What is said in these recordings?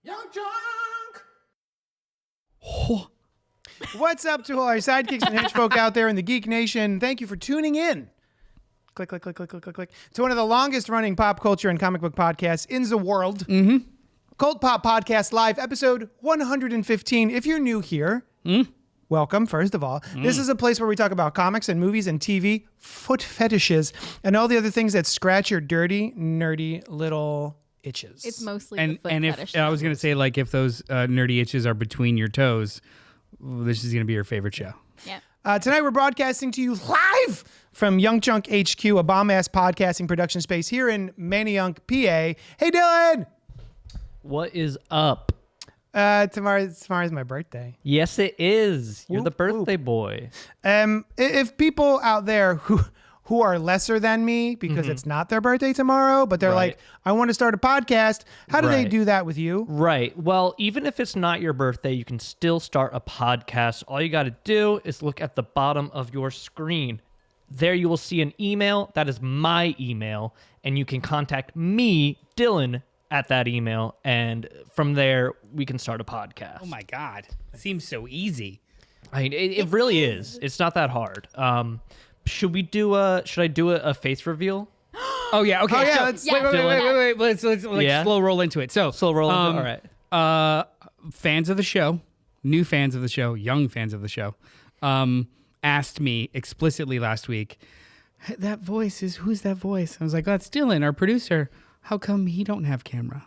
YUNKJunk! What's up to all our sidekicks and henchfolk out there in the Geek Nation? Thank you for tuning in. Click, click, click, click, click, click, click. To one of the longest running pop culture and comic book podcasts in the world. CultPop Podcast Live, episode 115. If you're new here, welcome, first of all. This is a place where we talk about comics and movies and TV, foot fetishes, and all the other things that scratch your dirty, nerdy little itches. It's mostly and the foot and fetish. if I was gonna say, like, if those nerdy itches are between your toes, this is gonna be your favorite show. Yeah. Tonight we're broadcasting to you live from YUNKJunk HQ, a bomb-ass podcasting production space here in Manayunk, PA. Hey, Dylan! What is up? Tomorrow's my birthday. Yes, it is. You're the Whoop, birthday boy. If people out there who are lesser than me because it's not their birthday tomorrow, but they're like, I want to start a podcast, how do they Right. do that with you? Right. Well, even if it's not your birthday, you can still start a podcast. All you got to do is look at the bottom of your screen. There you will see an email. That is my email. And you can contact me, Dylan, at that email. And from there, we can start a podcast. Oh my God, seems so easy. I mean, it really is. It's not that hard. Should I do a face reveal? Oh yeah, okay. Oh, yeah, so, let's- wait. Let's Yeah. slow roll into it. So Slow roll into it? All right. Fans of the show, new fans of the show, young fans of the show, asked me explicitly last week, "Hey, that voice is, who's that voice?" I was like, "That's Dylan, our producer. How come he don't have camera?"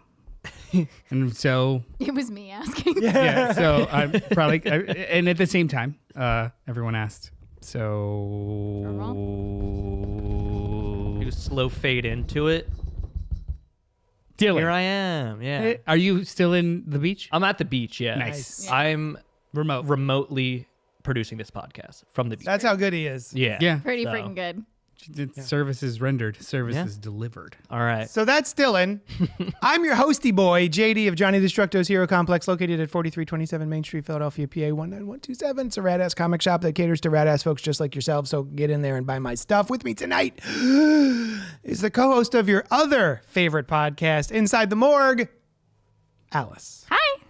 And so It was me asking. yeah, so I'm probably, and at the same time, everyone asked. So You slow fade into it. Dylan, Here I am. Yeah. are you still in the beach? I'm at the beach, yeah. Nice. Yeah. I'm Remote. remotely producing this podcast from the beach. That's how good he is. yeah. Yeah. Pretty So. freaking good. Service is rendered. Service Yeah. is delivered. All right. So that's Dylan. I'm your hosty boy, JD of Johnny Destructo's Hero Complex, located at 4327 Main Street, Philadelphia, PA 19127. It's a rad-ass comic shop that caters to rad-ass folks just like yourself, so get in there and buy my stuff. With me tonight is the co-host of your other favorite podcast, Inside the Morgue, Alice. Hi.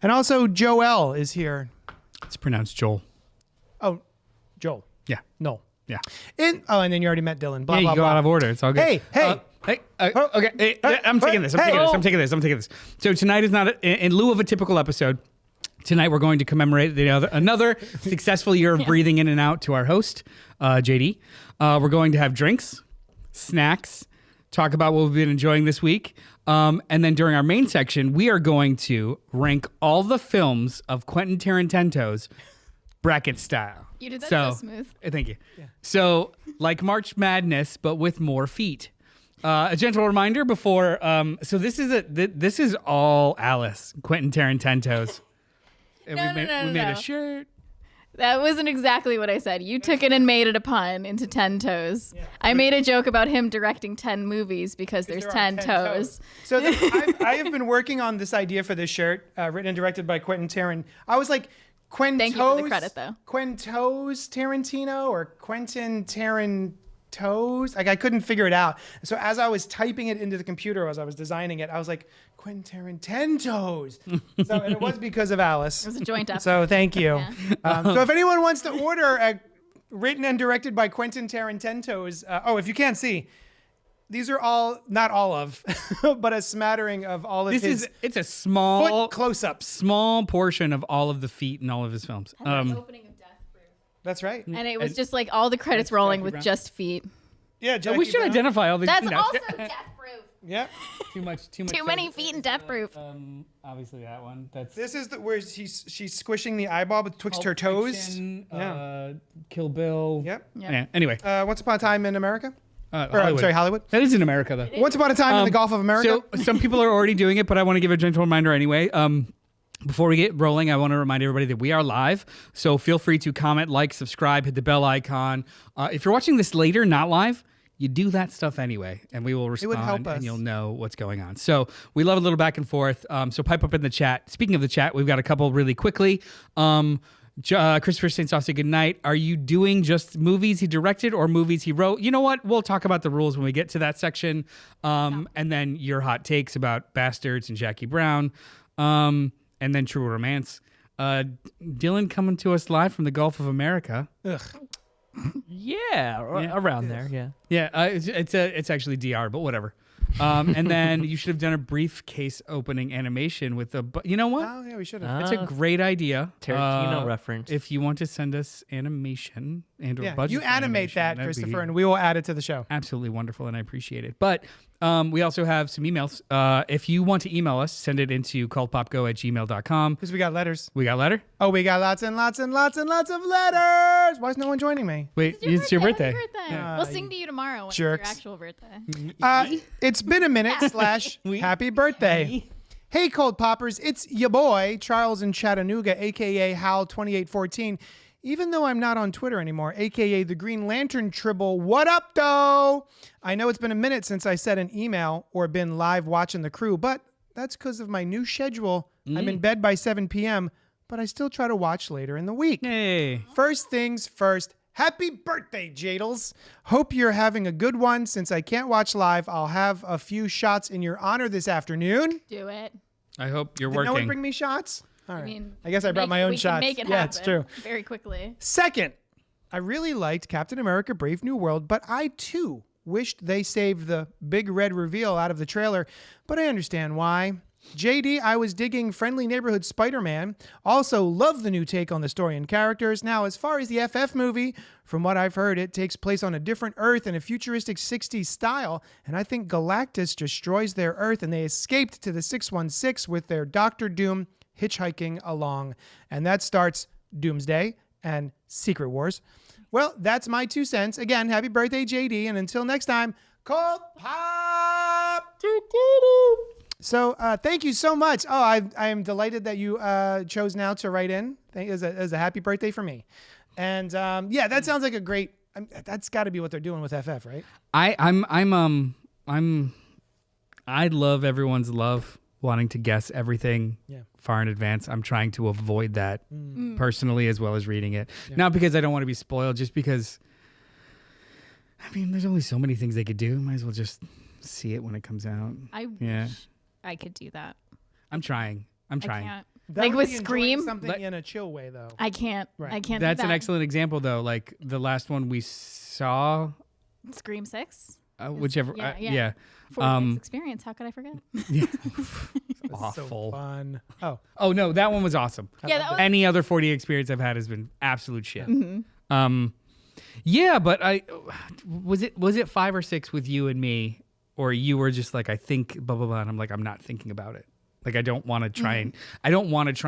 And also Joel is here. It's pronounced Joel. Oh, Joel. Yeah. No. Yeah. And then you already met Dylan. Blah, Yeah, blah, you go blah. out of order. It's all good. Hey. Okay. I'm taking this. I'm taking this. So tonight is not in lieu of a typical episode. Tonight we're going to commemorate another successful year of breathing in and out to our host, JD. We're going to have drinks, snacks, talk about what we've been enjoying this week. And then during our main section, we are going to rank all the films of Quentin Tarantino's bracket style. You did that so smooth. Thank you. Yeah. So, like March Madness, but with more feet. A gentle reminder before. So this is all Alice, Quentin Tarantino's. And No, we made no. a shirt. That wasn't exactly what I said. You took it and made it a pun into 10 toes. Yeah. I made a joke about him directing 10 movies because there's There are 10 toes. So I have been working on this idea for this shirt, written and directed by Quentin Tarantino. I was like, Thank you for the credit, though. Quentos Tarantino or Quentin Tarantos? Like, I couldn't figure it out. So as I was typing it into the computer, as I was designing it, I was like, Quentin Tarantentos. And it was because of Alice. It was a joint effort. So thank you. Yeah. So if anyone wants to order a written and directed by Quentin Tarantentos, if you can't see, these are all, not all of, but a smattering of all of It's a small foot close-ups. small portion of all of the feet in all of his films. Opening of Death Proof. That's right. And it was just like all the credits rolling with Brown. just feet. Yeah, Jackie We should Brown. identify all the. That's no. also Death Proof. Yeah. too much. Too many feet in Death Proof. Obviously that one. That's This is where she's squishing the eyeball betwixt her toes. Fiction, Yeah. Kill Bill. Yep. Yeah. Yeah. Anyway, Once Upon a Time in America. Or I'm Hollywood. sorry, Hollywood. That is in America, though. Once Upon a Time in the Gulf of America. So some people are already doing it, but I want to give a gentle reminder anyway. Before we get rolling, I want to remind everybody that we are live. So feel free to comment, like, subscribe, hit the bell icon. If you're watching this later, not live, you do that stuff anyway, and we will respond, would help us. and you'll know what's going on. So we love a little back and forth. So pipe up in the chat. Speaking of the chat, we've got a couple really quickly. Christopher St. Sauce, good night. Are you doing just movies he directed or movies he wrote? You know what? We'll talk about the rules when we get to that section. And then your hot takes about Bastards and Jackie Brown. And then True Romance. Dylan coming to us live from the Gulf of America. Ugh. Yeah, around there. Yeah. Yeah, it's actually DR, but whatever. And then you should have done a briefcase opening animation with the. You know what? Oh yeah, we should have. It's a great idea. Tarantino reference. If you want to send us animation and or budget, you for animate animation, that, that'd be Christopher, and we will add it to the show. absolutely wonderful, and I appreciate it. But we also have some emails. If you want to email us, send it into cultpopgo@gmail.com. Because we got letters. We got a letter? Oh, we got lots and lots and lots and lots of letters. Why is no one joining me? Wait, it's your birthday. Happy birthday. We'll sing to you tomorrow when it's jerks. your actual birthday. It's been a minute / happy birthday. Hey, Cold Poppers, it's your boy, Charles in Chattanooga, a.k.a. Hal2814. Even though I'm not on Twitter anymore, a.k.a. the Green Lantern Tribble, what up, though? I know it's been a minute since I sent an email or been live watching the crew, but that's because of my new schedule. I'm in bed by 7 p.m., but I still try to watch later in the week. Hey. First things first, happy birthday, Jadles. Hope you're having a good one. Since I can't watch live, I'll have a few shots in your honor this afternoon. Do it. I hope you're Did working. no one bring me shots? All right. I mean, I guess I brought my own we shots. Can make it yeah, happen it's true. very quickly. Second, I really liked Captain America Brave New World, but I too wished they saved the big red reveal out of the trailer, but I understand why. JD, I was digging Friendly Neighborhood Spider-Man. Also, love the new take on the story and characters. Now, as far as the FF movie, from what I've heard, it takes place on a different Earth in a futuristic 60s style, and I think Galactus destroys their Earth, and they escaped to the 616 with their Doctor Doom hitchhiking along. And that starts Doomsday and Secret Wars. Well, that's my 2 cents. Again, happy birthday, JD, and until next time, Cold Pop! So thank you so much. Oh, I am delighted that you chose now to write in. As a happy birthday for me. And yeah, that sounds like a great. That's got to be what they're doing with FF, right? I love everyone's love, wanting to guess everything far in advance. I'm trying to avoid that personally as well as reading it. Yeah. Not because I don't want to be spoiled, just because. I mean, there's only so many things they could do. Might as well just see it when it comes out. I wish I could do that. I'm trying. I can't. That Like would with be enjoying Scream, something in a chill way, though. I can't. Right. I can't. That's do an that. excellent example, though. Like the last one we saw, Scream 6. whichever. Yeah. 4 years experience. How could I forget? Awful. So fun. Oh no, that one was awesome. Yeah, that was. Any other 40 experience I've had has been absolute shit. Yeah, but was it 5 or 6 with you and me, or you were just like, I think blah blah blah, and I'm like, I'm not thinking about it. Like I don't want to try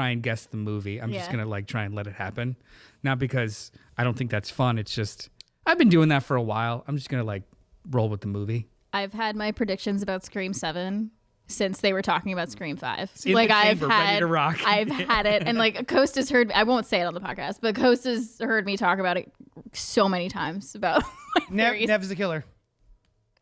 and guess the movie. I'm just gonna like try and let it happen, not because I don't think that's fun. It's just I've been doing that for a while. I'm just gonna like roll with the movie. I've had my predictions about Scream 7 since they were talking about Scream 5. In like the I've chamber, ready had, to rock. I've had it, and like Coast has heard. I won't say it on the podcast, but Coast has heard me talk about it so many times about. Nev's the killer.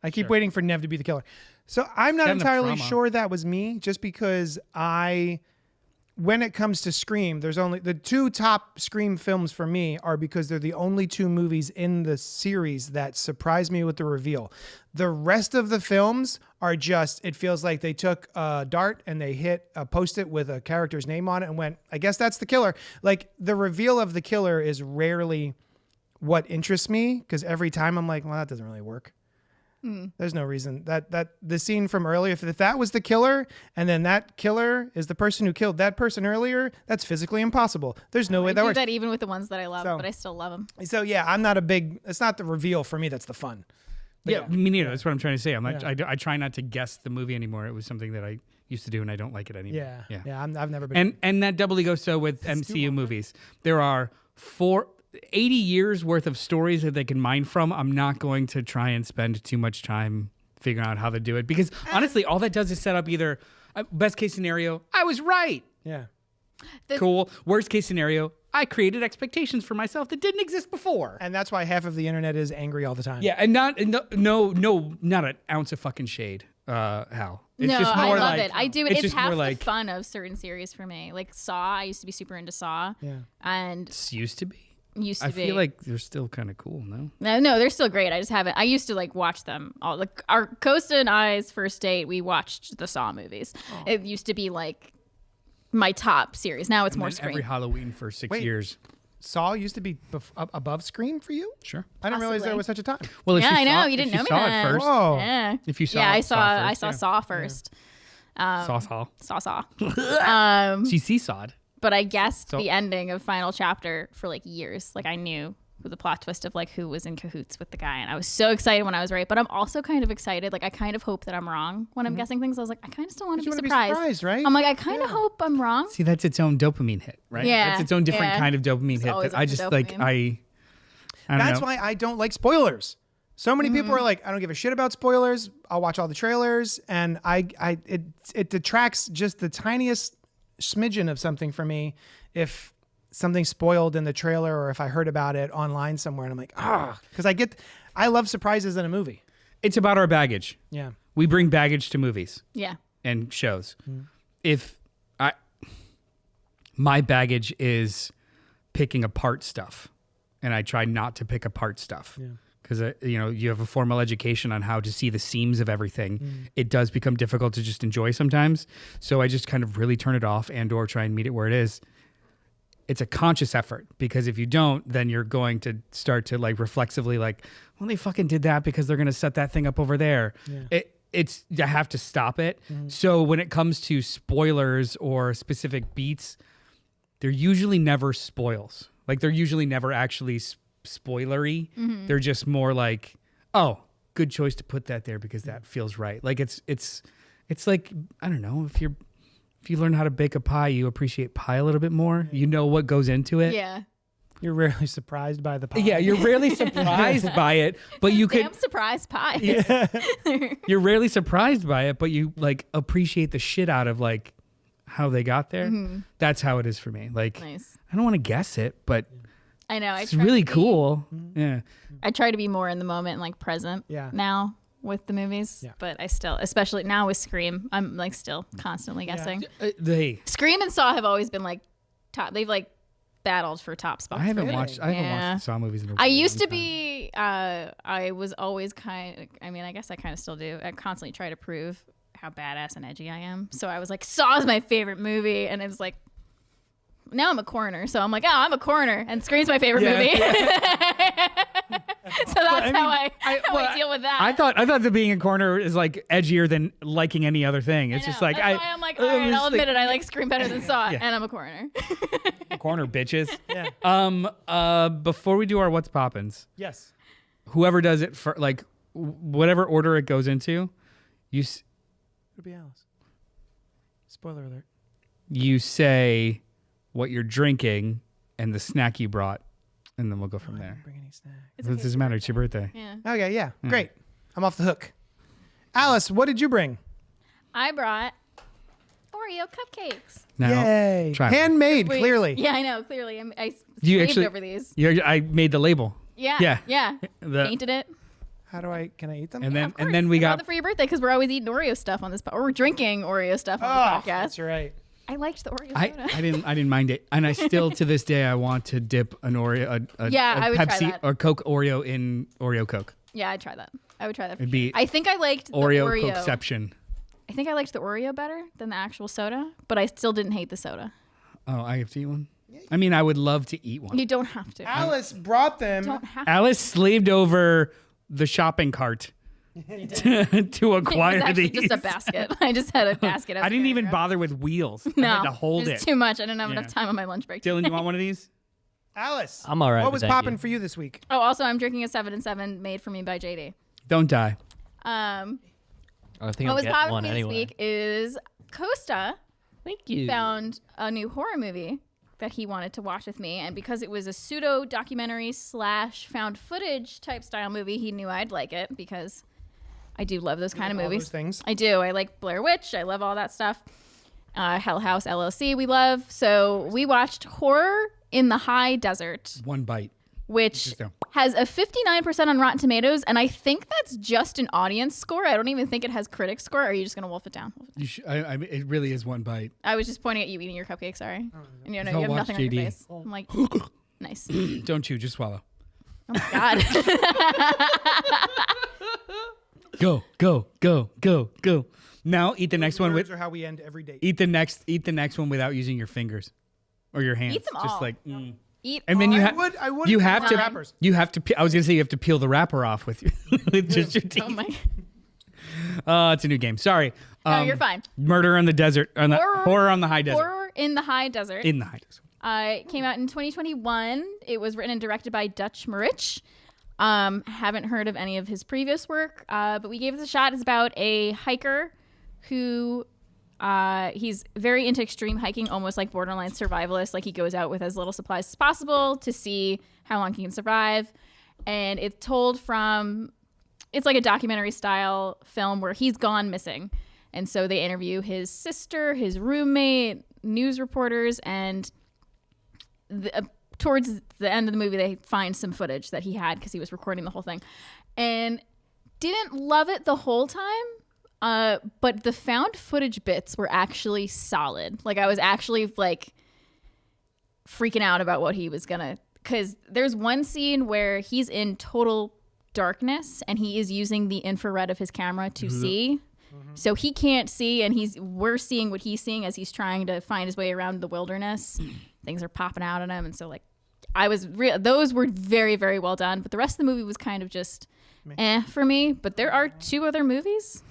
I keep waiting for Nev to be the killer. So I'm not Send the entirely promo. sure that was me, just because when it comes to Scream, there's only the 2 top Scream films for me are because they're the only 2 movies in the series that surprised me with the reveal. The rest of the films are just, it feels like they took a dart and they hit a Post-it with a character's name on it and went, I guess that's the killer. Like the reveal of the killer is rarely what interests me, because every time I'm like, well, that doesn't really work. There's no reason that the scene from earlier, if that was the killer and then that killer is the person who killed that person earlier, that's physically impossible. There's no way that I do works. that even with the ones that I love, So- but I still love them. So yeah, I'm not a big, it's not the reveal for me. That's the fun. But Yeah, me neither. That's what I'm trying to say. I'm like, I try not to guess the movie anymore. It was something that I used to do, and I don't like it anymore. Yeah. I've never been. And that doubly goes so with MCU movies. There are 80 years worth of stories that they can mine from. I'm not going to try and spend too much time figuring out how to do it, because honestly, all that does is set up either best case scenario, I was right. Yeah. Cool. Worst case scenario, I created expectations for myself that didn't exist before. And that's why half of the internet is angry all the time. Yeah, and not an ounce of fucking shade, Hal. It's no, just I more love like, it. I do. it's It's just half more the like fun of certain series for me. Like Saw, I used to be super into Saw. Yeah. And used to be. used to I be. feel like they're still kind of cool, no? No, they're still great. I just haven't. I used to like watch them all. Like our Costa and I's first date, we watched the Saw movies. It used to be like my top series. Now it's more And Scream. every Halloween for 6 Wait. years. Saw used to be above Scream for you? Sure. I didn't realize Possibly. there was such a time. Well, if Yeah, you I know. saw- You if didn't you know me saw that. it first. Whoa. Yeah. If you saw yeah, it, I saw saw first, Saw first. Saw. She seesawed. But I guessed So- the ending of final chapter for like years. Like I knew the plot twist of like who was in cahoots with the guy, and I was so excited when I was right. But I'm also kind of excited. Like I kind of hope that I'm wrong when I'm guessing things. I was like, I kind of still want to You be wanna be surprised. surprised, right? I'm like, I kind of hope I'm wrong. See, that's its own dopamine hit, right? Yeah, That's its own different yeah. kind of dopamine hit. always That I on the just like, dopamine. I don't That's know. why I don't like spoilers. So many people Mm-hmm. are like, I don't give a shit about spoilers. I'll watch all the trailers, and it detracts just the tiniest smidgen of something for me if something's spoiled in the trailer or if I heard about it online somewhere, and I'm like, because I love surprises in a movie. It's about our baggage. Yeah. We bring baggage to movies Yeah. and shows. If my baggage is picking apart stuff, and I try not to pick apart stuff. Because you have a formal education on how to see the seams of everything. It does become difficult to just enjoy sometimes. So I just kind of really turn it off and/or try and meet it where it is. It's a conscious effort, because if you don't, then you're going to start to like reflexively like, well, they fucking did that because they're going to set that thing up over there. It's you have to stop it. So when it comes to spoilers or specific beats, they're usually never spoils. Like they're usually never actually spoilery. They're just more like, oh, good choice to put that there because that feels right. Like it's like, I don't know, if you learn how to bake a pie, you appreciate pie a little bit more. You know what goes into it. Yeah. You're rarely surprised by the pie. Yeah, you're rarely surprised by it, but you could. Damn surprise pie. You're rarely surprised by it, but you like appreciate the shit out of like how they got there. That's how it is for me. Like, Nice. I don't want to guess it, but I know. it's really cool. Mm-hmm. Yeah. I try to be more in the moment and like present Yeah. now with the movies. Yeah. But I still, especially now with Scream, I'm like still constantly guessing. They. Scream and Saw have always been like top. They've like battled for top spots. I haven't for me. watched. I haven't Yeah. watched the Saw movies in a I really used long to be. I was always I guess I kind of still do. I constantly try to prove how badass and edgy I am. So I was like, Saw is my favorite movie, and it was like. Now I'm a coroner, so I'm like, oh, I'm a coroner, and Scream's my favorite movie. So that's how I deal with that. I thought that being a corner is like edgier than liking any other thing. It's just like that's why I'm like, all right, I'll admit it. I like Scream better than Saw, Yeah. and I'm a coroner. corner bitches. Yeah. Before we do our what's poppins, Yes. whoever does it for like whatever order it goes into, It'll be Alice. Spoiler alert. you say what you're drinking and the snack you brought, and then we'll go from I there. didn't bring any snack. It doesn't matter. It's your birthday. Yeah. Okay, yeah. Great. I'm off the hook. Alice, what did you bring? I brought Oreo cupcakes. Now, Yay. try 'em. Handmade, Wait, clearly. Yeah, I know. Clearly, I You slaved actually- over these. I made the label. Yeah. Yeah. Painted it. Can I eat them? And Yeah, then of course. and then we I brought got them for your birthday because we're always eating Oreo stuff on this or we're drinking Oreo stuff on Oh, the podcast. that's right. I liked the Oreo I soda. didn't mind it, and I still to this day I want to dip an Oreo, a I would try Pepsi that. or Coke Oreo in Oreo Coke. Yeah, I'd try that. I would try that. It'd be I think I liked the Oreo Oreo. Cokeception. I think I liked the Oreo better than the actual soda, but I still didn't hate the soda. Oh, I have to eat one. I mean, I would love to eat one. You don't have to. Alice brought them. don't have to. Alice slaved over the shopping cart to It acquire was actually these. just a basket. I just had a basket. I didn't even carrying around. bother with wheels. I No, had to hold it it. was too much. I didn't have Yeah. enough time on my lunch break. Dylan, you want one of these? Alice. I'm all right What with was that, popping you. for you this week? Oh, also, I'm drinking a 7-7 made for me by JD. Don't die. I think What I'll was get popping for one me anyway. this week is Costa Thank you. found a new horror movie that he wanted to watch with me, and because it was a pseudo documentary / found footage type style movie, he knew I'd like it because I do love those kind of All movies. those things. I do. I like Blair Witch. I love all that stuff. Hell House LLC we love. So we watched Horror in the High Desert. One bite. which has a 59% on Rotten Tomatoes, and I think that's just an audience score. I don't even think it has critic score. Or are you just gonna wolf it down? It really is one bite. I was just pointing at you eating your cupcake. Sorry, and you have watch nothing on your JD. face. I'm like, nice. Don't chew, just swallow. Oh my god. Go. Now eat the next one with. Words are how we end every date. Eat the next one without using your fingers or your hands. Eat them Just all. like. Eat. And then all. you I would. You have to. Wrappers. You have to. I was gonna say you have to peel the wrapper off with with just your teeth. Oh my. It's a new game. Sorry. No, you're fine. Murder on the desert. Horror on the high desert. Horror in the High Desert. In the high desert. It came out in 2021. It was written and directed by Dutch Marich. Haven't heard of any of his previous work, but we gave it a shot. It's about a hiker who he's very into extreme hiking, almost like borderline survivalist. Like he goes out with as little supplies as possible to see how long he can survive. And it's told from, it's like a documentary style film where he's gone missing. And so they interview his sister, his roommate, news reporters, and towards the end of the movie, they find some footage that he had because he was recording the whole thing. And didn't love it the whole time, but the found footage bits were actually solid. Like I was actually like freaking out about what he was gonna, because there's one scene where he's in total darkness and he is using the infrared of his camera to see. So he can't see, and we're seeing what he's seeing as he's trying to find his way around the wilderness. Things are popping out at him, and so like those were very, very well done. But the rest of the movie was kind of just for me. But there are 2 other movies,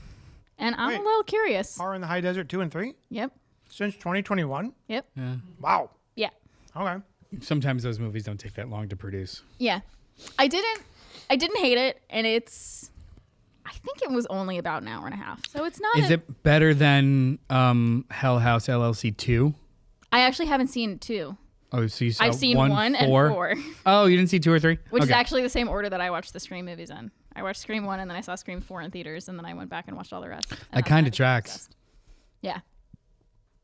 and I'm a little curious. Horror in the High Desert 2 and 3 Yep. since 2021. Yep. Yeah. Wow. Yeah. Okay. Sometimes those movies don't take that long to produce. Yeah. I didn't hate it, and I think it was only about an hour and a half, so it's not. Is it better than Hell House LLC 2? I actually haven't seen 2. Oh, so you saw I've seen 1, 1 and 4. 4, Oh, you didn't see 2 or 3? which is Okay. actually the same order that I watched the Scream movies in. I watched Scream 1, and then I saw Scream 4 in theaters, and then I went back and watched all the rest. That kind of tracks. Yeah.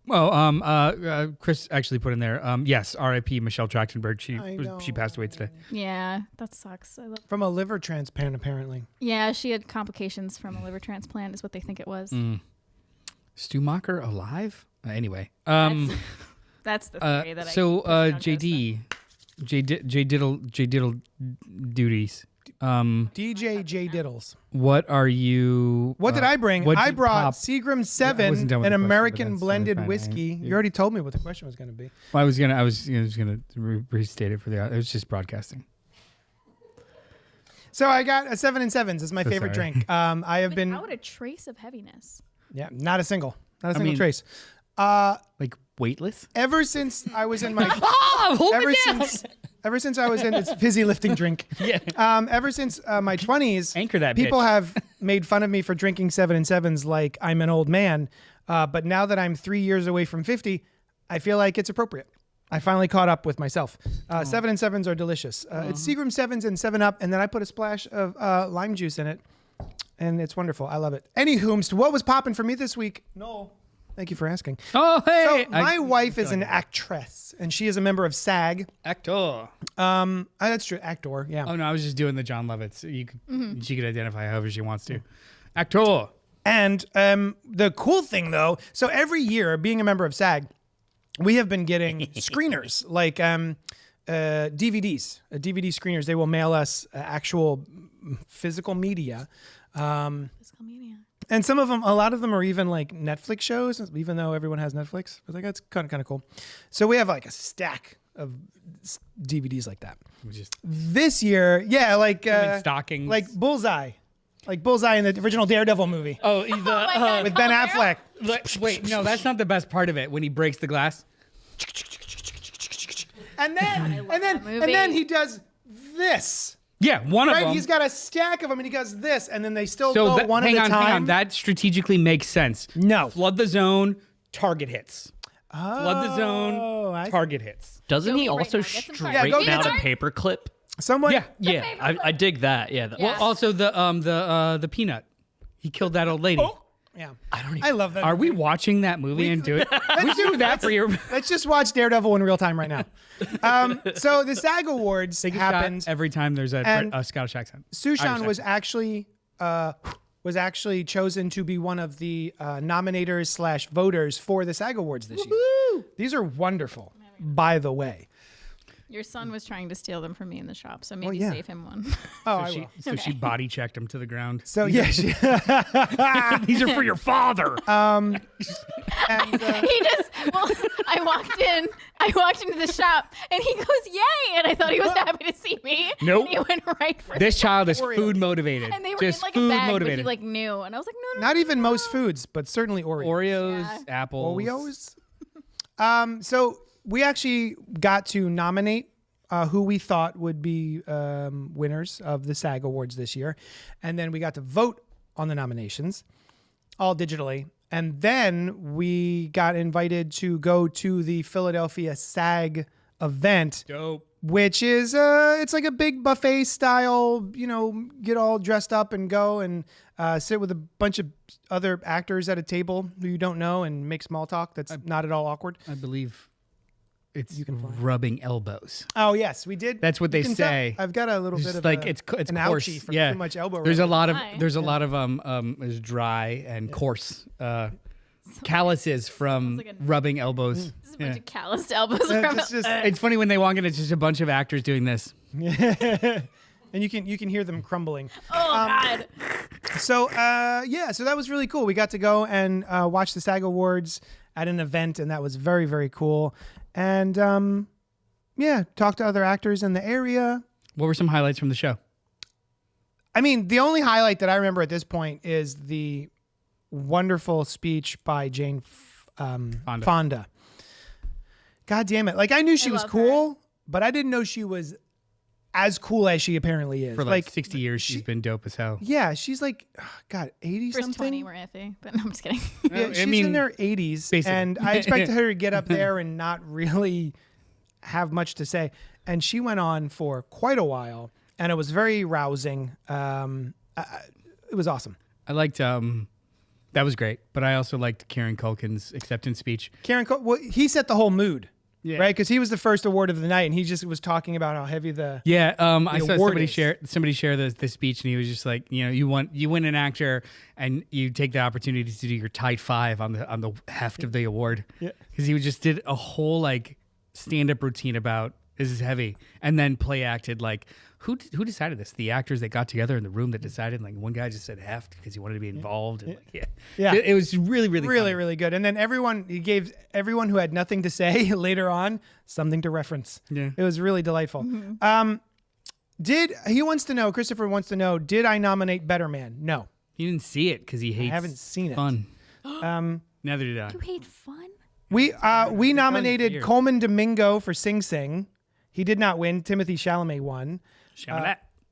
Well, Chris actually put in there. Yes, R.I.P. Michelle Trachtenberg. She passed away today. Yeah, that sucks. From a liver transplant, apparently. Yeah, she had complications from a liver transplant, is what they think it was. Stu Macher alive? Anyway, That's the theory that J Diddle duties. DJ J Diddles. What are you? What did I bring? what'd I you brought pop? Seagram I wasn't 7, done with an the question, but American that's blended fine. whiskey. You already told me what the question was going to be. Well, I was gonna restate it for the. It was just broadcasting. So I got a 7 and 7s. It's my favorite sorry. drink. I have been Without a trace of heaviness. not a single mean- trace. Like weightless. Ever since I was in my Hold ever since I was in it's fizzy lifting drink. Yeah. Ever since my 20s, Anchor that people bitch. have made fun of me for drinking 7 and 7s like I'm an old man. But now that I'm 3 years away from 50, I feel like it's appropriate. I finally caught up with myself. 7 and 7s are delicious. It's Seagram 7s and 7-Up, and then I put a splash of lime juice in it, and it's wonderful. I love it. Anywhomst, what was popping for me this week? No. Thank you for asking. Oh, hey. So my wife is an actress, and she is a member of SAG. Actor. That's true. Actor, yeah. Oh no, I was just doing the John Lovitz. She could identify however she wants to. Actor. And the cool thing, though, so every year, being a member of SAG, we have been getting screeners, like DVDs, DVD screeners. They will mail us actual physical media. Physical media. And some of them, a lot of them are even like Netflix shows, even though everyone has Netflix. But like, that's kind of cool. So we have like a stack of DVDs like that. This year, yeah, like stockings. like Bullseye in the original Daredevil movie. Oh, With Ben Affleck. Wait, no, that's not the best part of it. When he breaks the glass. And then he does this. Yeah, one of Right, them. he's got a stack of them, and he does this, and then they still So go that, one hang at on, a time. hang on. That strategically makes sense. No. Flood the zone, target hits. Flood the I zone, see. target hits. Doesn't he Go also right now, get some straighten cards. Yeah, go get out a some- paperclip? Someone. Yeah. Yeah, I dig that. Yeah. Yeah. Well, also the peanut. He killed that old lady. Yeah. I don't even. I love that. Are we watching that movie and do it? We do that for your. Let's just watch Daredevil in real time right now. So the SAG Awards Take a shot happened. every time there's and a Scottish accent. Sushan Irish was actually chosen to be one of the nominators / voters for the SAG Awards this year. These are wonderful, by the way. Your son was trying to steal them from me in the shop, so maybe yeah. save him one. Oh, I will. So she body checked him to the ground. So yeah, These are for your father. and He just, well, I walked into the shop and he goes, yay! And I thought he was happy to see me. Nope. And he went right for This child is Oreo. food motivated. And they were Just in like food a bag, motivated. but he like knew. And I was like, no. not even most foods, but certainly Oreos. Oreos, Yeah. apples. Oreos. So we actually got to nominate who we thought would be winners of the SAG Awards this year. And then we got to vote on the nominations, all digitally. And then we got invited to go to the Philadelphia SAG event, Dope. which is it's like a big buffet style, get all dressed up and go and sit with a bunch of other actors at a table who you don't know and make small talk that's not at all awkward. I believe it's rubbing elbows. Oh yes, we did. That's what they You can tell say. I've got a little It's bit just of like a, it's an coarse. ouchie from Yeah. too much elbow. There's a rubbing. lot of Why? there's a lot of is dry and coarse calluses from like a- rubbing elbows. There's a bunch of calloused elbows around. It's just, It's funny when they walk in. It's just a bunch of actors doing this. and you can hear them crumbling. Oh, God. So so that was really cool. We got to go and watch the SAG Awards at an event, and that was very, very cool. And talk to other actors in the area. What were some highlights from the show? I mean, the only highlight that I remember at this point is the wonderful speech by Jane Fonda. God damn it. Like, I knew she was love cool, but I didn't know she was as cool as she apparently is. For like 60 years, she's been dope as hell. Yeah, she's like, God, 80 First something. 20 were iffy, but no, I'm just kidding. Yeah, she's in her 80s, basically. and I expected her to get up there and not really have much to say. And she went on for quite a while, and it was very rousing. It was awesome. I liked that was great, but I also liked Kieran Culkin's acceptance speech. Well, he set the whole mood, Yeah. right? Because he was the first award of the night, and he just was talking about how heavy the Yeah, I saw award somebody is. share the speech, and he was just like, you win an actor, and you take the opportunity to do your tight five on the heft of the award. Yeah. Because he just did a whole like stand up routine about this is heavy, and then play acted like who decided this? The actors that got together in the room that decided. Like one guy just said heft because he wanted to be involved. And Yeah. It was really really, funny. really good. And then he gave everyone who had nothing to say later on something to reference. Yeah. It was really delightful. Christopher wants to know, did I nominate Better Man? No. He didn't see it because he hates. haven't seen it. Fun. Neither did I. You hate fun? We nominated weird. Coleman Domingo for Sing Sing. He did not win. Timothy Chalamet won.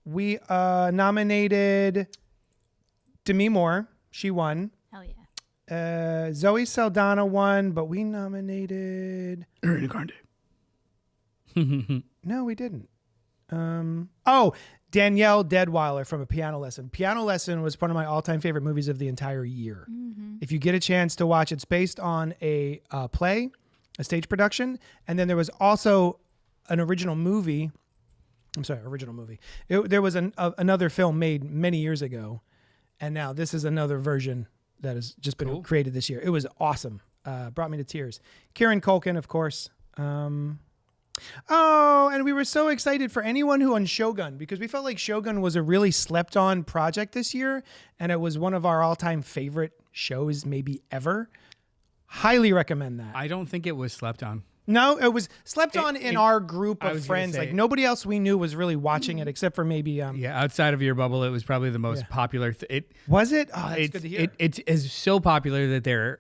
We nominated Demi Moore. She won. Hell yeah. Zoe Saldana won, but we nominated. Ariana Grande. No, we didn't. Danielle Deadweiler from A Piano Lesson. Piano Lesson was one of my all-time favorite movies of the entire year. If you get a chance to watch, it's based on a play, a stage production, and then there was also an original movie. I'm sorry, original movie. There was another film made many years ago, and now this is another version that has just been created this year. It was awesome. Brought me to tears. Kieran Culkin, of course. And we were so excited for anyone who on Shogun, because we felt like Shogun was a really slept on project this year, and it was one of our all-time favorite shows maybe ever. Highly recommend that. I don't think it was slept on. No, it was slept on in our group I of was gonna friends. say- Like nobody else we knew was really watching it except for maybe Yeah, outside of your bubble, it was probably the most popular. Was it? Oh, that's good to hear. It is so popular that they're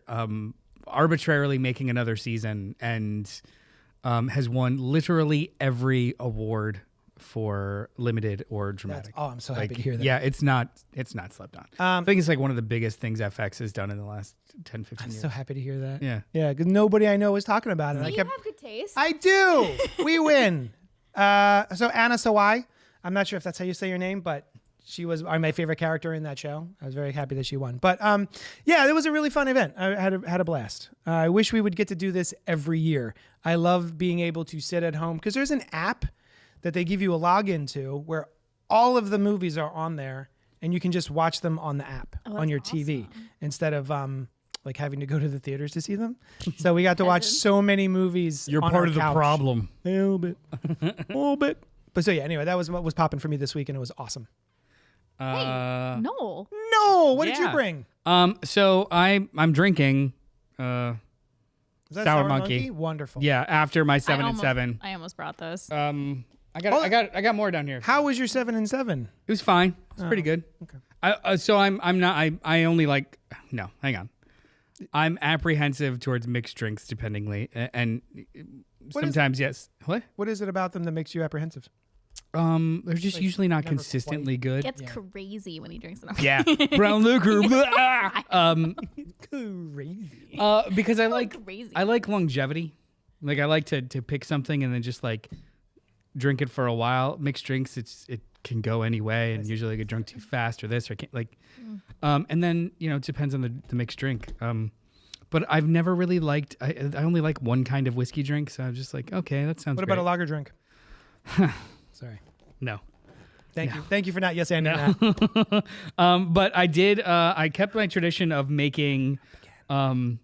arbitrarily making another season and has won literally every award for limited or dramatic. I'm so happy to hear that. Yeah, it's not slept on. I think it's like one of the biggest things FX has done in the last 10, 15 I'm years. so happy to hear that. Yeah. Yeah, because nobody I know was talking about it. Do I you kept have good taste? I do. We win. So Anna Sawai, I'm not sure if that's how you say your name, but she was my favorite character in that show. I was very happy that she won. But yeah, it was a really fun event. I had a blast. I wish we would get to do this every year. I love being able to sit at home because there's an app that they give you a login to where all of the movies are on there and you can just watch them on the app on your TV instead of like having to go to the theaters to see them. So we got to watch so many movies. You're on part our of the couch. problem. A little bit. A little bit. But so yeah, anyway, that was what was popping for me this week and it was awesome. Hey, Noel. No, what did you yeah. bring? So I'm drinking Is that Sour Monkey. Wonderful. yeah, after my 7 and 7. I almost brought those. I got more down here. How was your 7 and 7? It was fine. It's pretty good. Okay. So I'm not I only like no, hang on. I'm apprehensive towards mixed drinks dependingly and sometimes yes. What? What is it about them that makes you apprehensive? They're just usually not never consistently good. Gets crazy when he drinks them. Yeah. Brown liquor. Crazy. Because I like crazy. I like longevity. Like I like to pick something and then just like drink it for a while. Mixed drinks, it can go any way, and usually I get drunk too fast or this or I can't like. And then it depends on the mixed drink. But I've never really liked. I only like one kind of whiskey drink, so I'm just like, okay, that sounds. What great. about a lager drink? Sorry. No. Thank you. Thank you for not yes and that. But I did. I kept my tradition of making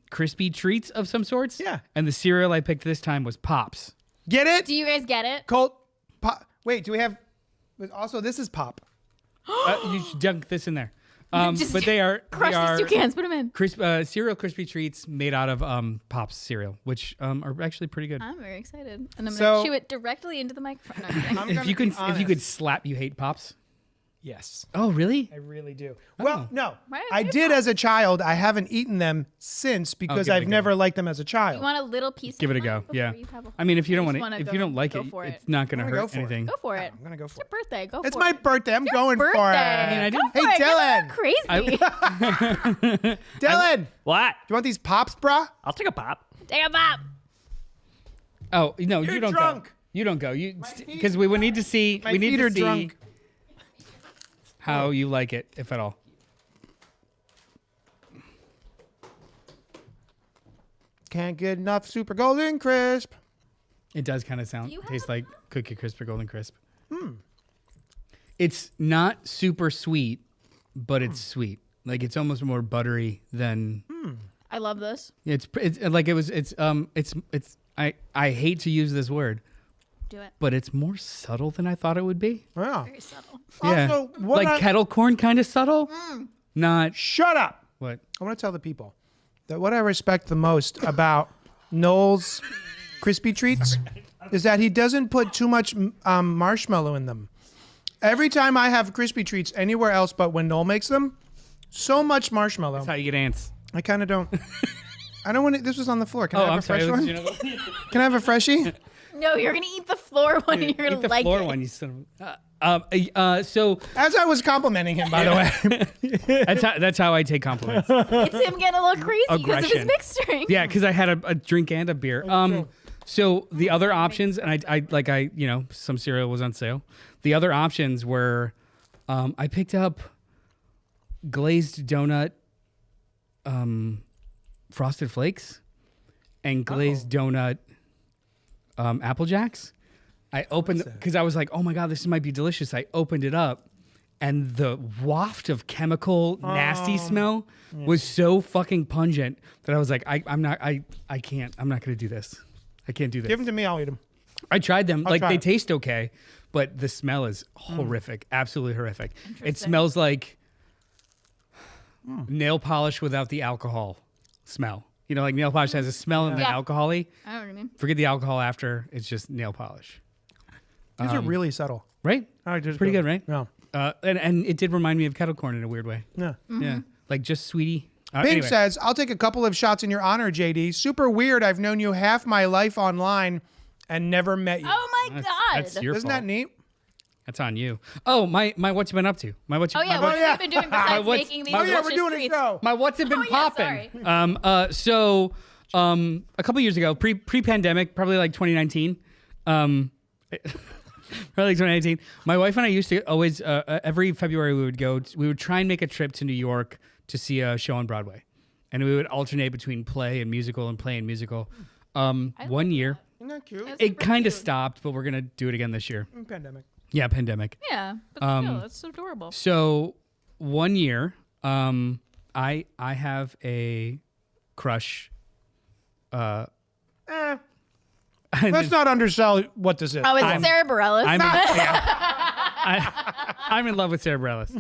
crispy treats of some sorts. Yeah. And the cereal I picked this time was Pops. Get it? Do you guys get it? Colt pop. Wait, do we have? Also, this is pop. You should dunk this in there. Just But they are Crush these 2 cans. Put them in. cereal crispy treats made out of Pops cereal, which are actually pretty good. I'm very excited, and I'm So- gonna chew it directly into the microphone. No, I'm kidding. I'm If gonna you be could honest. slap, you hate Pops. Yes. Oh, really? I really do. Well, no. Why I do did as a child. I haven't eaten them since because give it a I've go. never liked them as a child. You want a little piece? Give of it a go. mine Yeah. before you have a I mean, if you don't whole- want just it, if wanna you don't like go it, for it's not going to I'm gonna hurt go for it. anything. Go for it. I'm gonna go for It's it. your birthday. Go It's for my it. birthday. I'm going birthday. for it. I Go didn't- for Hey, it. Get a Dylan. little crazy. Dylan, What? do you want these pops, brah? I'll take a pop. Take a pop. Oh no, you don't drunk. go. You don't go. You because we would need to see. My We need feet to are see drunk. how you like it, if at all. Can't get enough super golden crisp. It does kind of you have taste a- like Cookie Crisp or Golden Crisp. It's not super sweet, but it's sweet. Like it's almost more buttery than I love this. it's like it was. It's I hate to use this word, Do it. but it's more subtle than I thought it would be. Wow. Very subtle. Yeah, Also, what like I- kettle corn kind of subtle. Not Shut up. what. I want to tell the people that what I respect the most about Noel's crispy treats is that he doesn't put too much marshmallow in them. Every time I have crispy treats anywhere else but when Noel makes them, so much marshmallow. That's how you get ants. I kind of don't. I don't want it. This was on the floor. Can I have I'm a fresh sorry. one? Can I have a freshie? No, you're gonna eat the floor one. And you're Eat gonna the like floor it. one, you son of. So As I was complimenting him, by the way. that's how I take compliments. It's him getting a little crazy because of his Aggression. mixed drink. Yeah, because I had a drink and a beer. So the other options, and I some cereal was on sale. The other options were, I picked up glazed donut, Frosted Flakes, and glazed donut, Apple Jacks. I opened because I was like, oh my god, this might be delicious. I opened it up, and the waft of chemical nasty smell was so fucking pungent that I was like, I'm not gonna do this. I can't do this. Give them to me. I'll eat them. I tried them. Like try they it. taste okay, but the smell is horrific. Absolutely horrific. It Interesting. smells like nail polish without the alcohol smell. You know, like nail polish has a smell and then Yeah. alcohol-y. I know what I mean. Forget the alcohol after. It's just nail polish. These are really subtle. Right? I just Pretty go- good, right? Yeah. And it did remind me of kettle corn in a weird way. Yeah. Yeah. Like just sweetie. Bing Anyway. says, I'll take a couple of shots in your honor, JD. Super weird. I've known you half my life online and never met you. Oh my god. That's your Isn't fault. that neat? That's on you. Oh, my what you been up to? My what you Oh yeah, my, what what, have you been doing besides what's- making these oh, Oh, yeah, we're delicious doing a treats? show. my what's it been Oh, yeah, popping? So a couple years ago, pre-pandemic, probably like 2019. Probably like 2019. My wife and I used to always, every February we would try and make a trip to New York to see a show on Broadway. And we would alternate between play and musical and play and musical. One year, Isn't that cute? it kind of stopped, but we're going to do it again this year. Pandemic. Yeah, pandemic. Yeah, but still, it's adorable. So 1 year, I have a crush. Let's not undersell what this is. Oh, it's Sarah Bareilles. I'm in love with Sarah Bareilles.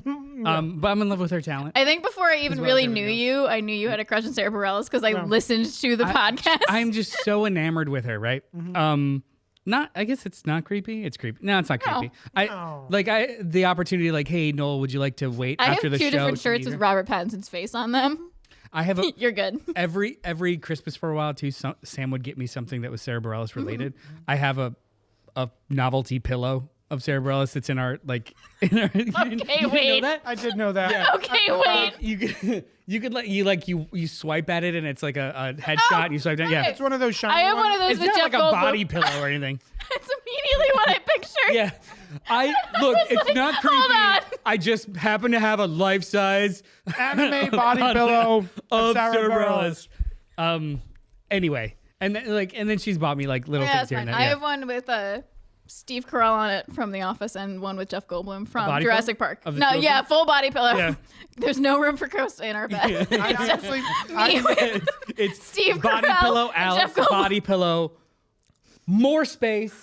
But I'm in love with her talent. I think before I even well, really there we knew go. you, I knew you had a crush on Sarah Bareilles because I listened to the podcast. I'm just so enamored with her, right? I guess it's not creepy. It's creepy. No, it's not creepy. The opportunity, like, hey, Noel, would you like to wait I have after the show? two different to shirts meet with her? Robert Pattinson's face on them. I have a You're good. every Christmas for a while too. Sam would get me something that was Sarah Bareilles related. I have a novelty pillow of Sarah Bareilles that's in our like. Okay, wait. Know that? I did know that. Okay, wait. You swipe at it and it's like a headshot. And you swipe down. Yeah, It's one of those shiny I have one of those it's with not Jeff like a Goldblum. body pillow or anything. That's immediately what I pictured. Yeah, it's like, not hold on. creepy. I just happen to have a life size anime body pillow of Sarah Sarah Bareilles. Bareilles. Anyway, and then she's bought me like little Yeah, things that's here fine. and there. I Yeah. have one with Steve Carell on it from The Office and one with Jeff Goldblum from body Jurassic pillow? Park. Of the No, two of yeah, them? full body pillow. Yeah. There's no room for Costa in our bed. I honestly, It's Steve body Carell pillow, and Alex, Jeff Goldblum. body pillow, more space,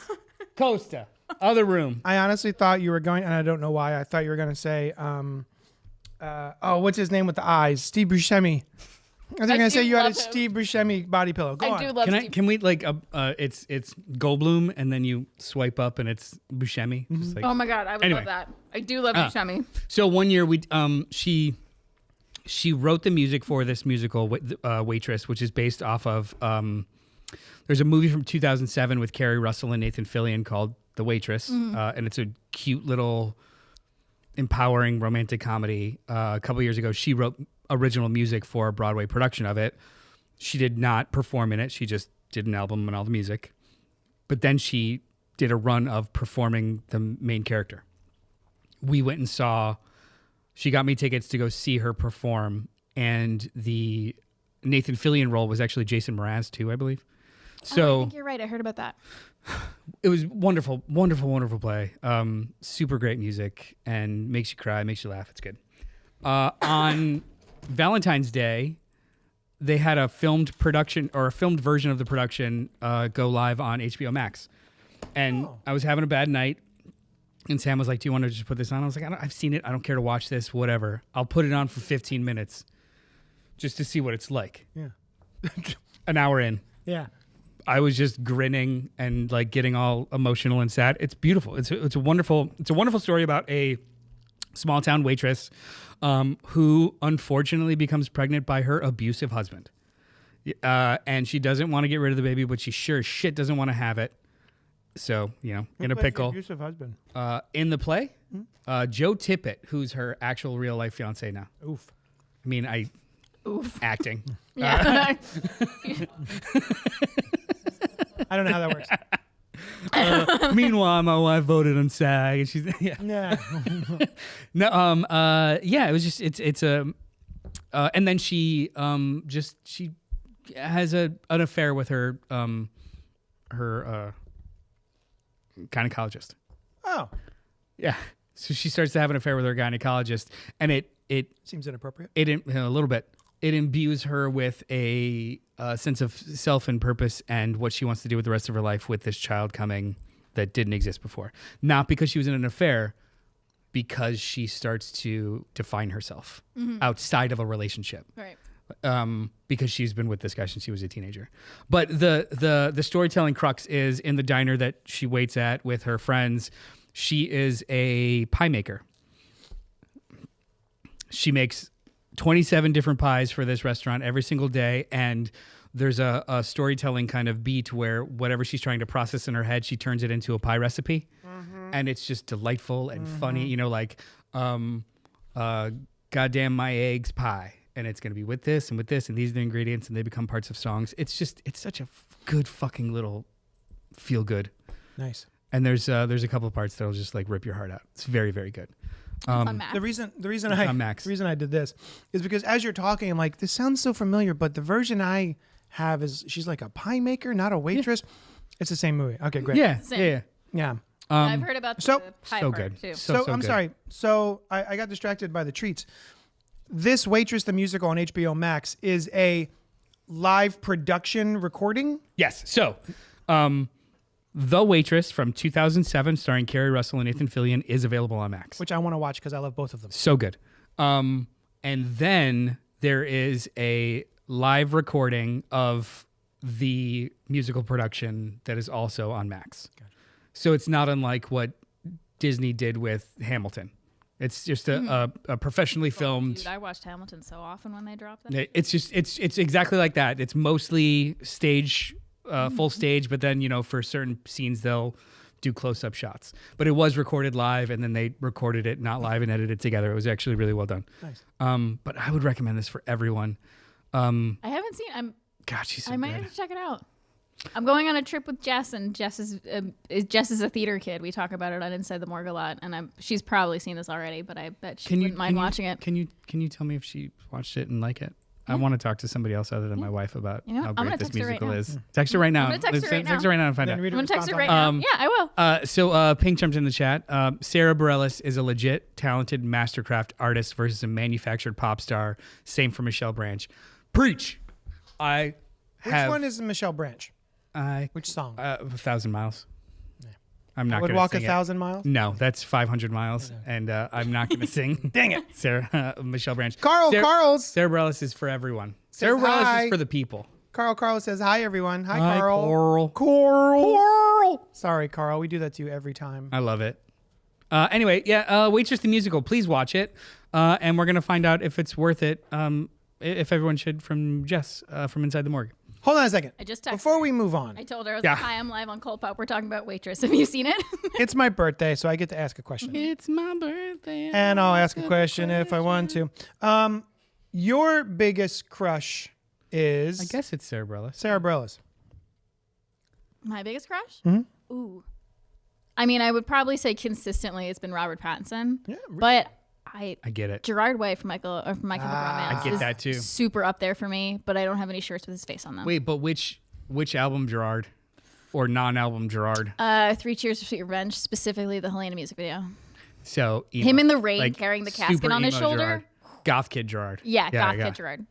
Costa, other room. I honestly thought you were going, and I don't know why. I thought you were going to say, what's his name with the eyes? Steve Buscemi. I was going to do say you had a love him. Steve Buscemi body pillow. Go I on. do love Steve. Can we like it's Goldblum and then you swipe up and it's Buscemi. Just like, Oh my god, I would Anyway. love that. I do love Buscemi. So 1 year we she wrote the music for this musical Waitress, which is based off of there's a movie from 2007 with Kerry Russell and Nathan Fillion called The Waitress, and it's a cute little empowering romantic comedy. A couple years ago, she wrote original music for a Broadway production of it. She did not perform in it. She just did an album and all the music. But then she did a run of performing the main character. We went and saw, she got me tickets to go see her perform. And the Nathan Fillion role was actually Jason Mraz too, I believe. I So think you're right. I heard about that. it was wonderful, wonderful, wonderful play. Super great music and makes you cry, makes you laugh. It's good. On Valentine's Day, they had a filmed production or a filmed version of the production go live on HBO Max. And I was having a bad night. And Sam was like, do you want to just put this on? I was like, I've seen it. I don't care to watch this, whatever. I'll put it on for 15 minutes just to see what it's like. Yeah. An hour in. Yeah. I was just grinning and like getting all emotional and sad. It's beautiful. It's a wonderful story about a small town waitress who unfortunately becomes pregnant by her abusive husband. And she doesn't want to get rid of the baby, but she sure as shit doesn't want to have it. So, in a Who plays the pickle. abusive husband. In the play, Joe Tippett, who's her actual real life fiance now. Oof. I mean, Oof. acting. Yeah. I don't know how that works. Meanwhile, my wife voted on SAG, and she's yeah. Yeah. No, yeah, it was just it's a, and then she she has an affair with her gynecologist. Oh, Yeah, so she starts to have an affair with her gynecologist, and it seems inappropriate. a little bit. It imbues her with a sense of self and purpose and what she wants to do with the rest of her life with this child coming that didn't exist before. Not because she was in an affair, because she starts to define herself outside of a relationship. Right. Because she's been with this guy since she was a teenager. But the storytelling crux is in the diner that she waits at with her friends. She is a pie maker. She makes 27 different pies for this restaurant every single day, and there's a storytelling kind of beat where whatever she's trying to process in her head, she turns it into a pie recipe, and it's just delightful and funny. Like, goddamn my eggs pie, and it's gonna be with this and these are the ingredients, and they become parts of songs. It's such a good fucking little feel good. Nice. And there's a couple of parts that'll just like rip your heart out. It's very, very good. on Max. The reason on Max. the reason I did this is because as you're talking, I'm like, this sounds so familiar, but the version I have is she's like a pie maker, not a waitress. It's the same movie. Okay, great. Yeah, Same. yeah. Yeah. I've heard about the so- pie So part good. too. So I'm good. sorry. So I got distracted by the treats. This Waitress the musical on HBO Max is a live production recording. Yes. So, The Waitress from 2007, starring Kerry Russell and Nathan Fillion, is available on Max. Which I want to watch because I love both of them. So good. And then there is a live recording of the musical production that is also on Max. Gotcha. So it's not unlike what Disney did with Hamilton. It's just a professionally filmed. Dude, I watched Hamilton so often when they dropped that. It's exactly like that. It's mostly stage, full stage, but then for certain scenes they'll do close-up shots. But it was recorded live, and then they recorded it not live and edited it together. It was actually really well done. Nice. But I would recommend this for everyone. I haven't seen. God, she's so I might good. have to check it out. I'm going on a trip with Jess, and Jess is a theater kid. We talk about it on Inside the Morgue a lot, and she's probably seen this already, but I bet she wouldn't mind watching it. Can you tell me if she watched it and like it? I want to talk to somebody else other than my wife about You know how what? I'm great gonna this text her right musical now. is. Text her right now. I'm gonna text her right Text now. her right now and find Then out. read her I'm gonna text her right response now. Yeah, I will. So Pink jumped in the chat. Sarah Bareilles is a legit, talented mastercraft artist versus a manufactured pop star. Same for Michelle Branch. Preach. Which one is Michelle Branch? Which song? 1,000 Miles. I'm not Would going to walk sing 1,000 miles? No, that's 500 miles, and I'm not going to sing. Dang it. Michelle Branch. Carl's. Sarah Bareilles is for everyone. Says Sarah Bareilles hi. is for the people. Carl says, hi, everyone. Hi, Hi, Carl. Coral. Sorry, Carl. We do that to you every time. I love it. Anyway, Waitress the musical. Please watch it, and we're going to find out if it's worth it, if everyone should, from Jess from Inside the Morgue. Hold on a second. I just texted Before her. we move on, I told her, I was Yeah. like, hi, I'm live on CultPop. We're talking about Waitress. Have you seen it? it's my birthday, so I get to ask a question. It's my birthday. And I'll ask a question if I want to. Your biggest crush is I guess it's Sarah Bareilles. Sarah Bareilles. My biggest crush? Mm-hmm. Ooh. I mean, I would probably say consistently it's been Robert Pattinson. Yeah, but I get it. Gerard Way from My Chemical Romance. I get is that too. Super up there for me, but I don't have any shirts with his face on them. Wait, but which album Gerard or non-album Gerard? 3 Cheers for Sweet Revenge, specifically the Helena music video. So Him in the rain carrying the casket super on his emo shoulder. Gerard. Goth Kid Gerard. Yeah, goth kid Gerard.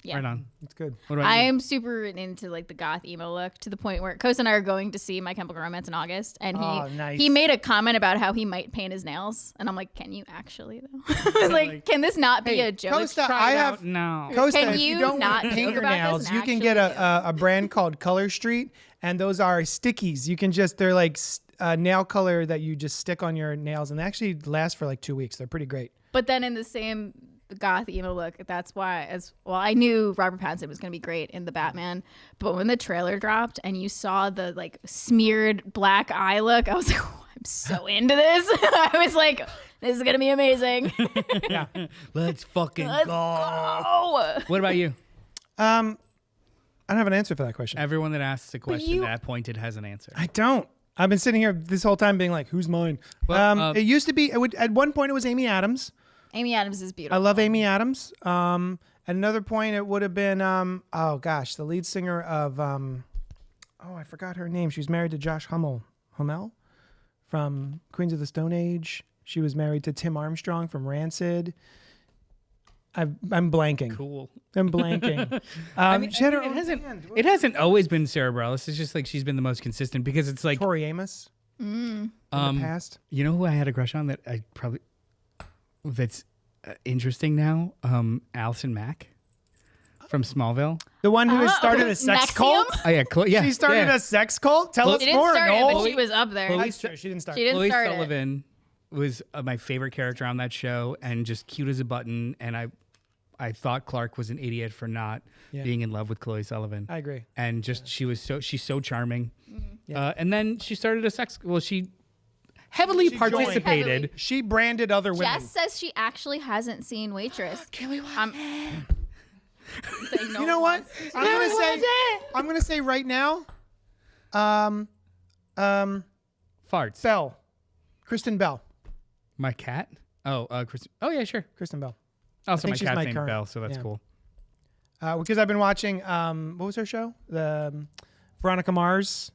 Yeah. Right on. It's good. What about I you? am super into like the goth emo look to the point where Kos and I are going to see My Chemical Romance in August, and nice. he made a comment about how he might paint his nails, and I'm like, can you actually though? I was like, can this not be a joke? Costa, I have no. Costa, Can if you you don't not want to paint joke your about nails, this you and can get actually a brand called Color Street, and those are stickies. You can they're like nail color that you just stick on your nails, and they actually last for like 2 weeks. They're pretty great. But then in the same goth emo look, that's why I knew Robert Pattinson was going to be great in the Batman, but when the trailer dropped and you saw the like smeared black eye look, I was like, oh, I'm so into this. I was like, this is going to be amazing. Yeah. Let's fucking Let's go. go. What about you? I don't have an answer for that question. Everyone that asks a question you- that pointed has an answer. I don't. I've been sitting here this whole time being like, who's mine? Well, it used to be, at one point it was Amy Adams. Amy Adams is beautiful. I love Amy Adams. At another point, it would have been, the lead singer of, I forgot her name. She was married to Josh Hummel from Queens of the Stone Age. She was married to Tim Armstrong from Rancid. I'm blanking. Cool. I'm blanking. She had her own band. It hasn't always been Sarah Bareilles. It's just like she's been the most consistent because it's like Tori Amos in the past. You know who I had a crush on that I probably that's interesting now? Allison Mack from Smallville. The one who has started a sex Nexium? cult? Oh yeah, She started a sex cult? Tell us She didn't more. start it, Noel. but she was up there. Chloe- That's true. She didn't start She didn't Chloe start it. Sullivan was my favorite character on that show, and just cute as a button. And I thought Clark was an idiot for not being in love with Chloe Sullivan. I agree. And just she's so charming. Yeah. And then she started a sex. Well, she heavily She participated. Heavily. She branded other women. Jess says she actually hasn't seen Waitress. Can we watch? I'm saying no You know one what? wants. I'm gonna say right now. Fuck farts. Bell. Kristen Bell. My cat? Oh, Kristen. Oh, yeah, sure. Kristen Bell. Also, think my she's cat's my named current- Belle, so that's yeah. cool. Because I've been watching, what was her show? The Veronica Mars.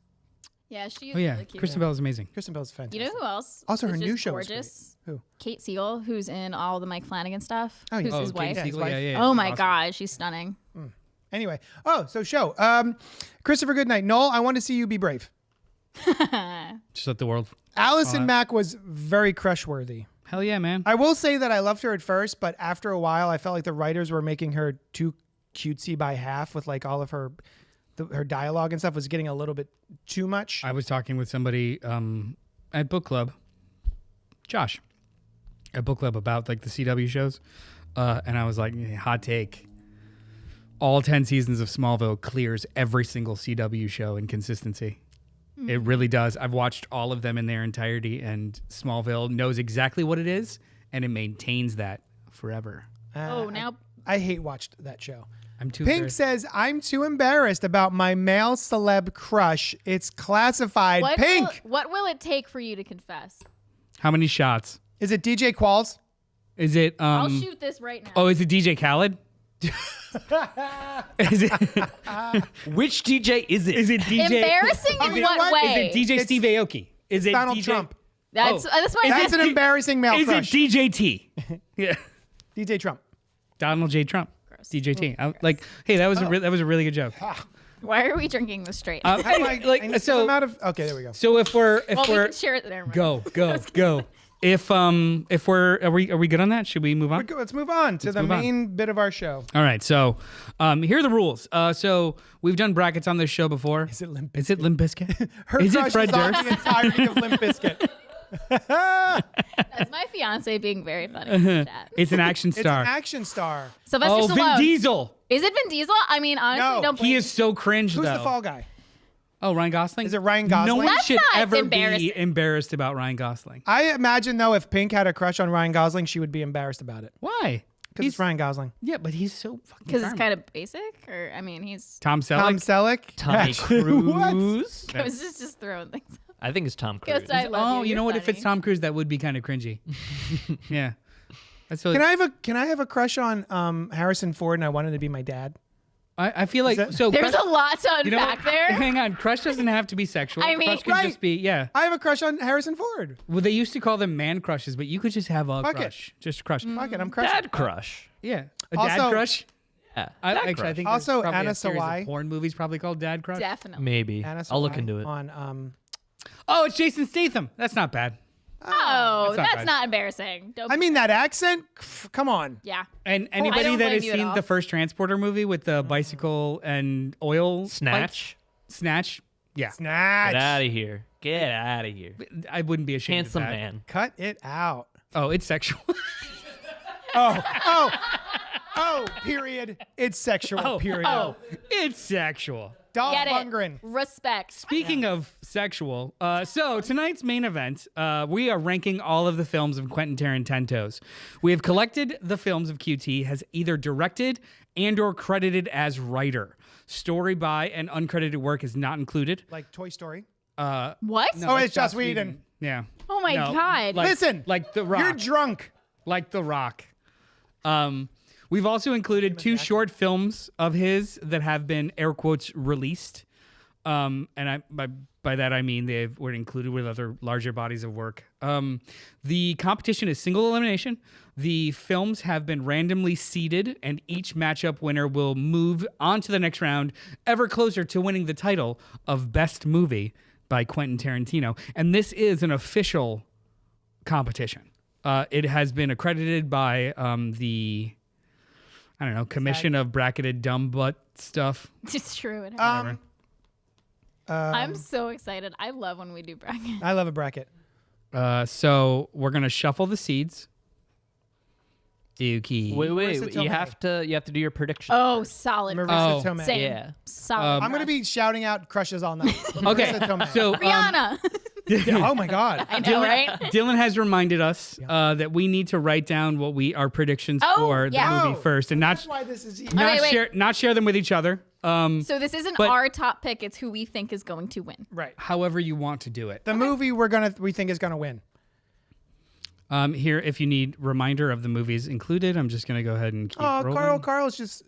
Yeah, she's Oh, yeah. really cute. Kristen Bell is amazing. Kristen Bell's fantastic. You know who else? Also, is her new just show is gorgeous. great. Who? Kate Siegel, who's in all the Mike Flanagan stuff. Oh, yeah. Who's Oh, his Katie wife. his Siegel, wife. yeah. Oh she's my awesome. God, she's stunning. Anyway. Oh, so show. Christopher Goodnight. Noel, I want to see you be brave. Just let the world. Allison Mack was very crush-worthy. Hell yeah, man. I will say that I loved her at first, but after a while, I felt like the writers were making her too cutesy by half with like all of her dialogue and stuff was getting a little bit too much. I was talking with somebody at book club, Josh, at book club about like the CW shows, and I was like, hot take. All 10 seasons of Smallville clears every single CW show in consistency. It really does. I've watched all of them in their entirety, and Smallville knows exactly what it is, and it maintains that forever. Now I hate watched that show. I'm too Pink good. says, I'm too embarrassed about my male celeb crush. It's classified. Pink! What will it take for you to confess? How many shots? Is it DJ Qualls? Is it? I'll shoot this right now. Oh, is it DJ Khaled? Is it? Which DJ is it? Is it DJ? Embarrassing in you know what what? way? Is it DJ Steve Aoki? Is it Donald DJ? Trump. That's why That's an embarrassing male Is it crush. DJ T? Yeah, DJ Trump. Donald J. Trump. DJ T. Like, hey, that was that was a really good joke. Why are we drinking this straight? I need so some out of. Okay, there we go. so if we're well, we can share it there. go. If we're are we good on that? Should we move on? Let's move on to the move on. main bit of our show. All right. So, here are the rules. So we've done brackets on this show before. Is it Limp Is it Limp Bizkit? Her Is crush it Fred is on Durst? the entirety of Limp Bizkit. That's my fiance being very funny in the chat. It's an action It's star. an action star. Sylvester Oh, Stallone. Vin Diesel. Is it Vin Diesel? I mean, honestly, No. don't blame He is so cringe Who's though. the fall guy? Oh, Ryan Gosling. Is it Ryan No Gosling? one That's should not ever embarrassing. be embarrassed about Ryan Gosling. I imagine though, if Pink had a crush on Ryan Gosling, she would be embarrassed about it Why? because it's Ryan Gosling. Yeah, but he's so fucking. because it's charming. kind of basic. Or I mean, he's. Tom Selleck. Tom Selleck, Tommy Cruise? I was just throwing things. I think it's Tom Cruise. Guess I love Oh, you. you know You're what? If it's funny. Tom Cruise, that would be kind of cringy. Yeah. That's really, Can I have a crush on Harrison Ford and I want him to be my dad? I feel like that- so. There's crush, a lot to you know unpack what? there. Hang on, crush doesn't have to be sexual. I mean- crush can Right. just be I have a crush on Harrison Ford. Well, they used to call them man crushes, but you could just have a Fuck it. crush, just crush. Fuck it, I'm crushing. Dad crush. Yeah, a Also- dad crush. Yeah. I Dad actually, crush. I think Also, there's probably Anna a series Sawai. of porn movies probably called Dad Crush. Definitely. Maybe. Anna I'll look Sawai into it. on Oh, it's Jason Statham. That's not bad. Oh, That's not that's bad. not embarrassing. Don't. I mean that accent. Come on. yeah. And I anybody don't that blame has you at seen all. the first Transporter movie with the bicycle and oil Snatch. Snatch. Yeah, Snatch. Get out of here. Get out of here. I wouldn't be ashamed Handsome of that. man. Cut it out. Oh, it's sexual. Oh, period. It's sexual. Period. Oh, it's sexual. Dolph Get it. Lundgren. Respect. Speaking of sexual, so tonight's main event, we are ranking all of the films of Quentin Tarantino's. We have collected the films of QT has either directed and or credited as writer. Story by and uncredited work is not included. Like Toy Story. What? Oh, that's it's Joss Whedon. Yeah. Oh my No, God. like- Listen. like The Rock. You're drunk. Like The Rock. We've also included two short films of his that have been air quotes released. And by that I mean they were included with other larger bodies of work. The competition is single elimination. The films have been randomly seeded, and each matchup winner will move on to the next round, ever closer to winning the title of Best Movie by Quentin Tarantino. And this is an official competition. It has been accredited by the Commission of Bracketed Dumb Butt Stuff. It's true. It Um, I'm so excited. I love when we do brackets. I love a bracket. So we're gonna shuffle the seeds. Dookie. Wait, Marissa you Tomei. have to do your prediction. Oh, solid. Marissa Oh. Tomei. Same. Yeah. Solid. I'm gonna be shouting out crushes all night. Okay, Marissa Tomei. so Rihanna. Yeah, oh my god. I know, right? Dylan has reminded us that we need to write down what our predictions Oh, for yeah. the movie Oh, first, and That's why this is. not share them with each other. So this isn't But- our top pick. It's who we think is going to win. Right. However you want to do it. The movie we think is gonna win. Here, if you need reminder of the movies included, I'm just gonna go ahead and keep Oh, rolling. Carl's just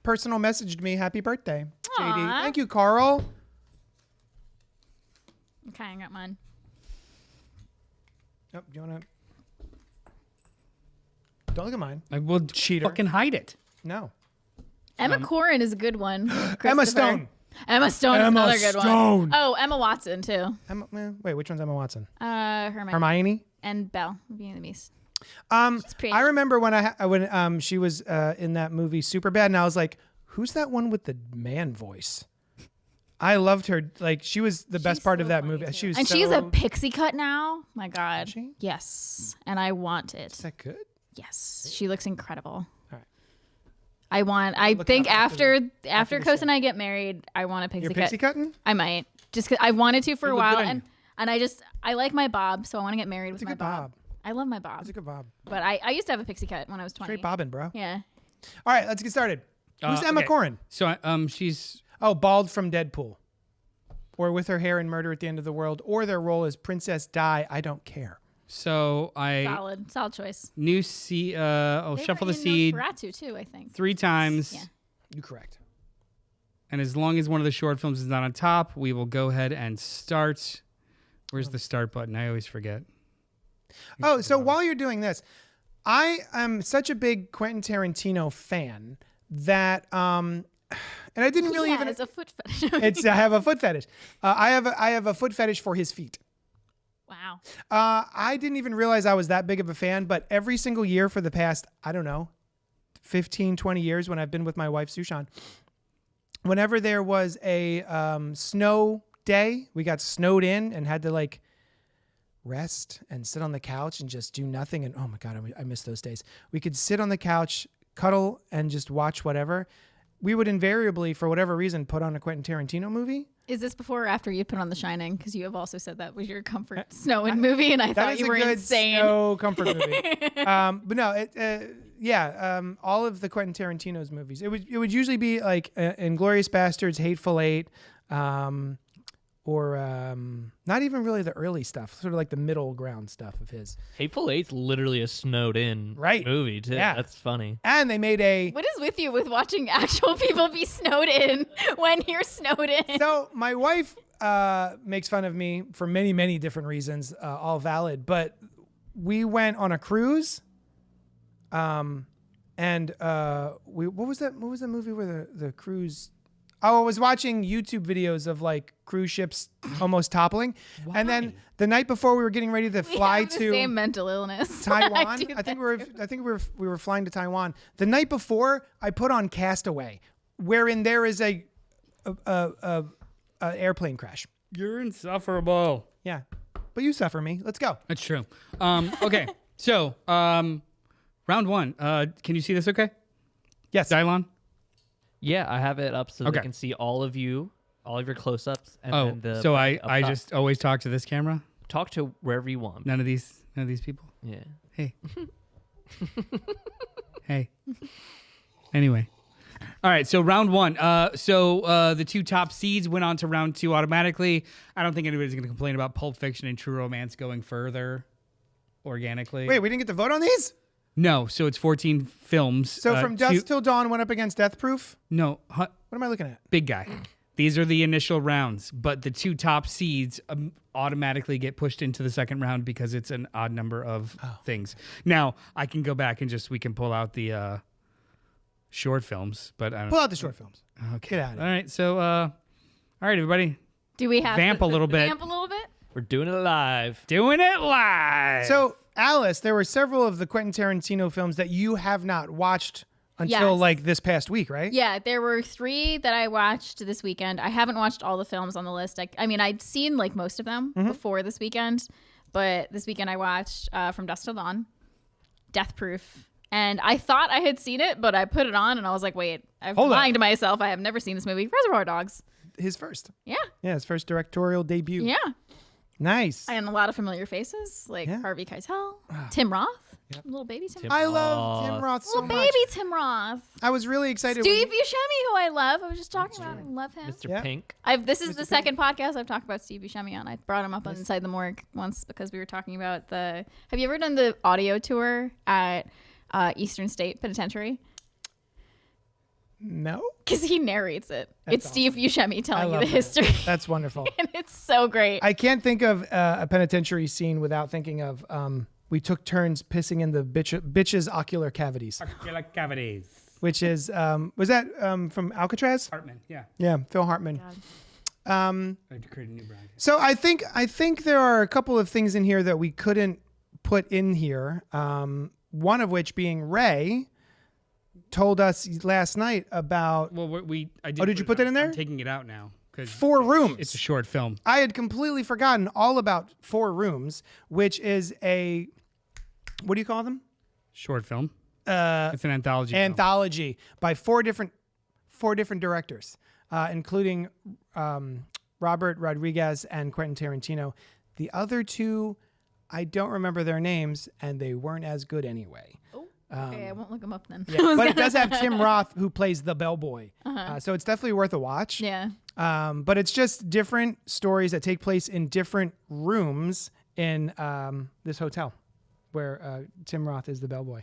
personal messaged me happy birthday. JD. Aw. Thank you, Carl. Okay, I got mine. Oh, do you wanna? Don't look at mine. I will Cheater. fucking hide it. No. Emma Corrin is a good one. Emma Christopher. Stone. Emma Stone is Emma another good Stone. one. Oh, Emma Watson too. Wait, which one's Emma Watson? Hermione and Belle, Beauty and the Beast. pretty. I remember when she was in that movie Superbad, and I was like, "Who's that one with the man voice?" I loved her. Like she was the best part of that movie. She was, And so, she's a pixie cut now. My God. Is she? Yes, and I want it. Is that good? Yes, she looks incredible. All right. I Look it think up after the Coast show. and I get married, I want a pixie You're cut. pixie cutting? I might just cause I wanted to for a look while, good on and I like my bob, so I want to get married with a my good bob. bob. I love my bob, That's a good bob. but I used to have a pixie cut when I was 20. Straight bobbing, bro. Yeah. All right, let's get started. Who's Emma Okay. Corrin? So she's Oh, bald from Deadpool. Or with her hair in Murder at the End of the World, or their role as Princess Di. I don't care. so I Solid choice. new seed. I'll They shuffle were the in seed Nosferatu too, I think. 3 times. Yeah. You correct. And as long as one of the short films is not on top, we will go ahead and start. Where's the start button? I always forget. Oh, so while you're doing this, I am such a big Quentin Tarantino fan that and I didn't really even. It's a foot fetish. I have a foot fetish. I have a foot fetish for his feet. Wow. I didn't even realize I was that big of a fan, but every single year for the past, I don't know, 15, 20 years when I've been with my wife, Sushan, whenever there was a snow day, we got snowed in and had to like rest and sit on the couch and just do nothing. And oh my God, I miss those days. We could sit on the couch, cuddle, and just watch whatever. We would invariably, for whatever reason, put on a Quentin Tarantino movie. Is this before or after you put on The Shining? Because you have also said that was your comfort snow and movie, and I That thought is you a were good insane. snow comfort movie. But no, all of the Quentin Tarantino's movies. It would usually be like Inglourious Bastards, Hateful Eight, or not even really the early stuff, sort of like the middle ground stuff of his. Hateful Eight's literally a snowed in movie too. Yeah. That's funny. And they made a. What is with you with watching actual people be snowed in when you're snowed in? So my wife makes fun of me for many, many different reasons, all valid. But we went on a cruise, and what was that? What was the movie where the cruise? Oh, I was watching YouTube videos of like cruise ships almost toppling, and then the night before we were getting ready to We fly have the to same mental illness. Taiwan. I think we were flying to Taiwan. The night before, I put on Castaway, wherein there is a airplane crash. You're insufferable. Yeah, but you suffer me. Let's go. That's true. Okay. So round 1. Can you see this? Okay. Yes. Dylon? Yeah, I have it up so Okay. they can see all of you, all of your close-ups. And Oh, then the so back up I top. just always talk to this camera. talk to wherever you want. None of these people. Yeah. Hey. Hey. Anyway. All right, so round 1. The 2 top seeds went on to round 2 automatically. I don't think anybody's going to complain about Pulp Fiction and True Romance going further organically. Wait, we didn't get to vote on these? No, so it's 14 films. So from Dusk Till Dawn went up against Death Proof? No, What am I looking at? big guy. These are the initial rounds, but the 2 top seeds automatically get pushed into the second round because it's an odd number of things. Now, I can go back and we can pull out the short films, but I don't Pull out the short films. Okay. Get out of All here. right, so all right, everybody. Do we have Vamp a little bit. Vamp a little bit? We're doing it live. Doing it live. So, Alice, there were several of the Quentin Tarantino films that you have not watched until Yes. like this past week, right? Yeah, there were 3 that I watched this weekend. I haven't watched all the films on the list. I mean, I'd seen like most of them before this weekend, but this weekend I watched From Dusk Till Dawn, Death Proof, And I thought I had seen it, but I put it on and I was like, wait, I'm Hold on. lying to myself. I have never seen this movie. Reservoir Dogs. His first. Yeah. Yeah, his first directorial debut. Yeah. Nice. And a lot of familiar faces like Yeah. Harvey Keitel, Tim Roth, little baby Tim Roth. I love Tim Roth so Little much. baby Tim Roth. I was really excited. Steve Buscemi, who I love. I was just talking about him. Love him. Mr. Yeah. Pink. This is the second podcast I've talked about Steve Buscemi on. I brought him up on Inside the Morgue once because we were talking about have you ever done the audio tour at Eastern State Penitentiary? No? Because he narrates it. That's It's Steve Buscemi I telling you love the that. history. That's wonderful. And it's so great. I can't think of a penitentiary scene without thinking of we took turns pissing in the bitch's ocular cavities, Cavities. which is was that from Alcatraz? Hartman. Yeah. Yeah, Phil Hartman. I had to create a new brand. So I think there are a couple of things in here that we couldn't put in here. One of which being Ray told us last night about Well, I did. Oh, did you put that in there? I'm taking it out now because 4 Rooms. it's a short film. I had completely forgotten all about 4 Rooms, which is a what do you call them? Short film. It's an anthology. film. Anthology by 4 different directors, including Robert Rodriguez and Quentin Tarantino. The other 2, I don't remember their names, and they weren't as good anyway. Okay, I won't look him up then. Yeah, but it does have Tim Roth, who plays the bellboy. So it's definitely worth a watch. Yeah. But it's just different stories that take place in different rooms in this hotel where Tim Roth is the bellboy.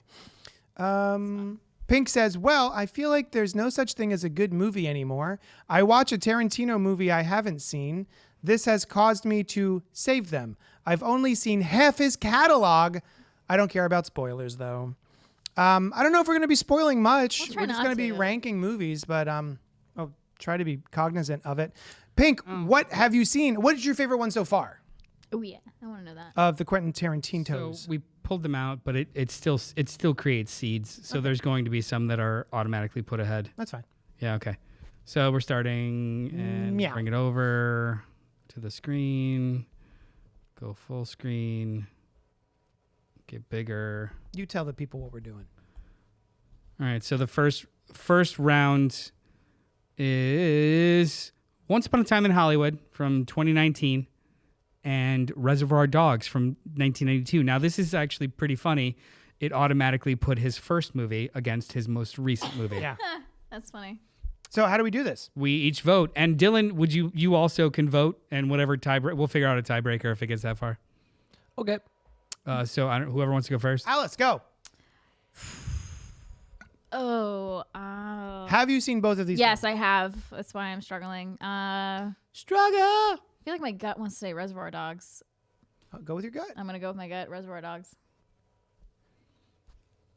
Pink says, well, I feel like there's no such thing as a good movie anymore. I watch a Tarantino movie I haven't seen. This has caused me to save them. I've only seen half his catalog. I don't care about spoilers, though. I don't know if we're going to be spoiling much. We'll try We're just not going to be to. ranking movies, but I'll try to be cognizant of it. Pink, what have you seen? What is your favorite one so far Oh yeah, I want to know that. of the Quentin So Tarantino's? we pulled them out, but it still creates seeds. So there's going to be some that are automatically put ahead. That's fine. Yeah. Okay. So we're starting and Meow. bring it over to the screen. Go full screen. Get bigger. You tell the people what we're doing. All right. So the first round is Once Upon a Time in Hollywood from 2019 and Reservoir Dogs from 1992. Now, this is actually pretty funny. It automatically put his first movie against his most recent movie. Yeah. That's funny. So how do we do this? We each vote. And Dylan, would you also can vote, and whatever tiebreaker, we'll figure out a tiebreaker if it gets that far. Okay. So whoever wants to go first. Alice, go. Oh. Have you seen both of these? Yes, I have. That's why I'm struggling. Struggle. I feel like my gut wants to say Reservoir Dogs. Go with your gut. I'm gonna go with my gut. Reservoir Dogs.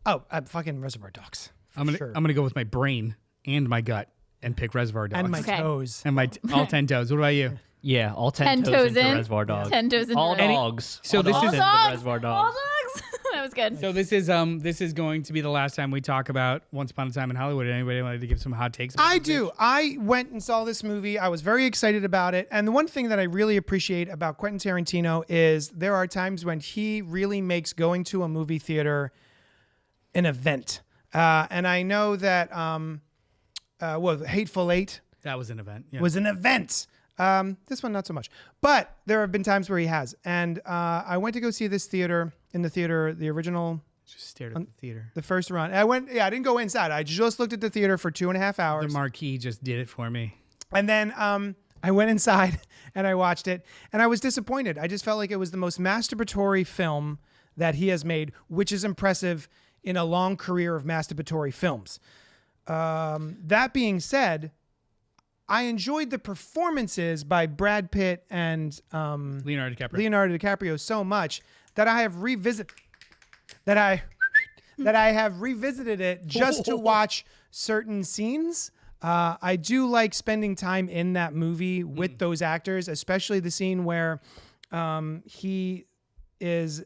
Oh, fucking Reservoir Dogs. I'm gonna go with my brain and my gut and pick Reservoir Dogs. And my Okay. toes. And my all 10 toes. What about you? Yeah, all 10 toes into in. Reservoir Dogs. 10 toes into All Reservoir dogs. So All this dogs is- into Dogs. Reservoir All Dogs. dogs. That was good. So this is going to be the last time we talk about Once Upon a Time in Hollywood. Anybody wanted to give some hot takes? about I this? do. I went and saw this movie. I was very excited about it. And the one thing that I really appreciate about Quentin Tarantino is there are times when he really makes going to a movie theater an event. And I know that Hateful Eight That was an event. Yeah. was an event. This one, not so much. But there have been times where he has. And I went to go see this in the theater, the original, Just stared at the theater. the first run. I didn't go inside. I just looked at the theater for 2.5 hours. The marquee just did it for me. And then I went inside and I watched it, and I was disappointed. I just felt like it was the most masturbatory film that he has made, which is impressive in a long career of masturbatory films. That being said, I enjoyed the performances by Brad Pitt and Leonardo DiCaprio. Leonardo DiCaprio so much that I have revisited it just to watch certain scenes. I do like spending time in that movie with those actors, especially the scene where he has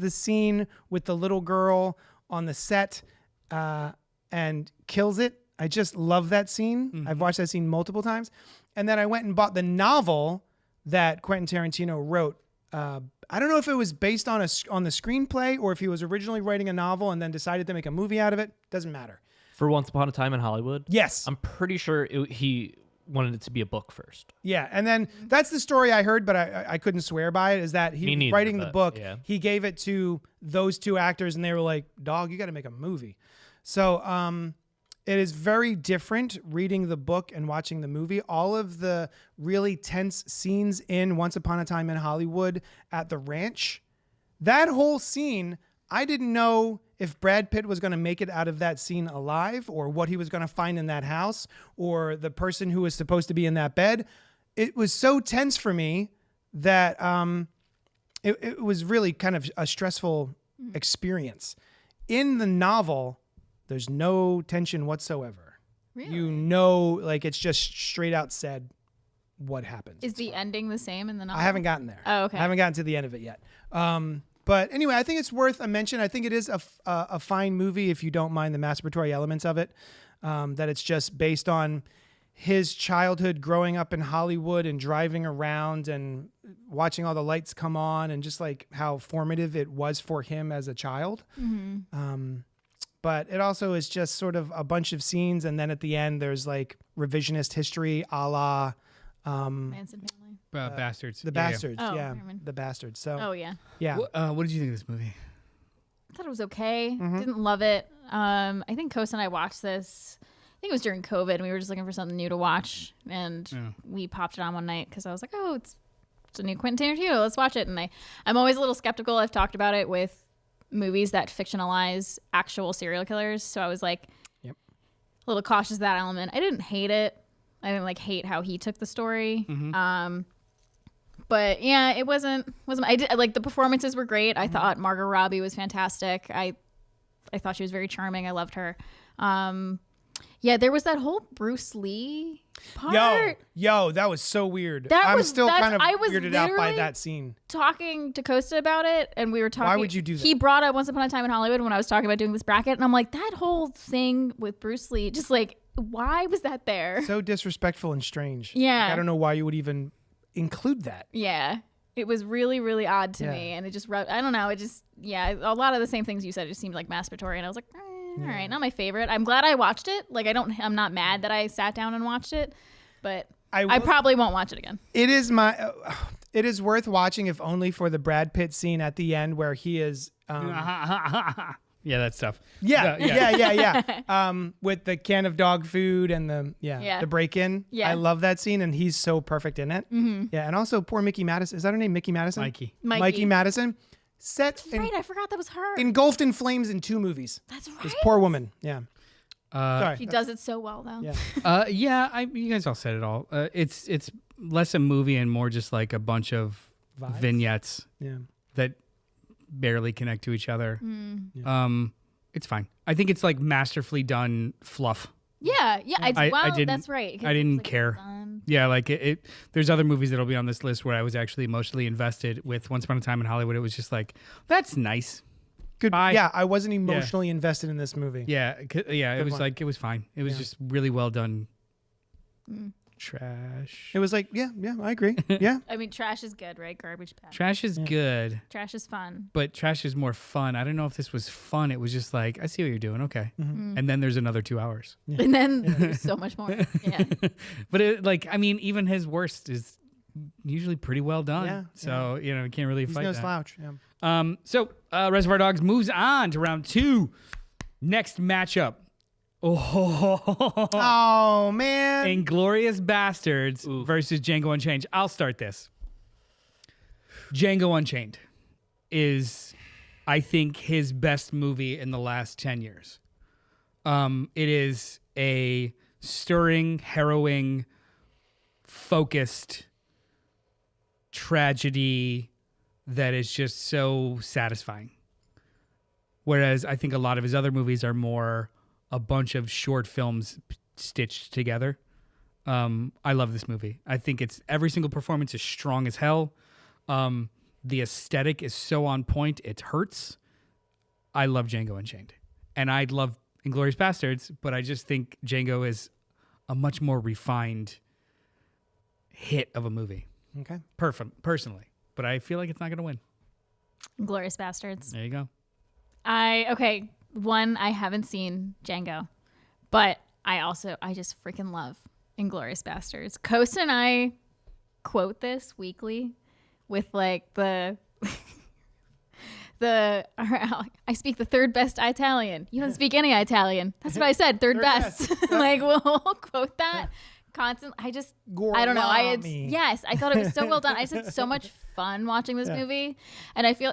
the scene with the little girl on the set and kills it. I just love that scene. I've watched that scene multiple times. And then I went and bought the novel that Quentin Tarantino wrote. I I don't know if it was based on on the screenplay or if he was originally writing a novel and then decided to make a movie out of it. Doesn't matter. For Once Upon a Time in Hollywood? Yes. I'm pretty sure he wanted it to be a book first. Yeah, and then that's the story I heard, but I couldn't swear by it, is that he Me was neither, writing the but, book, yeah. he gave it to those two actors, and they were like, dog, you got to make a movie. So it is very different reading the book and watching the movie. All of the really tense scenes in Once Upon a Time in Hollywood at the ranch, that whole scene, I didn't know if Brad Pitt was going to make it out of that scene alive or what he was going to find in that house or the person who was supposed to be in that bed. It was so tense for me that it was really kind of a stressful experience. In the novel, there's no tension whatsoever. Really? You know, like it's just straight out said what happens. Is the ending the same in the novel? I haven't gotten there. Oh, okay. I haven't gotten to the end of it yet. But anyway, I think it's worth a mention. I think it is a fine movie if you don't mind the masturbatory elements of it. That it's just based on his childhood growing up in Hollywood and driving around and watching all the lights come on and just like how formative it was for him as a child. Mm-hmm. But it also is just sort of a bunch of scenes. And then at the end, there's like revisionist history a la Manson family. Bastards. The Yeah, yeah. Bastards. Oh, Yeah, Herman. The Bastards. So, Oh yeah. yeah. What did you think of this movie? I thought it was okay. Mm-hmm. Didn't love it. I think Coast and I watched this. I think it was during COVID, and we were just looking for something new to watch, and we popped it on one night because I was like, "Oh, it's a new Quentin Tarantino. Let's watch it." And I'm always a little skeptical. I've talked about it with movies that fictionalize actual serial killers, so I was like, Yep. a little cautious of that element. I didn't hate it. I didn't like hate how he took the story. But yeah, it wasn't. I did like the performances were great. I thought Margot Robbie was fantastic. I thought she was very charming. I loved her. Yeah, there was that whole Bruce Lee part. Yo, that was so weird. That I'm was- still that's- kind of I was weirded out by literally- that scene. Talking to Costa about it, and we were talking. Why would you do that? He brought up Once Upon a Time in Hollywood when I was talking about doing this bracket, and I'm like, that whole thing with Bruce Lee, just like, why was that there? So disrespectful and strange. Yeah. Like, I don't know why you would even include that. Yeah. It was really, really odd to Yeah. me. And it just, I don't know. It just, yeah, a lot of the same things you said just seemed like masturbatory. And I was like, all right, not my favorite. I'm glad I watched it. Like, I'm not mad that I sat down and watched it, but I probably won't watch it again. It is it is worth watching if only for the Brad Pitt scene at the end where he is. Yeah, that stuff. Yeah. With the can of dog food and the Yeah. the break-in. Yeah. I love that scene, and he's so perfect in it. Mm-hmm. Yeah, and also poor Mickey Madison. Is that her name? Mickey Madison. Mikey. Madison. Set Right, I forgot that was her. engulfed in flames in 2 movies. That's right. This poor woman. Yeah. Sorry. She does it so well, though. Yeah. You guys all said it all. It's less a movie and more just like a bunch of Vibes? vignettes Yeah. that barely connect to each other. Mm. It's fine. I think it's like masterfully done fluff. Yeah. I didn't- that's right. 'cause I didn't it's, like, care. fun. Yeah, like it. There's other movies that'll be on this list where I was actually emotionally invested. With Once Upon a Time in Hollywood, it was just like, that's nice. Good. Bye. Yeah, I wasn't emotionally invested in this movie. Yeah, it was one. like it was fine. It was just really well done. Trash. It was like, yeah, I agree. Yeah. I mean, trash is good, right? Garbage bad. Trash is good, Trash is fun. but trash is more fun. I don't know if this was fun. It was just like, I see what you're doing. Okay. And then there's another 2 hours. And then there's so much more. Yeah. But even his worst is usually pretty well done. Yeah, So, you can't really He's fight no that. slouch. Yeah. So Reservoir Dogs moves on to round 2. Next matchup. Oh man. Inglorious Bastards versus Django Unchained. I'll start this. Django Unchained is, I think, his best movie in the last 10 years. It is a stirring, harrowing, focused tragedy that is just so satisfying. Whereas I think a lot of his other movies are more a bunch of short films stitched together. I love this movie. I think every single performance is strong as hell. The aesthetic is so on point, it hurts. I love Django Unchained. And I love Inglourious Bastards, but I just think Django is a much more refined hit of a movie. Okay. Personally. But I feel like it's not going to win. Glorious Bastards. There you go. One, I haven't seen Django, but I just freaking love Inglourious Bastards. Coast and I quote this weekly with like the I speak the third best Italian. You don't speak any Italian. That's what I said. Third best. Like we'll quote that constantly. I don't know. I thought it was so well done. I just had so much fun watching this movie, and I feel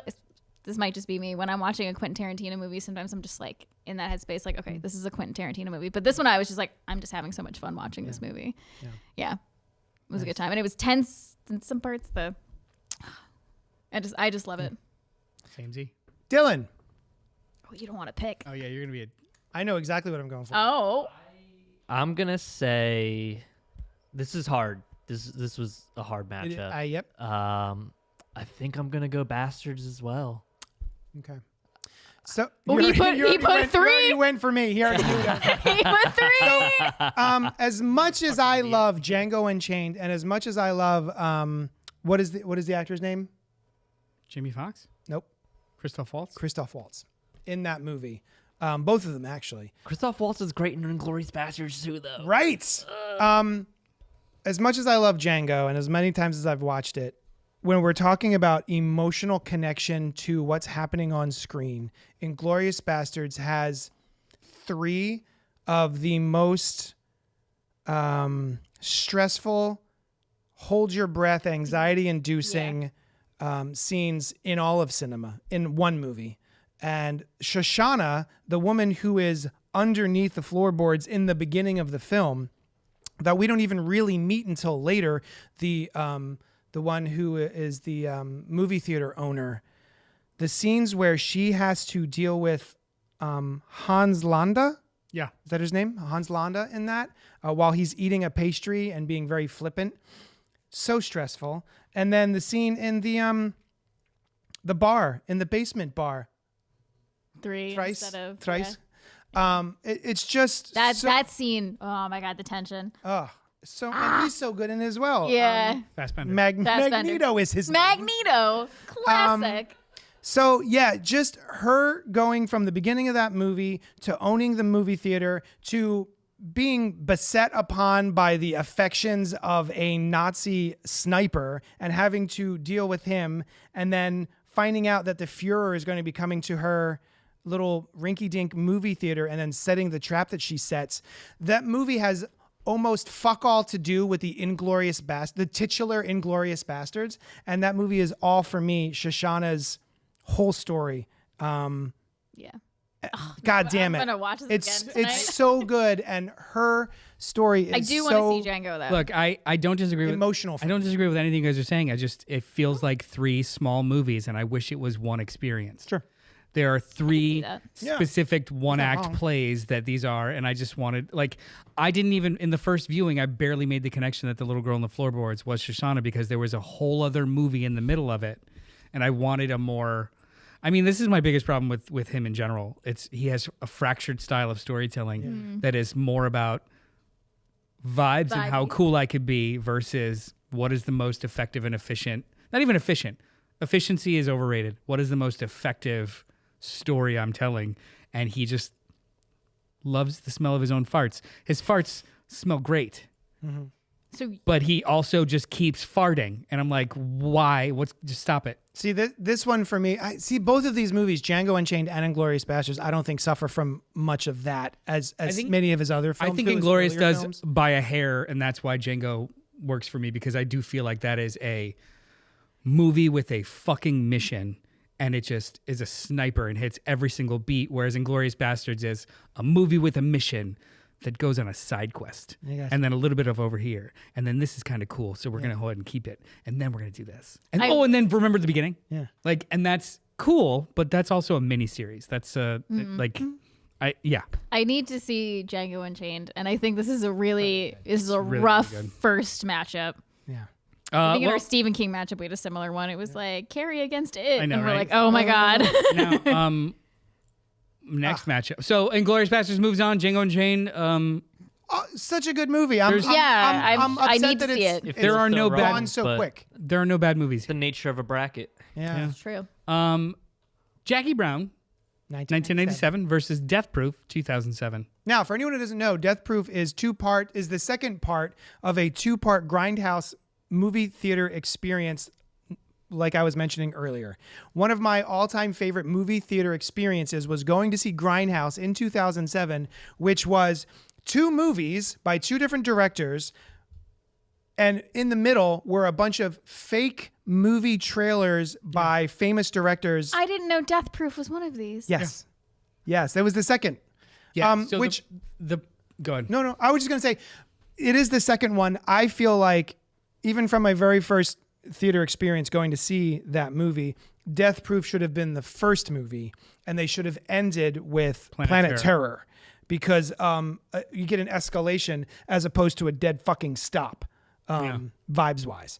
this might just be me when I'm watching a Quentin Tarantino movie. Sometimes I'm just like in that headspace, like, okay, this is a Quentin Tarantino movie. But this one, I was just like, I'm just having so much fun watching this movie. Yeah, it was a good time, and it was tense in some parts. I just love it. Samesy. Dylan. Oh, you don't want to pick. Oh yeah, you're gonna be I know exactly what I'm going for. Oh. I'm gonna say this is hard. This was a hard matchup. Yep. I think I'm gonna go Bastards as well. Okay. So he put three. You went for me. He already knew that. He put three. As much as I love Django Unchained, and as much as I love what is the actor's name? Jamie Foxx? Nope. Christoph Waltz in that movie. Both of them actually. Christoph Waltz is great in Inglourious Bastards too, though. Right. As much as I love Django, and as many times as I've watched it, when we're talking about emotional connection to what's happening on screen, Inglourious Bastards has 3 of the most stressful, hold your breath, anxiety-inducing scenes in all of cinema in one movie. And Shoshana, the woman who is underneath the floorboards in the beginning of the film, that we don't even really meet until later, the one who is the movie theater owner, the scenes where she has to deal with Hans Landa. Yeah. Is that his name? Hans Landa in that, while he's eating a pastry and being very flippant. So stressful. And then the scene in the bar, in the basement bar. 3 Thrice. instead of Thrice. Yeah. It's just that scene. Oh my God, the tension. Oh, and he's so good in it as well. Yeah. Fassbender. Magneto is his name. Magneto. Classic. So yeah, just her going from the beginning of that movie to owning the movie theater to being beset upon by the affections of a Nazi sniper and having to deal with him, and then finding out that the Fuhrer is going to be coming to her little rinky-dink movie theater and then setting the trap that she sets. That movie has almost fuck all to do with the titular Inglourious Bastards, and that movie is all for me Shoshana's whole story. Yeah. God damn it! I'm gonna watch this again tonight. It's so good, and her story is. I do want to see Django though. Look, I don't disagree. Emotional. I don't disagree with anything you guys are saying. It feels like 3 small movies, and I wish it was one experience. Sure. There are 3 Yeah. specific one-act plays that these are, and I just wanted, I didn't even, in the first viewing, I barely made the connection that the little girl on the floorboards was Shoshana, because there was a whole other movie in the middle of it, and I wanted a more, this is my biggest problem with him in general. He has a fractured style of storytelling that is more about vibes and how cool I could be versus what is the most effective and efficient, not even efficient. Efficiency is overrated. What is the most effective story I'm telling? And he just loves the smell of his own farts. His farts smell great. But he also just keeps farting. And I'm like, why? Just stop it. See, this one for me, I see both of these movies, Django Unchained and Inglourious Bastards, I don't think suffer from much of that as many of his other films. I think Inglourious does by a hair, and that's why Django works for me, because I do feel like that is a movie with a fucking mission, and it just is a sniper and hits every single beat, whereas Inglourious Bastards is a movie with a mission that goes on a side quest, and then a little bit of over here, and then this is kind of cool, so we're gonna go ahead and keep it, and then we're gonna do this, and and then remember the beginning, and that's cool, but that's also a mini series. That's I need to see Django Unchained, and I think this is a really rough good. first matchup. Yeah. I think in our Stephen King matchup, we had a similar one. It was like Carrie against It. I know, and we're right? like, oh my God. Now, next matchup. So Inglourious Bastards moves on. Django Unchained. such a good movie. I upset need to that see it's, it. It it's There are feels no so bad- wrong, gone so but quick. There are no bad movies. The nature of a bracket. Yeah. True. Jackie Brown, 1997 versus Death Proof, 2007. Now, for anyone who doesn't know, Death Proof is the second part of a 2-part Grindhouse movie theater experience, like I was mentioning earlier. One of my all-time favorite movie theater experiences was going to see Grindhouse in 2007, which was 2 movies by 2 different directors, and in the middle were a bunch of fake movie trailers by famous directors. I didn't know Death Proof was one of these. Yes. Yes, that was the second. Yeah. So which go ahead. No, I was just going to say, it is the second one. I feel like, even from my very first theater experience going to see that movie, Death Proof should have been the first movie, and they should have ended with Planet Terror, because you get an escalation as opposed to a dead fucking stop, vibes-wise.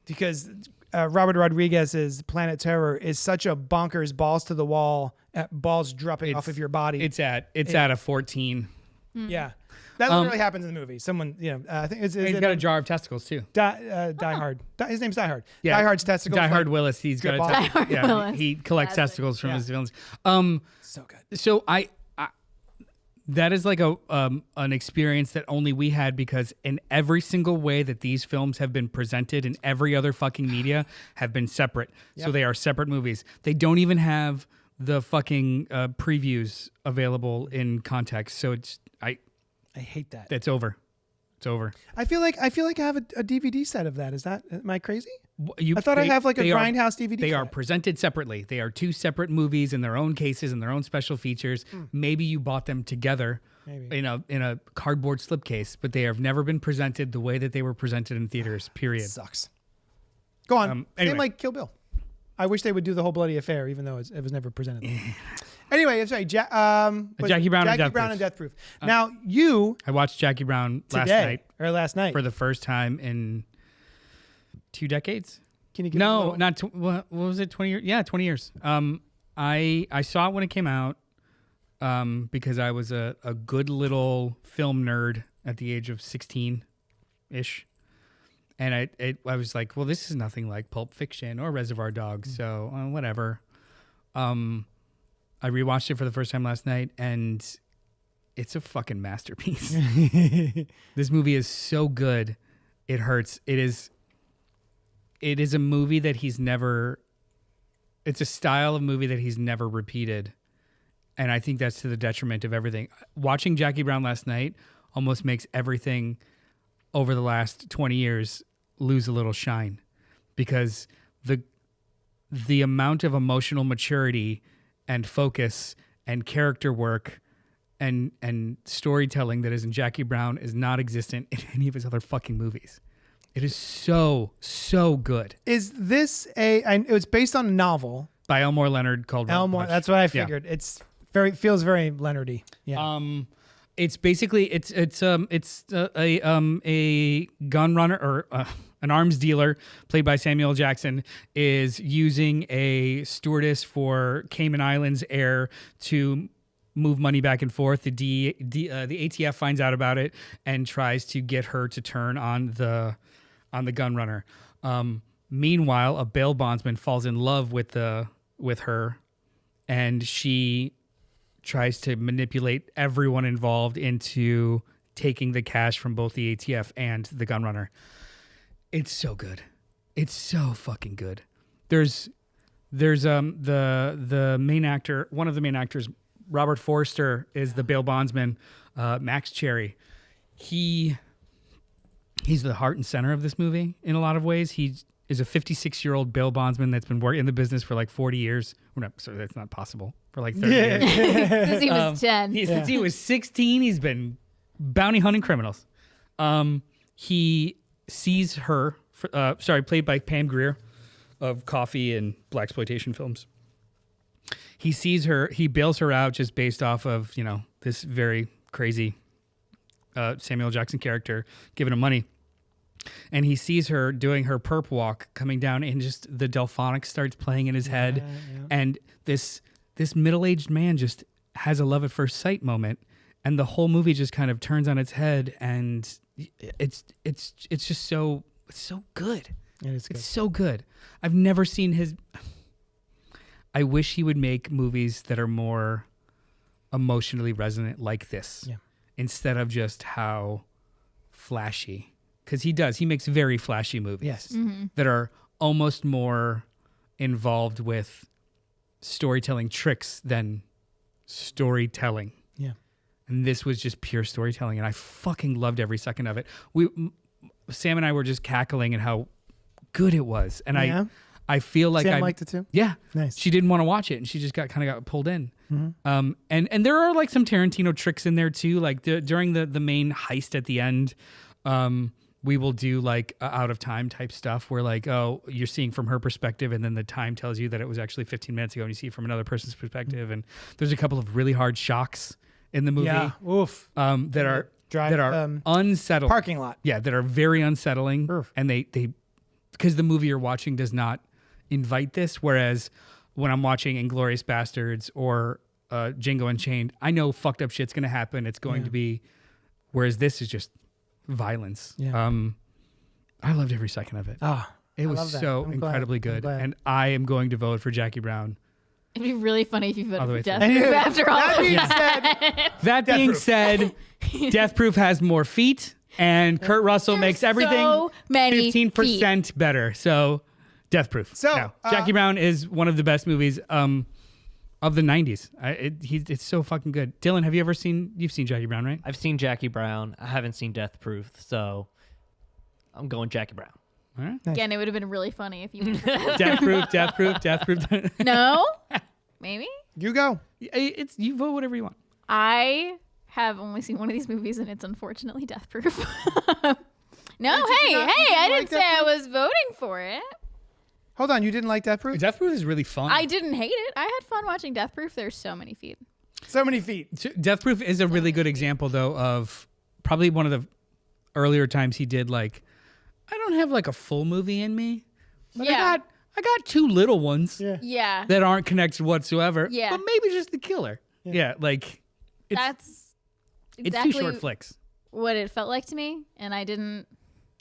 Because Robert Rodriguez's Planet Terror is such a bonkers, balls to the wall, balls dropping off of your body. It's at a 14. Yeah. That literally happens in the movie. Someone, I think it's He's got a jar of testicles too. Die Hard. His name's Die Hard. Yeah. Die Hard's testicles. Die Hard Willis. He's got drip a off. Die Hard Willis. He collects testicles from Yeah. his villains. So good. So I that is like an experience that only we had, because in every single way that these films have been presented in every other fucking media have been separate. So they are separate movies. They don't even have the fucking previews available in context. So I hate that. it's over. It's over. I feel like I have a DVD set of that. Am I crazy? I thought I'd have like a Grindhouse DVD They set. are presented separately. They are 2 separate movies in their own cases and their own special features. Maybe you bought them together in a cardboard slipcase, but they have never been presented the way that they were presented in theaters, period. Sucks. Go on. Anyway. Same like Kill Bill. I wish they would do the whole bloody affair, even though it was never presented. Anyway, I'm sorry. Jackie Brown and Death Proof. and Death Proof. Now, you I watched Jackie Brown last night for the first time in 2 decades. Can you give No, us a not what was it? 20 years? Yeah, 20 years. I saw it when it came out because I was a good little film nerd at the age of 16 ish, and I was like, well, this is nothing like Pulp Fiction or Reservoir Dogs, so whatever. I rewatched it for the first time last night, and it's a fucking masterpiece. This movie is so good, it hurts. It is a movie that he's never. It's a style of movie that he's never repeated, and I think that's to the detriment of everything. Watching Jackie Brown last night almost makes everything over the last 20 years lose a little shine, because the amount of emotional maturity and focus and character work and storytelling that is in Jackie Brown is not existent in any of his other fucking movies. It is so good. Is this it was based on a novel By Elmore Leonard called Elmore. That's what I figured. It's feels very Leonardy. Yeah. It's basically it's a gun runner or an arms dealer played by Samuel Jackson is using a stewardess for Cayman Islands Air to move money back and forth. The ATF finds out about it and tries to get her to turn on the gun runner. Meanwhile, a bail bondsman falls in love with her, and she tries to manipulate everyone involved into taking the cash from both the ATF and the gun runner. It's so good. It's so fucking good. There's the main actor, one of the main actors, Robert Forster, is the bail bondsman, Max Cherry. He's the heart and center of this movie in a lot of ways. He is a 56-year-old bail bondsman that's been working in the business for like 40 years. Sorry, that's not possible. For like 30 years. Since he was 10. Since he was 16, he's been bounty hunting criminals. He sees her, played by Pam Grier of Coffee and blaxploitation films. He sees her, he bails her out just based off of, this very crazy Samuel Jackson character giving him money. And he sees her doing her perp walk coming down, and just the Delphonics starts playing in his head. Yeah. And this middle-aged man just has a love at first sight moment and the whole movie just kind of turns on its head, and it's just so good. It is good. It's so good. I've never seen his. I wish he would make movies that are more emotionally resonant like this, instead of just how flashy. Because he does. He makes very flashy movies. Yes. That are almost more involved with storytelling tricks than storytelling. Yeah. And this was just pure storytelling, and I fucking loved every second of it. Sam and I were just cackling at how good it was, and I feel like Sam liked it too. Yeah, Nice. She didn't want to watch it, and she just got pulled in. And there are like some Tarantino tricks in there too. Like during the main heist at the end, we will do like out of time type stuff where like, oh, you're seeing from her perspective, and then the time tells you that it was actually 15 minutes ago, and you see it from another person's perspective. And there's a couple of really hard shocks in the movie. Yeah. Oof. That are unsettling. Parking lot. Yeah, that are very unsettling. Oof. And they because the movie you're watching does not invite this. Whereas when I'm watching Inglourious Bastards or Django Unchained, I know fucked up shit's gonna happen. It's going to be. Whereas this is just violence. Yeah. I loved every second of it. It was so incredibly good, and I am going to vote for Jackie Brown. It'd be really funny if you voted for Death through. Proof after all. That being said, That being said, Death Proof has more feet, and Kurt Russell makes everything so many 15% better. So, Death Proof. So, no. Jackie Brown is one of the best movies of the 90s. It's so fucking good. Dylan, you've seen Jackie Brown, right? I've seen Jackie Brown. I haven't seen Death Proof, so I'm going Jackie Brown. All right. Again, it would have been really funny if you. Death Proof. No, maybe. you go. You vote whatever you want. I have only seen one of these movies, and it's unfortunately Death Proof. No, you not I like didn't say Death I was voting for it. Hold on, you didn't like Death Proof? Death Proof is really fun. I didn't hate it. I had fun watching Death Proof. There's so many feet. So many feet. Death Proof is a really good example, though, of probably one of the earlier times he did like, I don't have like a full movie in me, but Yeah. I got two little ones Yeah. that aren't connected whatsoever. Yeah. But maybe just the killer. Yeah, like That's it's exactly two short flicks. what it felt like to me, and I didn't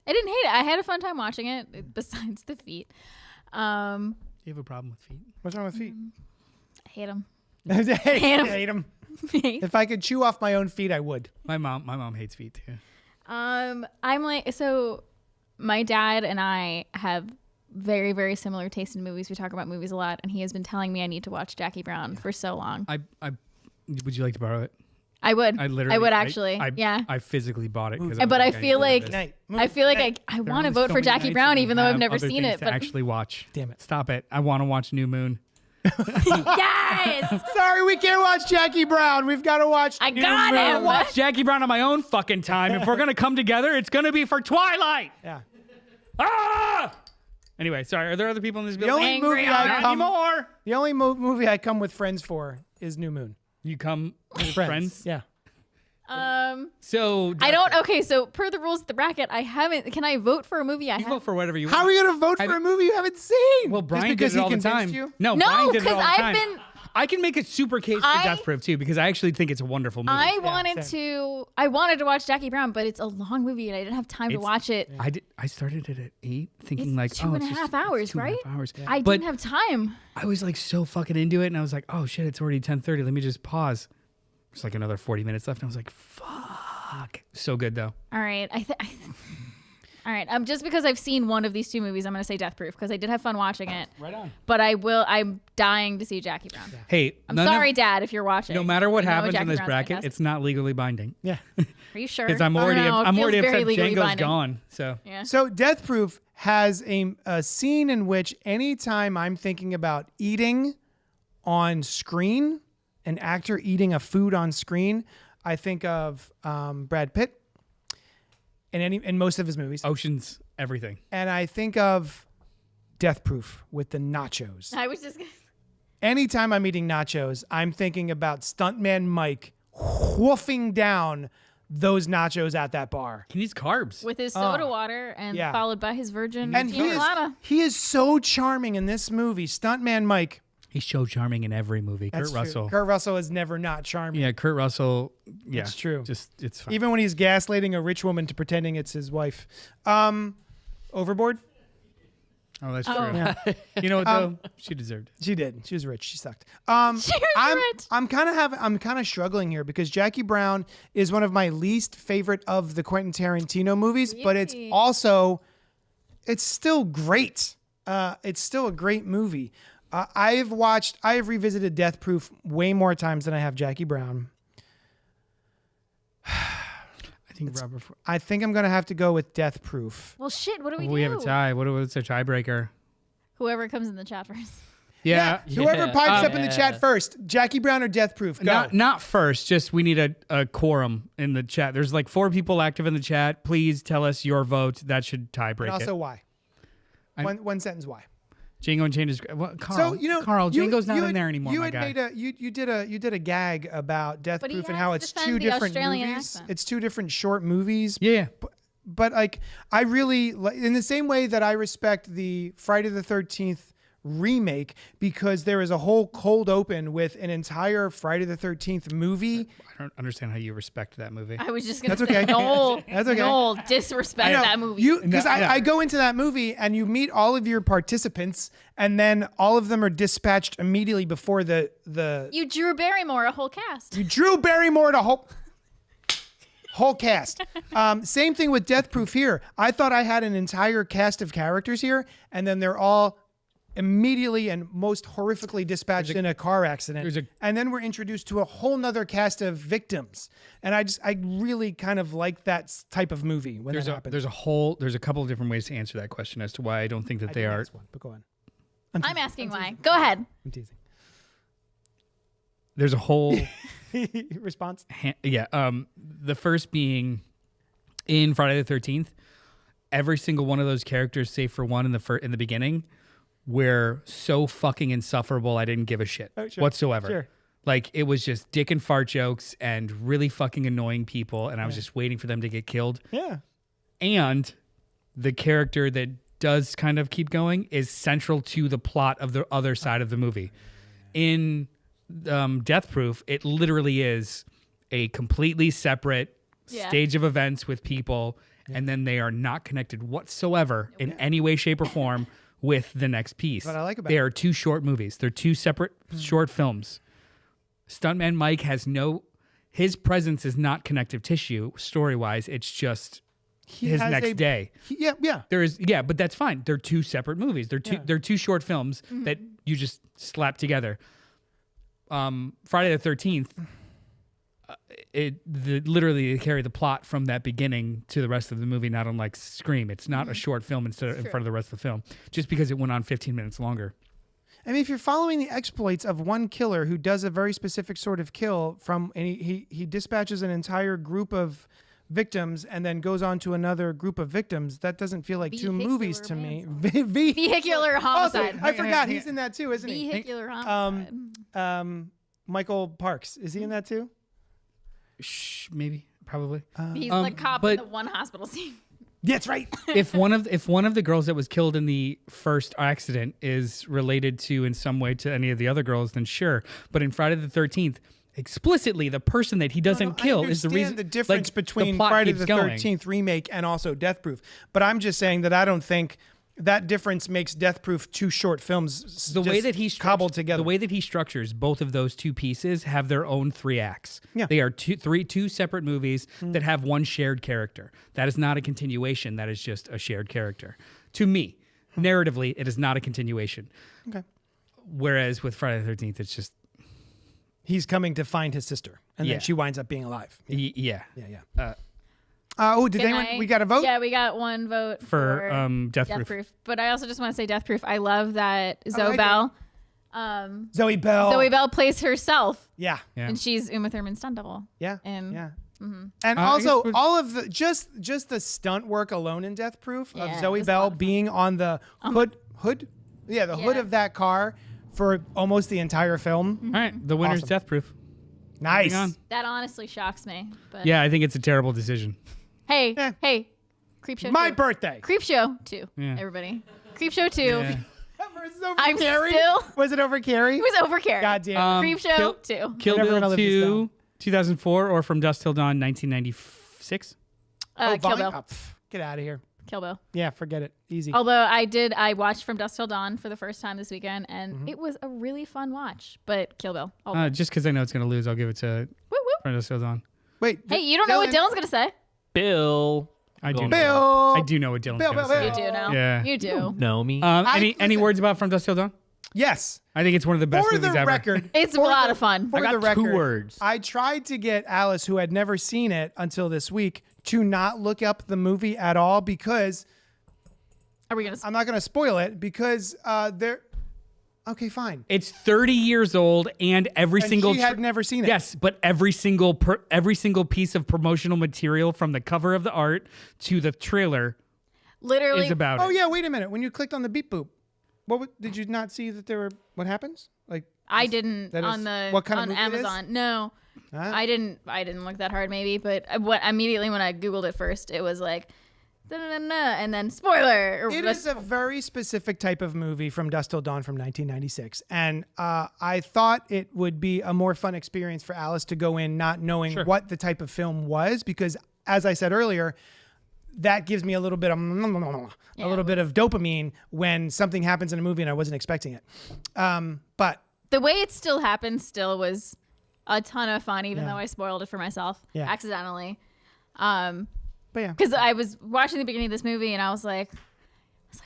hate it. I had a fun time watching it, besides the feet. You have a problem with feet? What's wrong with feet? I hate them. hate them. If I could chew off my own feet, I would. My mom hates feet too. I'm like, so my dad and I have very, very similar taste in movies. We talk about movies a lot, and he has been telling me I need to watch Jackie Brown for so long. I would you like to borrow it? I would. I would actually. I physically bought it because. But I feel like I want to vote so for many Jackie nights Brown, that we even though I've have never other seen things it. to But actually watch. Damn it! Stop it! I want to watch New Moon. yes, Sorry, we can't watch Jackie Brown. We've got to watch. I New got Moon. him. Watch Jackie Brown on my own fucking time. If we're gonna come together, it's gonna be for Twilight. Yeah. Ah! Anyway, sorry. Are there other people in this The building? only Angry movie Not I come. Anymore. The only movie I come with friends for is New Moon. You come with friends. Yeah. So I don't. Okay, so per the rules of the bracket, I haven't. Can I vote for a movie I You haven't? vote for whatever you want. How are you gonna vote for a movie you haven't seen? Well, Brian Just because did it he all the convinced time. you? No, No, Brian did it 'cause all the I've time. been- I can make a super case for Death Proof too because I actually think it's a wonderful movie. I wanted to watch Jackie Brown, but it's a long movie and I didn't have time to watch it. I started it at 8, thinking It's like, 2.5 hours, two and a half right? hours. I But didn't have time. I was like so fucking into it, and I was like, oh shit, it's already 10:30. Let me just pause. There's like another 40 minutes left, and I was like, fuck. So good though. All right, all right. Just because I've seen one of these two movies, I'm going to say Death Proof because I did have fun watching it. Right on. But I'm dying to see Jackie Brown. Hey, I'm sorry, Dad, if you're watching. No matter what I know happens in Jackie this Brown's bracket, fantastic. it's not legally binding. Yeah. Are you sure? Because I'm I don't already know, it I'm feels already very upset legally Django's binding. gone. So Yeah. So Death Proof has a scene in which anytime I'm thinking about eating on screen, an actor eating a food on screen, I think of Brad Pitt in most of his movies. Ocean's everything. And I think of Death Proof with the nachos. I was just going to. Anytime I'm eating nachos, I'm thinking about stuntman Mike woofing down those nachos at that bar. He needs carbs. With his soda water and yeah. followed by his virgin And pina colada. he is so charming in this movie. Stuntman Mike He's so charming in every movie. That's Kurt true. Russell. Kurt Russell is never not charming. Yeah, Kurt Russell. Yeah, It's true. Just it's fine. Even when he's gaslighting a rich woman to pretending it's his wife. Overboard? Oh, that's Oh. true. Yeah. You know what though? She deserved it. She did. She was rich. She sucked. She was rich. I'm kind of struggling here because Jackie Brown is one of my least favorite of the Quentin Tarantino movies, but it's still great. It's still a great movie. I have revisited Death Proof way more times than I have Jackie Brown. I think I'm gonna have to go with Death Proof. Well, shit. What do we do? We have a tie. What's a tiebreaker? Whoever comes in the chat first. Yeah. Whoever pipes up in the chat first, Jackie Brown or Death Proof. Go. Not first. Just we need a quorum in the chat. There's like 4 people active in the chat. Please tell us your vote. That should tie break And also it. why? One sentence why? Django Unchained is well, Carl. So you know, Carl, Django's not in there anymore. You my had guy. made you did a gag about Death But he Proof and has how to it's defend 2 the different Australian movies. accent. It's 2 different short movies. Yeah. But like I really in the same way that I respect the Friday the 13th remake because there is a whole cold open with an entire Friday the 13th movie. I don't understand how you respect that movie. I was just gonna That's say, okay. no, That's okay. no, disrespect that movie. Because I go into that movie and you meet all of your participants and then all of them are dispatched immediately before the You Drew Barrymore a whole cast. You Drew Barrymore to whole cast. Same thing with Death Proof here. I thought I had an entire cast of characters here, and then they're all immediately and most horrifically dispatched in a car accident. And then we're introduced to a whole nother cast of victims. And I really kind of like that type of movie when that happens. There's a couple of different ways to answer that question as to why I don't think that they are. One, but go on. I'm asking why. Go ahead. I'm teasing. There's a whole Response? the first being in Friday the 13th, every single one of those characters, save for one in the beginning, were so fucking insufferable. I didn't give a shit whatsoever. Sure. Like it was just dick and fart jokes and really fucking annoying people, and I was just waiting for them to get killed. Yeah. And the character that does kind of keep going is central to the plot of the other side of the movie. In Death Proof, it literally is a completely separate stage of events with people, and then they are not connected whatsoever in any way, shape, or form with the next piece. What I like about they are 2 short movies. They're 2 separate short films. Stuntman Mike has his presence is not connective tissue story-wise. It's just his next day. Yeah. There is, but that's fine. They're 2 separate movies. They're 2 short films that you just slap together. Friday the 13th, literally they carry the plot from that beginning to the rest of the movie, not unlike Scream. It's not a short film in front of the rest of the film, just because it went on 15 minutes longer. I mean, if you're following the exploits of one killer who does a very specific sort of kill and he dispatches an entire group of victims and then goes on to another group of victims, that doesn't feel like 2 movies to me. Vehicular homicide. I forgot he's in that too, isn't he? Vehicular homicide. Michael Parks, is he in that too? Maybe, probably. He's the cop in the one hospital scene. That's right. if one of the girls that was killed in the first accident is related to in some way to any of the other girls, then sure. But in Friday the 13th, explicitly the person that he doesn't kill is the reason. The difference like, between the plot Friday keeps the going. 13th remake and also Death Proof. But I'm just saying that I don't think that difference makes Death The two short films the way that he cobbled together. The way that he structures both of those 2 pieces have their own 3 acts. Yeah. They are two separate movies that have one shared character. That is not a continuation. That is just a shared character. To me, narratively, it is not a continuation. Okay. Whereas with Friday the 13th, it's just he's coming to find his sister, and then she winds up being alive. Yeah. Did anyone? We got a vote? Yeah, we got 1 vote for Death Proof. But I also just want to say Death Proof. I love that like Zoe Bell. Zoe Bell. Zoe Bell plays herself, Yeah. and she's Uma Thurman's stunt double. Yeah. And Yeah. And also, I guess all of the just the stunt work alone in Death Proof Yeah, of it Zoe was a lot Bell of fun. being on the hood, hood of that car for almost the entire film. All right, the winner's Awesome. Death Proof. Nice. Moving on. That honestly shocks me. But Yeah, I think it's a terrible decision. Hey, Eh. hey, Creep Show. My 2. birthday. Creep Show 2. Yeah. Everybody. Creep Show 2. Yeah. Versus over I'm Carrie? still. Was it over Carrie? It was over Carrie. God damn. Creep Show 2. Kill We're never Bill gonna live this 2, 2004, or From Dusk Till Dawn, 1996. Kill Vine? Bill. Oh, get out of here. Kill Bill. Yeah, forget it. Easy. Although I watched From Dusk Till Dawn for the first time this weekend, and it was a really fun watch. But Kill Bill. all day. Just because I know it's going to lose, I'll give it to Woo woo. From Dusk Till Dawn. Wait. Hey, you don't know what Dylan's gonna say? Bill. I do. Bill. I do know what Dylan's Bill, going to Bill, say. You do know. Yeah. You do. Know me. Any words about From Dusk Till Dawn? Yes. I think it's one of the best For movies the ever. record. It's a for lot the- of fun. For I got the record, 2 words. I tried to get Alice, who had never seen it until this week, to not look up the movie at all because Are we gonna? I'm not going to spoil it because they're okay. Fine. It's 30 years old, and every And single she had never seen it. Yes, but every single piece of promotional material, from the cover of the art to the trailer, Literally. is about Oh it. yeah. Wait a minute. When you clicked on the beep boop, did you not see that there were? What happens? Like I didn't that is- on the what kind of on movie it is? Amazon. No, Huh? I didn't look that hard. Maybe, but what immediately when I googled it first, it was like, da-da-da-da, and then spoiler. Or It is a very specific type of movie from Dusk Till Dawn from 1996. And I thought it would be a more fun experience for Alice to go in not knowing what the type of film was, because as I said earlier, that gives me a little bit of dopamine when something happens in a movie and I wasn't expecting it. But the way it still happened still was a ton of fun, even Yeah. though I spoiled it for myself accidentally. but yeah. Because I was watching the beginning of this movie and I was like,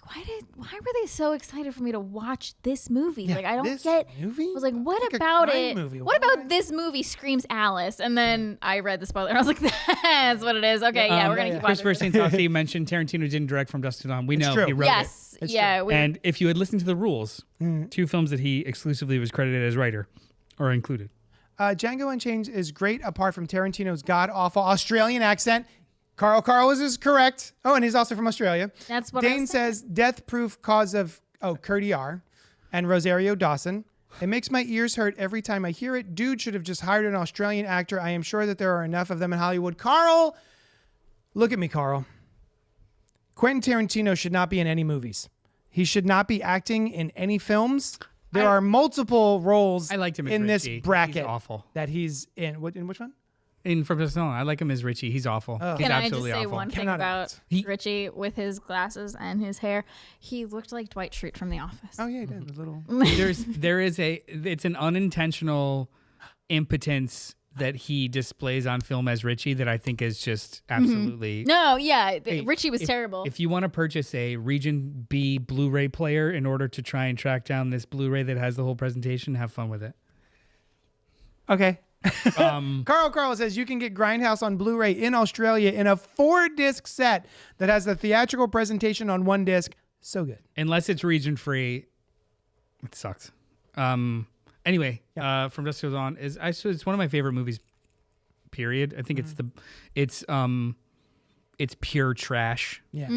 why were they so excited for me to watch this movie? Yeah, like I don't this get. movie? I was like, what Like a about crime it? movie. What Why about would this movie screams Alice? And then I read the spoiler and I was like, that's what it is. Okay, yeah, we're gonna keep watching. Christopher St. Saucy mentioned Tarantino didn't direct From Dusk Till Dawn. We know true. he wrote Yes, It's yeah. it. We, And if you had listened to the rules, 2 films that he exclusively was credited as writer are included. Django Unchained is great apart from Tarantino's god-awful Australian accent. Carl is correct. Oh, and he's also from Australia. That's what I Dane was saying. says, death proof cause of, Curdy R. And Rosario Dawson. It makes my ears hurt every time I hear it. Dude should have just hired an Australian actor. I am sure that there are enough of them in Hollywood. Carl, look at me, Carl. Quentin Tarantino should not be in any movies. He should not be acting in any films. There are multiple roles I liked him as in this Richie. He's bracket awful. that he's in. In which one? In From Dusk Till Dawn, I like him as Richie. He's awful. He's Can I just absolutely say awful. one thing Cannot about act. Richie with his glasses and his hair? He looked like Dwight Schrute from The Office. Oh yeah, he did. A little. It's an unintentional impotence that he displays on film as Richie that I think is just absolutely. No, yeah, Richie was terrible. If you want to purchase a Region B Blu-ray player in order to try and track down this Blu-ray that has the whole presentation, have fun with it. Okay. Carl says you can get Grindhouse on Blu-ray in Australia in a 4-disc set that has the theatrical presentation on 1 disc. So good. Unless it's region free, it sucks. Anyway, From Dusk Till Dawn it's one of my favorite movies. Period. I think it's pure trash. Yeah.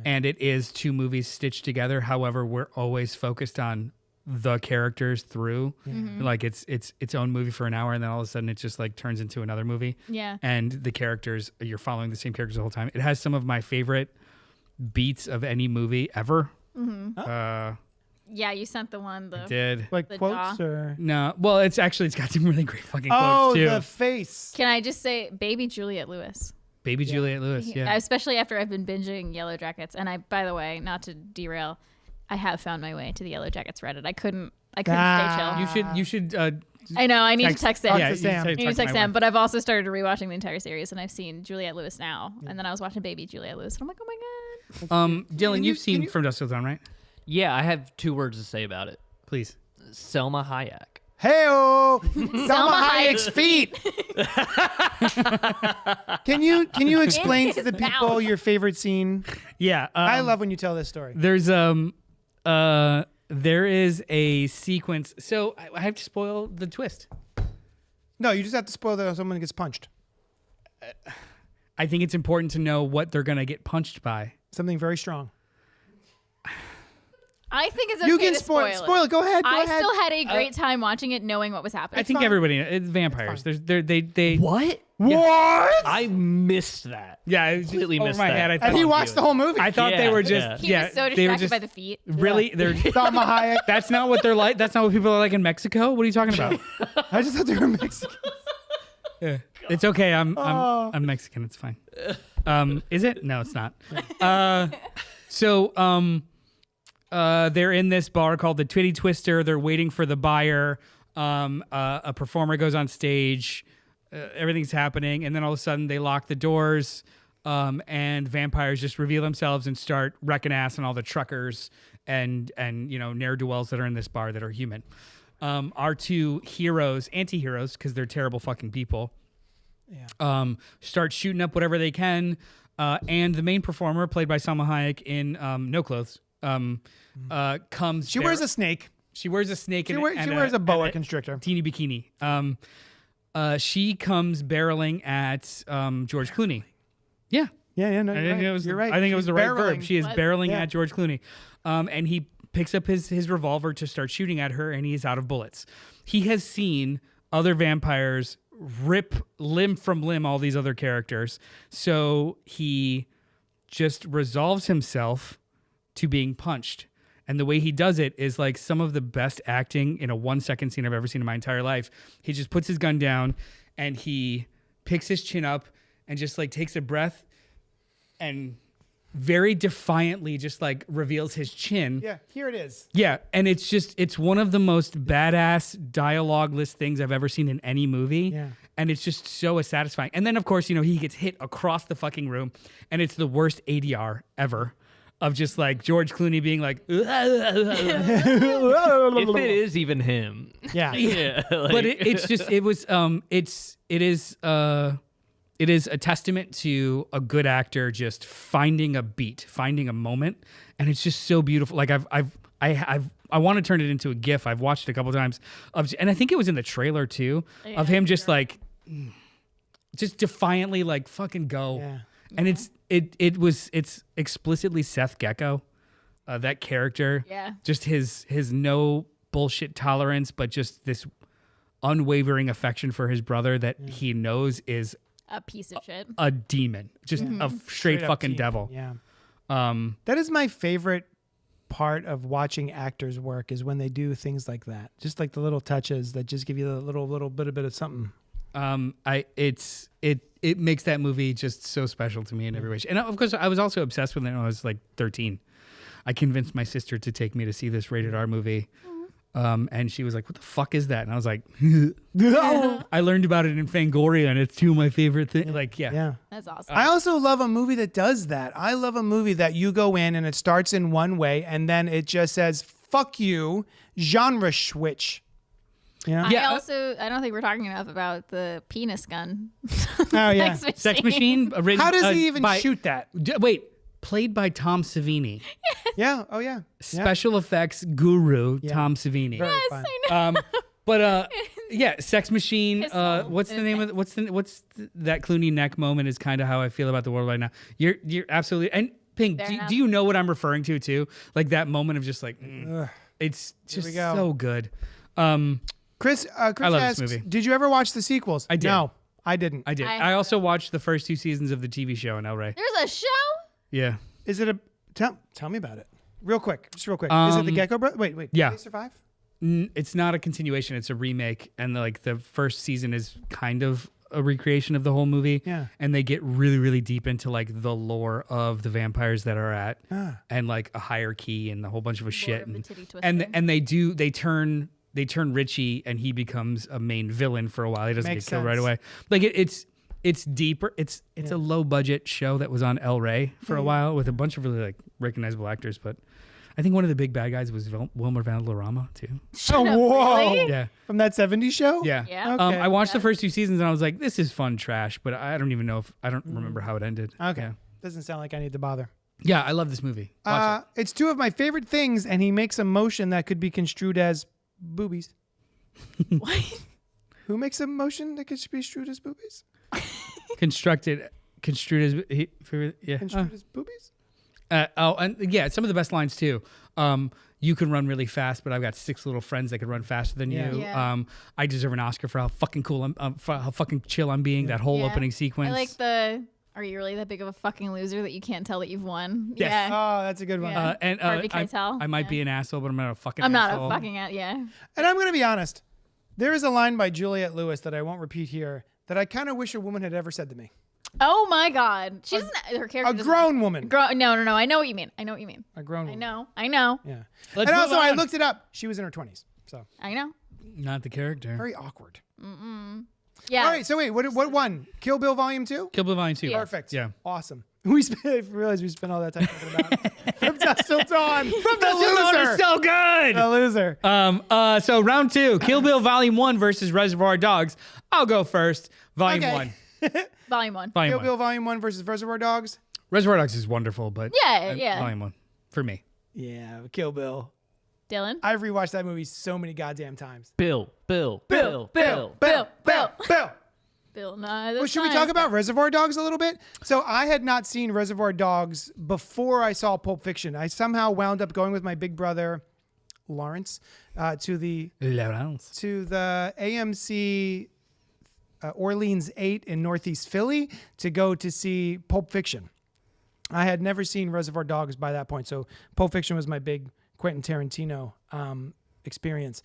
And it is 2 movies stitched together. However, we're always focused on the characters through. Like it's its own movie for an hour, and then all of a sudden it just like turns into another movie. Yeah. And the characters, you're following the same characters the whole time. It has some of my favorite beats of any movie ever. Yeah, you sent the one. Did Like The quotes jaw. or? no? Well, it's got some really great fucking Oh, quotes too. the face. Can I just say, baby Juliette Lewis? Baby Juliette Lewis. Yeah. Especially after I've been binging Yellow Jackets, and by the way, not to derail, I have found my way to the Yellow Jackets Reddit. I couldn't stay chill. You should. I know. I need to text Sam. Yeah, to Sam. I need to text Sam. But I've also started rewatching the entire series, and I've seen Juliette Lewis now, and then I was watching Baby Juliette Lewis, and I'm like, oh my god. Dylan, you've seen can you- From Dusk Till Dawn, right? Yeah, I have 2 words to say about it. Please. Selma Hayek. Hey-oh! Selma Hayek's feet. Can you explain to the his people mouth. your favorite scene? Yeah. I love when you tell this story. There's there is a sequence. So I have to spoil the twist. No, you just have to spoil that someone gets punched. I think it's important to know what they're gonna get punched by. Something very strong. I think it's okay You can to spoil it. Go ahead. I still had a great time watching it, knowing what was happening. I think everybody. It's vampires. They. What? What? I missed that. Yeah, it was just Completely over missed my that. head. I And thought he watched the whole movie. I thought they Yeah, were yeah. just. He Yeah, was so they were distracted just by the feet. really. They're. Salma Hayek. That's not what they're like. That's not what people are like in Mexico. What are you talking about? I just thought they were Mexican. Yeah. It's okay. I'm Mexican. It's fine. Is it? No, it's not. They're in this bar called the Twitty Twister. They're waiting for the buyer. A performer goes on stage. Everything's happening, and then all of a sudden they lock the doors, and vampires just reveal themselves and start wrecking ass on all the truckers and ne'er-do-wells that are in this bar that are human. Our two heroes, anti-heroes, because they're terrible fucking people, start shooting up whatever they can, and the main performer, played by Salma Hayek in No Clothes, comes. She wears a snake. She wears a snake. She wears a boa constrictor. Teeny bikini. She comes barreling at George Clooney. Yeah. Yeah, no, I think it was. you're right. I think it was the right verb. barreling. She is What? barreling Yeah. at George Clooney, and he picks up his revolver to start shooting at her, and he is out of bullets. He has seen other vampires rip limb from limb all these other characters, so he just resolves himself to being punched. And the way he does it is like some of the best acting in a 1-second scene I've ever seen in my entire life. He just puts his gun down and he picks his chin up and just like takes a breath and very defiantly just like reveals his chin. Yeah, here it is. Yeah, and it's one of the most badass dialogueless things I've ever seen in any movie. Yeah. And it's just so satisfying. And then of course, he gets hit across the fucking room and it's the worst ADR ever of just like George Clooney being like If it is even him. Yeah. Yeah. but it is a testament to a good actor just finding a beat, finding a moment, and it's just so beautiful. Like I want to turn it into a GIF. I've watched it a couple times and I think it was in the trailer too of him just like just defiantly like fucking go. Yeah. And it's explicitly Seth Gecko, that character. Yeah. Just his no bullshit tolerance, but just this unwavering affection for his brother that he knows is A piece of shit. a demon, just a straight up fucking demon. devil. Yeah. Um, That is my favorite part of watching actors work is when they do things like that. Just like the little touches that just give you a little bit of something. it makes that movie just so special to me in every way. And of course, I was also obsessed with it when I was like 13. I convinced my sister to take me to see this rated R movie. And she was like, "What the fuck is that?" And I was like, "I learned about it in Fangoria, and it's two of my favorite things." Like, Yeah. That's awesome. I also love a movie that does that. I love a movie that you go in and it starts in one way and then it just says, "Fuck you," genre switch. Yeah. I don't think we're talking enough about the penis gun. Oh, yeah. Sex Machine. How does he even shoot that? Wait, played by Tom Savini. Yeah. Oh, yeah. Special effects guru Tom Savini. Very Yes, fun. I know. But yeah, Sex Machine. His mom. What's the name of that Clooney neck moment is kind of how I feel about the world right now. You're absolutely and Pink. Fair enough. Do you know what I'm referring to too? Like that moment of just like it's just we go. so good. Chris love this asks, movie. did you ever watch the sequels? I did. No, I didn't. I did. I I also watched the first 2 seasons of the TV show in El Rey. There's a show? Yeah. Is it a... Tell me about it. Real quick. Just real quick. Is it the Gecko Brother? Wait. yeah. Did they survive? It's not a continuation. It's a remake, and like the first season is kind of a recreation of the whole movie. Yeah. And they get really, really deep into like the lore of the vampires that are at, and like a hierarchy and a whole bunch of shit. of the And titty twister. and they turn Richie, and he becomes a main villain for a while. He doesn't Makes get killed right sense. away. Like it's deeper. It's a low budget show that was on El Rey for a while with a bunch of really like recognizable actors, but. I think one of the big bad guys was Wilmer Valderrama too. Shut up, whoa. really? Yeah, From that 70s show? yeah. Yeah. Okay. I watched the first 2 seasons and I was like, "This is fun trash," but I don't even know if I don't remember how it ended. Okay. Yeah, Doesn't sound like I need to bother. yeah, I love this movie. Watch It's two of my favorite things, and he makes a motion that could be construed as boobies. What? Who makes a motion that could be construed as boobies? it. Construed as yeah. Construed as boobies? And yeah, some of the best lines too. You can run really fast, but I've got 6 little friends that can run faster than you. Yeah. I deserve an Oscar for how fucking cool for how fucking chill I'm being. That whole opening sequence. I like are you really that big of a fucking loser that you can't tell that you've won? Yes. Yeah. Oh, that's a good one. Yeah. And Harvey Keitel. I might be an asshole, but I'm not a fucking I'm not asshole. a fucking yeah. And I'm going to be honest. There is a line by Juliette Lewis that I won't repeat here that I kind of wish a woman had ever said to me. Oh my God. She doesn't. Her character. A grown woman. No. I know what you mean. A grown woman. I know. Yeah. Let's And move also, I on. looked it up. She was in her 20s. So I know. Not the character. very awkward. Yeah. All right. So wait, what one? Kill Bill Volume 2? Kill Bill Volume 2. Yeah. Perfect. Yeah. Awesome. I realized we spent all that time talking about From Dusk Till Dawn. From The loser is so good. The loser. So round 2, Kill Bill Volume 1 versus Reservoir Dogs. I'll go first. Volume Okay. 1. Volume 1. Volume Kill 1. Bill Volume 1 versus Reservoir Dogs. Reservoir Dogs is wonderful, but Yeah. Volume 1 for me. Yeah, Kill Bill. Dylan. I've rewatched that movie so many goddamn times. Bill. Bill. Bill Nye the Well, should we Science talk Guy. about Reservoir Dogs a little bit? So I had not seen Reservoir Dogs before I saw Pulp Fiction. I somehow wound up going with my big brother, Lawrence, to the AMC Orleans 8 in Northeast Philly to go to see Pulp Fiction. I had never seen Reservoir Dogs by that point, so Pulp Fiction was my big Quentin Tarantino experience.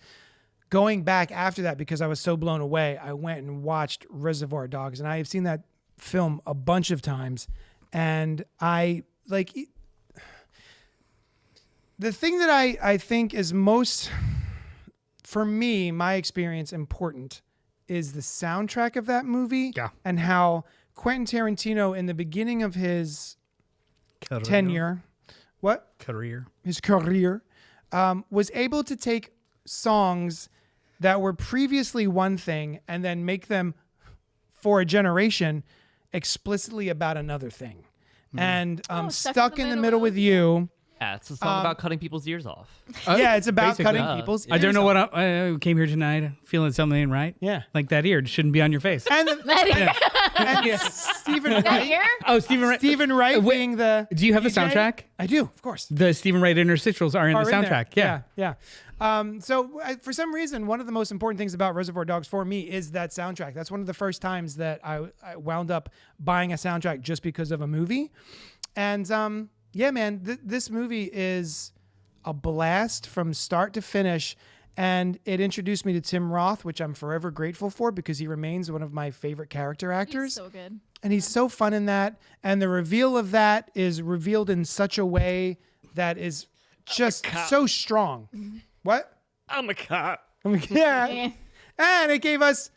Going back after that, because I was so blown away, I went and watched Reservoir Dogs, and I have seen that film a bunch of times. And I like the thing that I think is most, for me, my experience important is the soundtrack of that movie. Yeah. And how Quentin Tarantino, in the beginning of his tenure, his career, was able to take songs that were previously one thing and then make them for a generation explicitly about another thing. And Stuck in the Middle with You. Yeah, it's a song about cutting people's ears off. Yeah, it's about basically. cutting people's I don't ears know off. what I came here tonight feeling something ain't right. Yeah. Like that ear shouldn't be on your face. And, That Stephen Wright. here? Oh, Stephen Wright. Stephen Wright being the Do you have the DJ? soundtrack? I do, of course. The Stephen Wright interstitials are in the Are in there. soundtrack. Yeah. Yeah. For some reason, one of the most important things about Reservoir Dogs for me is that soundtrack. That's one of the first times that I wound up buying a soundtrack just because of a movie. And yeah, man, this movie is a blast from start to finish. And it introduced me to Tim Roth, which I'm forever grateful for because he remains one of my favorite character actors. He's so good. And he's so fun in that. And the reveal of that is revealed in such a way that is just so strong. What? I'm a cop. Yeah. And it gave us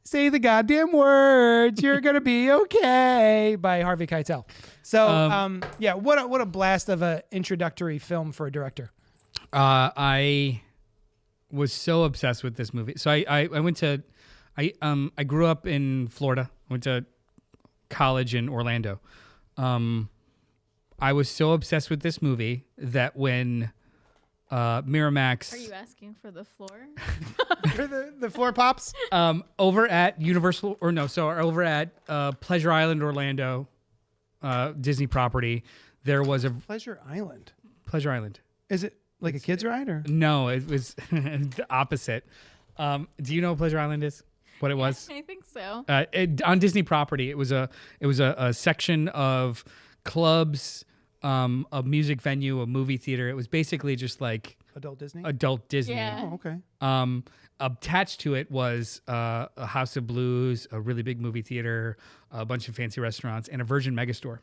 Say the Goddamn Words, You're Gonna Be Okay by Harvey Keitel. So, yeah, what a blast of an introductory film for a director. I was so obsessed with this movie. So I went to I grew up in Florida. Went to college in Orlando. I was so obsessed with this movie that when Miramax Are you asking for the floor? For the floor pops? over at over at Pleasure Island, Orlando, Disney property, there was a Pleasure Island. Pleasure Island. Is it like a kid's ride or? No, it was the opposite. Do you know what Pleasure Island is? What it was? I think so. On Disney property, it was a section of clubs, a music venue, a movie theater. It was basically just like Adult Disney? adult Disney. Yeah. Oh, okay. Attached to it was a House of Blues, a really big movie theater, a bunch of fancy restaurants, and a Virgin Megastore.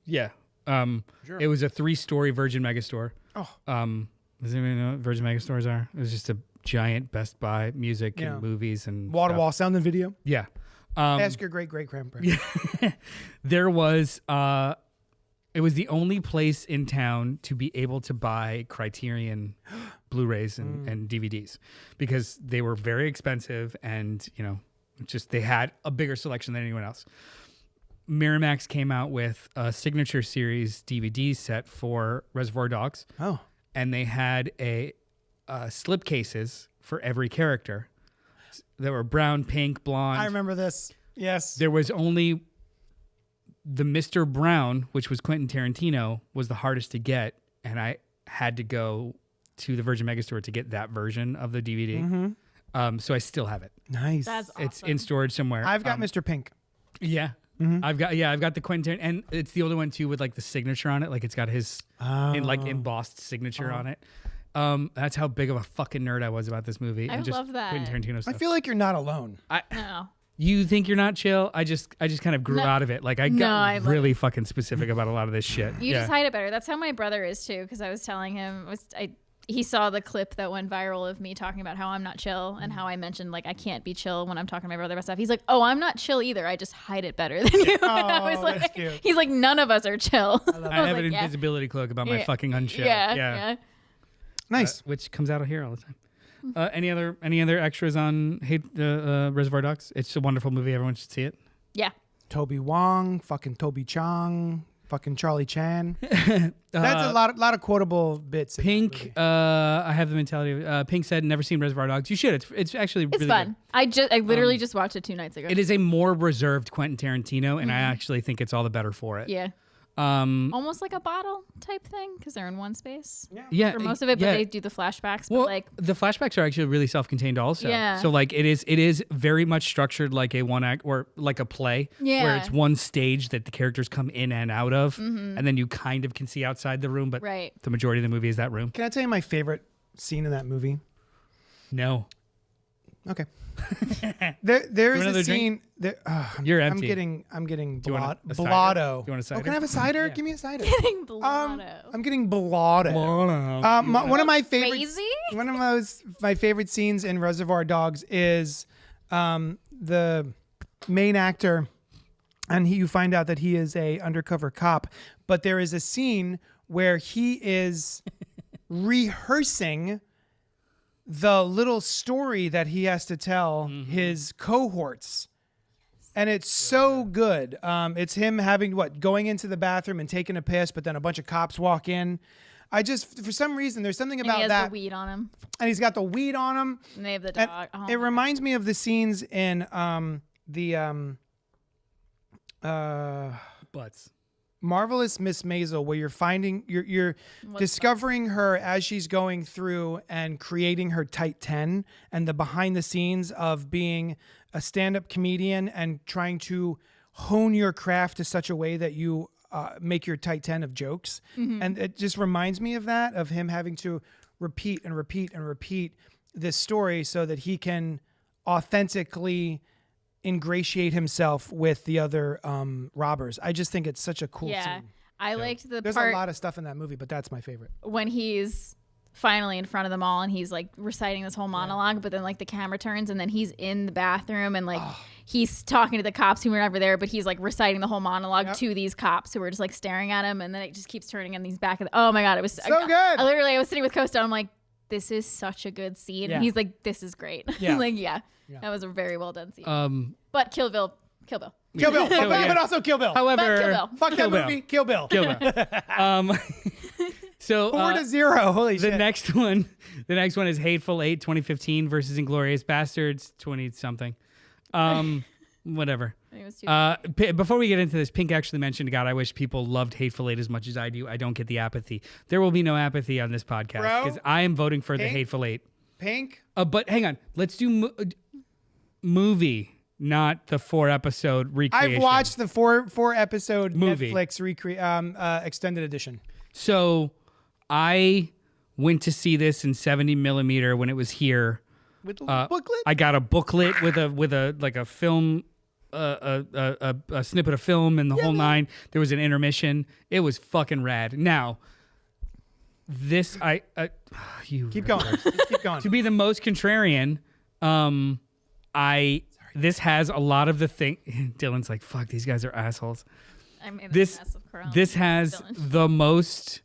Yeah. Sure. It was a 3-story Virgin Megastore. Oh. Does anybody know what Virgin Megastores are? It was just a giant Best Buy music Yeah. and movies and Wall to stuff. wall sound and video. Yeah. Ask your great grandparents. There was it was the only place in town to be able to buy Criterion Blu-rays and DVDs because they were very expensive and just they had a bigger selection than anyone else. Miramax came out with a signature series DVD set for Reservoir Dogs. Oh. And they had a slip cases for every character. There were brown, pink, blonde. I remember this. Yes. There was only the Mr. Brown, which was Quentin Tarantino, was the hardest to get, and I had to go to the Virgin Megastore to get that version of the DVD. So I still have it. Nice. That's awesome. It's in storage somewhere. I've got Mr. Pink. Yeah. I've got the Quentin, and it's the older one too with like the signature on it. Like it's got his embossed signature on it. That's how big of a fucking nerd I was about this movie. I and just love that. Quentin Tarantino stuff. I feel like you're not alone. No. You think you're not chill? I just kind of grew out of it. Like I I got love really fucking specific about a lot of this shit. You just hide it better. That's how my brother is too. Because I was telling him, he saw the clip that went viral of me talking about how I'm not chill and how I mentioned like I can't be chill when I'm talking to my brother about stuff. He's like, "Oh, I'm not chill either. I just hide it better than you." I was that's like, cute. "He's like, none of us are chill." I have an invisibility cloak about my fucking unchill. Yeah. Nice. Which comes out here all the time. Any other extras on Reservoir Dogs? It's a wonderful movie. Everyone should see it. Yeah. Toby Wong, fucking Toby Chong, fucking Charlie Chan. That's a lot of quotable bits. in that Pink, movie. I have the mentality of Pink said never seen Reservoir Dogs. You should. It's actually It's really fun. good. I literally just watched it 2 nights ago. It is a more reserved Quentin Tarantino, and I actually think it's all the better for it. Yeah. Almost like a bottle type thing because they're in one space Yeah, for most of it, but they do the flashbacks. Well, But like, the flashbacks are actually really self-contained also. Yeah. So like it is very much structured like a one act or like a play where Yeah. it's one stage that the characters come in and out of, and then you kind of can see outside the room, but Right. the majority of the movie is that room. Can I tell you my favorite scene in that movie? No. Okay. There is another a scene. drink? There, You're I'm empty. getting Do you want a cider? blotto. Do you want a cider? Oh, can I have a cider? Yeah. Give me a cider. getting blotto. I'm getting blotto. One of my favorite. Crazy? One of my favorite scenes in Reservoir Dogs is the main actor, and you find out that he is a undercover cop. But there is a scene where he is rehearsing the little story that he has to tell his cohorts. And it's so good. It's him going into the bathroom and taking a piss, but then a bunch of cops walk in. For some reason, there's something And about he has that. the weed on him. And he's got the weed on him. And they have the And dog. Oh, it reminds me of the scenes in Butts. Marvelous Miss Maisel, where you're discovering her as she's going through and creating her tight 10 and the behind the scenes of being a stand-up comedian and trying to hone your craft to such a way that you make your tight 10 of jokes. And it just reminds me of that, of him having to repeat and repeat and repeat this story so that he can authentically ingratiate himself with the other robbers. I just think it's such a cool scene. I liked the There's part a lot of stuff in that movie, but that's my favorite. when he's finally in front of them all and he's like reciting this whole monologue, but then like the camera turns and then he's in the bathroom and like he's talking to the cops who were never there, but he's like reciting the whole monologue to these cops who were just like staring at him, and then it just keeps turning and he's back at oh my god, it was so good. I was sitting with Costa, I'm like, this is such a good scene. Yeah. And he's like, this is great. Yeah. Like, that was a very well done scene. But Kill Bill. Kill Bill, but also Kill Bill. However, Kill Bill. Fuck Kill that Bill. movie. Kill Bill. So 4-0. Holy the shit. next one is Hateful Eight 2015 versus Inglourious Bastards 20 something. Whatever. It was too Before we get into this, Pink actually mentioned, God, I wish people loved Hateful Eight as much as I do. I don't get the apathy. There will be no apathy on this podcast Bro, because I am voting for the Pink? Hateful Eight. Pink. But hang on, let's do movie, not the 4-episode recreation. I've watched the four episode Movie. Netflix extended edition. So I went to see this in 70 millimeter when it was here. With the little booklet. I got a booklet with a like a film, a snippet of film and the whole nine. There was an intermission. It was fucking rad. Now, this you Keep going. Keep going. to be the most contrarian, this has a lot of the thing. Dylan's like, fuck, these guys are assholes. I mean, This has the most.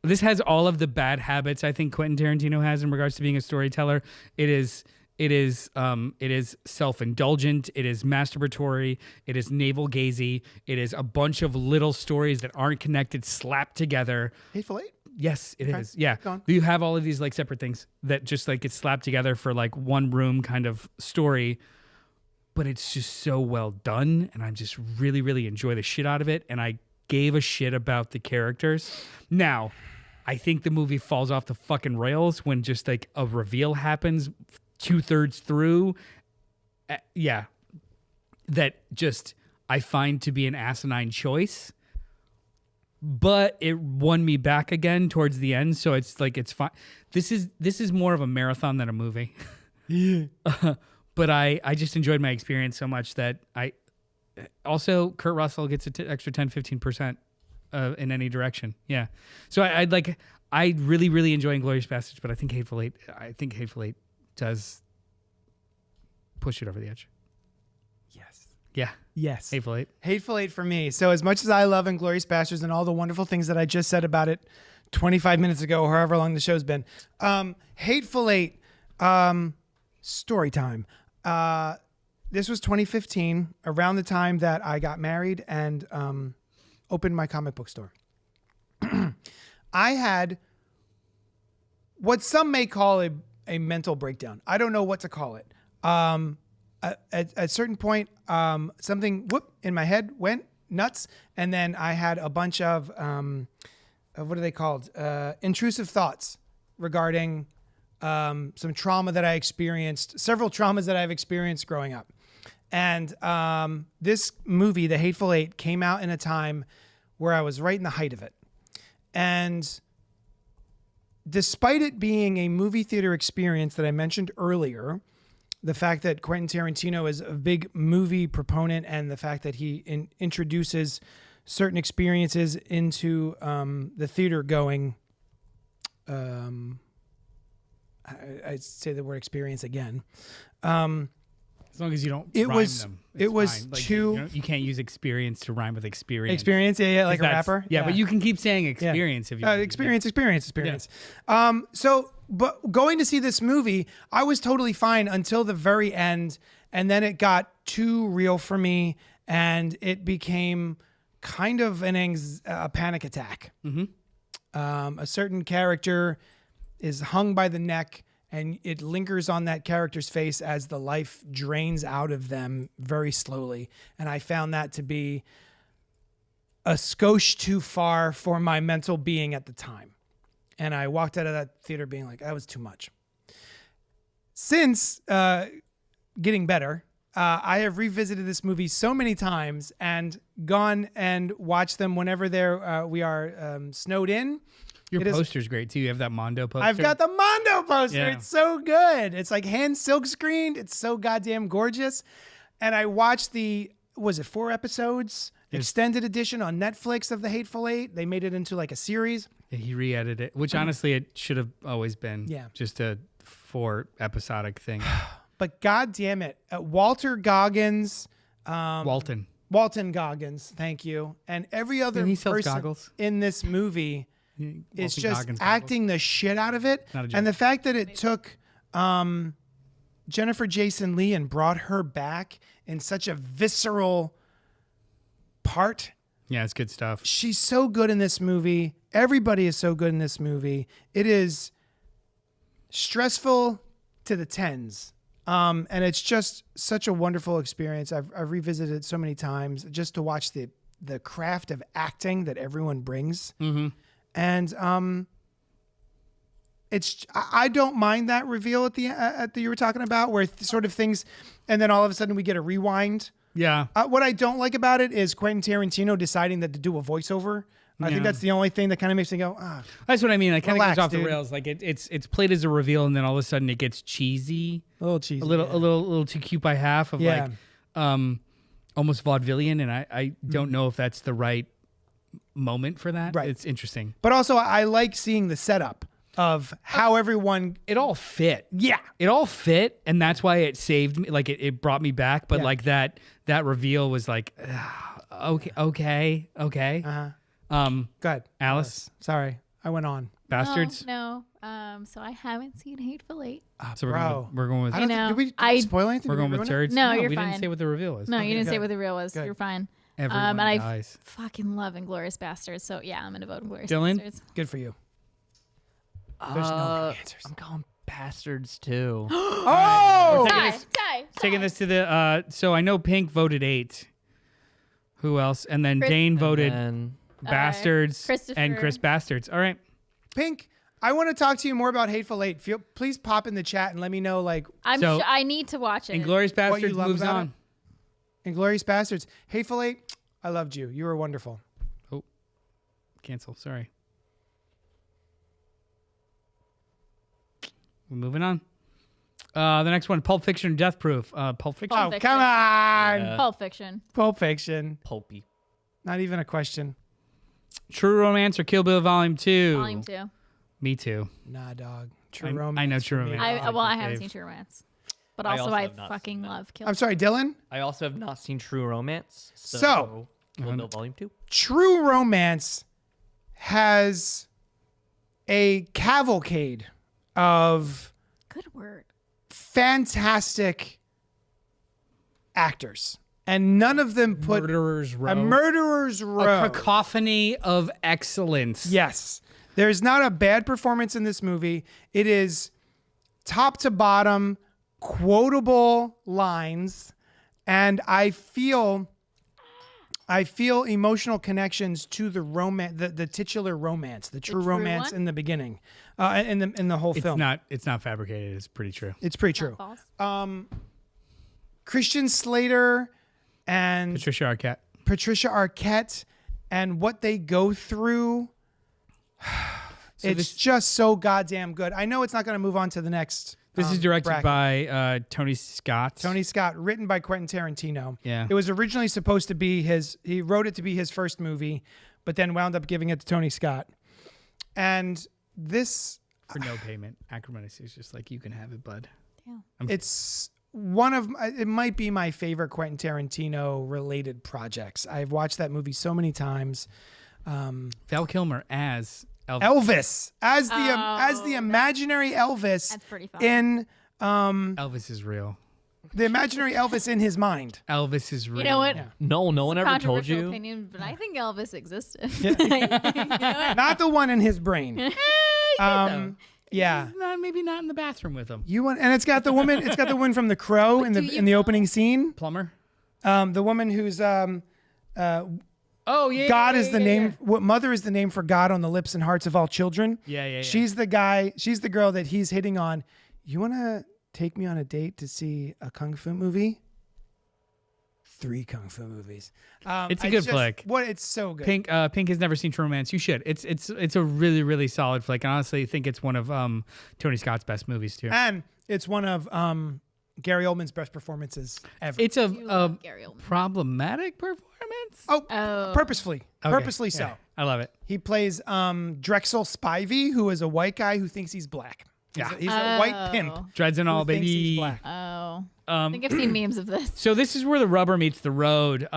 This has all of the bad habits I think Quentin Tarantino has in regards to being a storyteller. It is self-indulgent. It is masturbatory. It is navel-gazy. It is a bunch of little stories that aren't connected, slapped together. Hateful Eight. Yes, it is. Yeah. Go on. You have all of these like separate things that just like get slapped together for like one room kind of story. but it's just so well done, and I just really, really enjoy the shit out of it. And I gave a shit about the characters. Now, I think the movie falls off the fucking rails when just like a reveal happens 2/3 through. Yeah, that just I find to be an asinine choice. But it won me back again towards the end, so it's like it's fine. This is more of a marathon than a movie. Yeah. But I just enjoyed my experience so much that I also Kurt Russell gets an extra 10-15% in any direction. Yeah. So I really, really enjoy Inglourious Basterds, but I think Hateful Eight does push it over the edge. Yes. Yeah. Yes. Hateful Eight. Hateful Eight for me. So as much as I love Inglourious Basterds and all the wonderful things that I just said about it 25 minutes ago, or however long the show's been, Hateful Eight, story time. This was 2015, around the time that I got married and opened my comic book store. I had what some may call a mental breakdown. I don't know what to call it. At a certain point, something in my head went nuts, and then I had a bunch of what are they called? Intrusive thoughts regarding some trauma that I experienced, several traumas that I've experienced growing up. And this movie, The Hateful Eight, came out in a time where I was right in the height of it. And despite it being a movie theater experience that I mentioned earlier, the fact that Quentin Tarantino is a big movie proponent and the fact that he introduces certain experiences into the theater going, I say the word experience again. As long as you don't rhyme them. It was fine. Like, too... you can't use experience to rhyme with experience. Experience, yeah, like a rapper. Yeah, but you can keep saying experience if you experience. Yeah. But going to see this movie, I was totally fine until the very end, and then it got too real for me, and it became kind of a panic attack. Mm-hmm. A certain character is hung by the neck, and it lingers on that character's face as the life drains out of them very slowly. And I found that to be a skosh too far for my mental being at the time. And I walked out of that theater being like, that was too much. Since getting better, I have revisited this movie so many times and gone and watched them whenever we are snowed in. Your poster's great too. You have that Mondo poster. I've got the Mondo poster. Yeah. It's so good. It's like hand silk screened. It's so goddamn gorgeous. And I watched 4 episodes? Extended edition on Netflix of The Hateful Eight. They made it into like a series. Yeah, he re-edited it, which honestly it should have always been just a 4 episodic thing. But goddamn it, Walter Goggins. Walton Goggins, thank you. And every other he sells person goggles. in this movie is just Goggins acting the shit out of it. Not a joke. And the fact that it took Jennifer Jason Leigh and brought her back in such a visceral part. Yeah, it's good stuff. She's so good in this movie. Everybody is so good in this movie. It is stressful to the tens. And it's just such a wonderful experience. I've revisited it so many times just to watch the craft of acting that everyone brings. Mm-hmm. And I don't mind that reveal at the you were talking about, where sort of things, and then all of a sudden we get a rewind. Yeah. What I don't like about it is Quentin Tarantino deciding that to do a voiceover. I think that's the only thing that kind of makes me go, That's what I mean. It kind of goes off dude. the rails. Like it's played as a reveal, and then all of a sudden it gets cheesy, a little cheesy, a little too cute by half of like, almost vaudevillian. And I don't know if that's the right moment for that. Right. It's interesting. But also, I like seeing the setup of how everyone. It all fit. Yeah. It all fit, and that's why it saved me. Like it brought me back. But like that reveal was like, okay. Go ahead, Alice. Sorry, I went on. Bastards. No. So I haven't seen Hateful Eight. So we're going with. I don't know. Did we spoil anything? We're Did going we with ruin it? turds. No, you're we fine. didn't say what the reveal was. No, you didn't say good. what the real was. Good. You're fine. Everyone and dies. I fucking love Inglourious Basterds. So yeah, I'm gonna vote Inglourious Dylan? Basterds. Good for you. There's no many answers. I'm going Bastards too. Oh, Taking this to the so I know Pink voted 8. Who else? And then Dane voted And Bastards Christopher. and Chris Bastards. All right. Pink. I want to talk to you more about Hateful Eight. Please pop in the chat and let me know like So- I need to watch it. Inglorious you Bastards love moves about on. Inglourious Bastards. Hateful Eight. I loved you. You were wonderful. Oh, cancel. Sorry. We're moving on. The next one, Pulp Fiction, Death Proof. Pulp Fiction. Oh, Fiction. come on. Yeah. Pulp Fiction. Pulp Fiction. pulpy. Not even a question. True Romance or Kill Bill Volume 2? Volume 2. Me too. Nah, dog. True I Romance. know True for me. Romance. I haven't fave. seen True Romance. But I also also I have not fucking seen that. love Kill I'm sorry, Dylan. I also have not seen True Romance. So- Kill Bill Volume 2. True Romance has a cavalcade of Good word. fantastic actors, and none of them put Murderer's Row. a murderer's row. A cacophony of excellence. Yes, there's not a bad performance in this movie. It is top to bottom quotable lines, and I feel emotional connections to the romance, the titular romance, the true true romance one? in the beginning, in the whole It's film. not fabricated. It's pretty true. It's pretty true. False. Christian Slater and Patricia Arquette. and what they go through. It's this- just so goddamn good. I know it's not going to move on to the next. This is directed bracket. by Tony Scott. Tony Scott, written by Quentin Tarantino. Yeah. It was originally supposed to be he wrote it to be his first movie, but then wound up giving it to Tony Scott. And this, for no payment. Acrimony is just like, you can have it, bud. Damn. it's it might be my favorite Quentin Tarantino related projects. I've watched that movie so many times. Val Kilmer as Elvis. Elvis as the imaginary Elvis That's pretty fun. in Elvis is real. the imaginary Elvis in his mind. Elvis is real. You know what? Yeah. No one ever told Controversial you. opinion, but I think Elvis existed. Not the one in his brain. Yeah. He's not, maybe not in the bathroom with him. And it's got the woman. It's got the one from The Crow in do the you know? opening scene. Plumber. The woman who's Oh, yeah. God is the name. What Mother is the name for God on the lips and hearts of all children. Yeah. She's the guy. She's the girl that he's hitting on. You want to take me on a date to see a kung fu movie? 3 kung fu movies. It's a good flick. It's so good. Pink has never seen True Romance. You should. It's a really, really solid flick. And honestly, I think it's one of Tony Scott's best movies too. And it's one of Gary Oldman's best performances ever. It's You a love Gary Oldman. problematic performance. Oh. Purposefully. Okay. Purposely so. Yeah, I love it. He plays Drexel Spivey, who is a white guy who thinks he's black. He's a white pimp. Dreads and who all, thinks he's baby. black. Oh. I think I've seen memes of this. So this is where the rubber meets the road.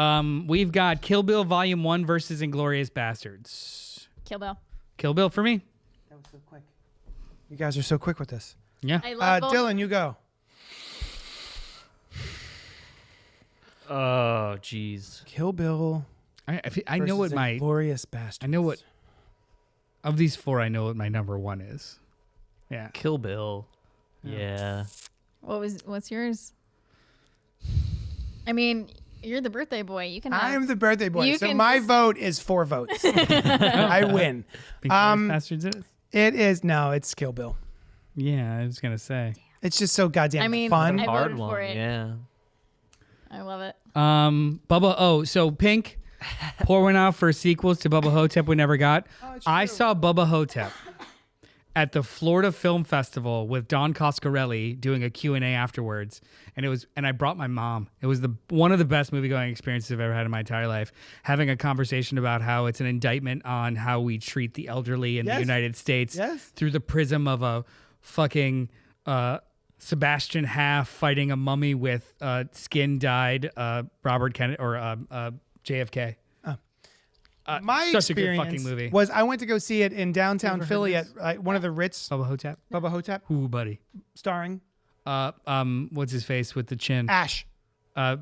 We've got Kill Bill Volume 1 versus Inglourious Bastards. Kill Bill. Kill Bill for me. That was so quick. You guys are so quick with this. Yeah. I love both. Dylan, you go. Oh, jeez. Kill Bill. I know what my Glorious Bastards. I know what of these 4. I know what my number 1 is. Yeah. Kill Bill. Yeah. What's yours? I mean, you're the birthday boy. You can have. I am the birthday boy, You so can my just- vote is 4 votes. I win. Inglourious Bastards is. It is it's Kill Bill. Yeah, I was gonna say. It's just so goddamn I mean, fun. I Hard voted one. for it. Yeah. I love it. Bubba. Oh, so Pink, pour one out for sequels to Bubba Hotep we never got. I saw Bubba Hotep at the Florida Film Festival with Don Coscarelli doing a Q&A afterwards, and I brought my mom. It was one of the best movie going experiences I've ever had in my entire life. Having a conversation about how it's an indictment on how we treat the elderly in the Yes. United States Yes. through the prism of a fucking Sebastian Haff fighting a mummy with skin-dyed Robert Kennedy or JFK. My such a good experience fucking movie. was I went to go see it in downtown Philly at one of the Ritz, Bubba Hotep. Bubba Hotep, Ooh, buddy. starring What's his face with the chin? Ash.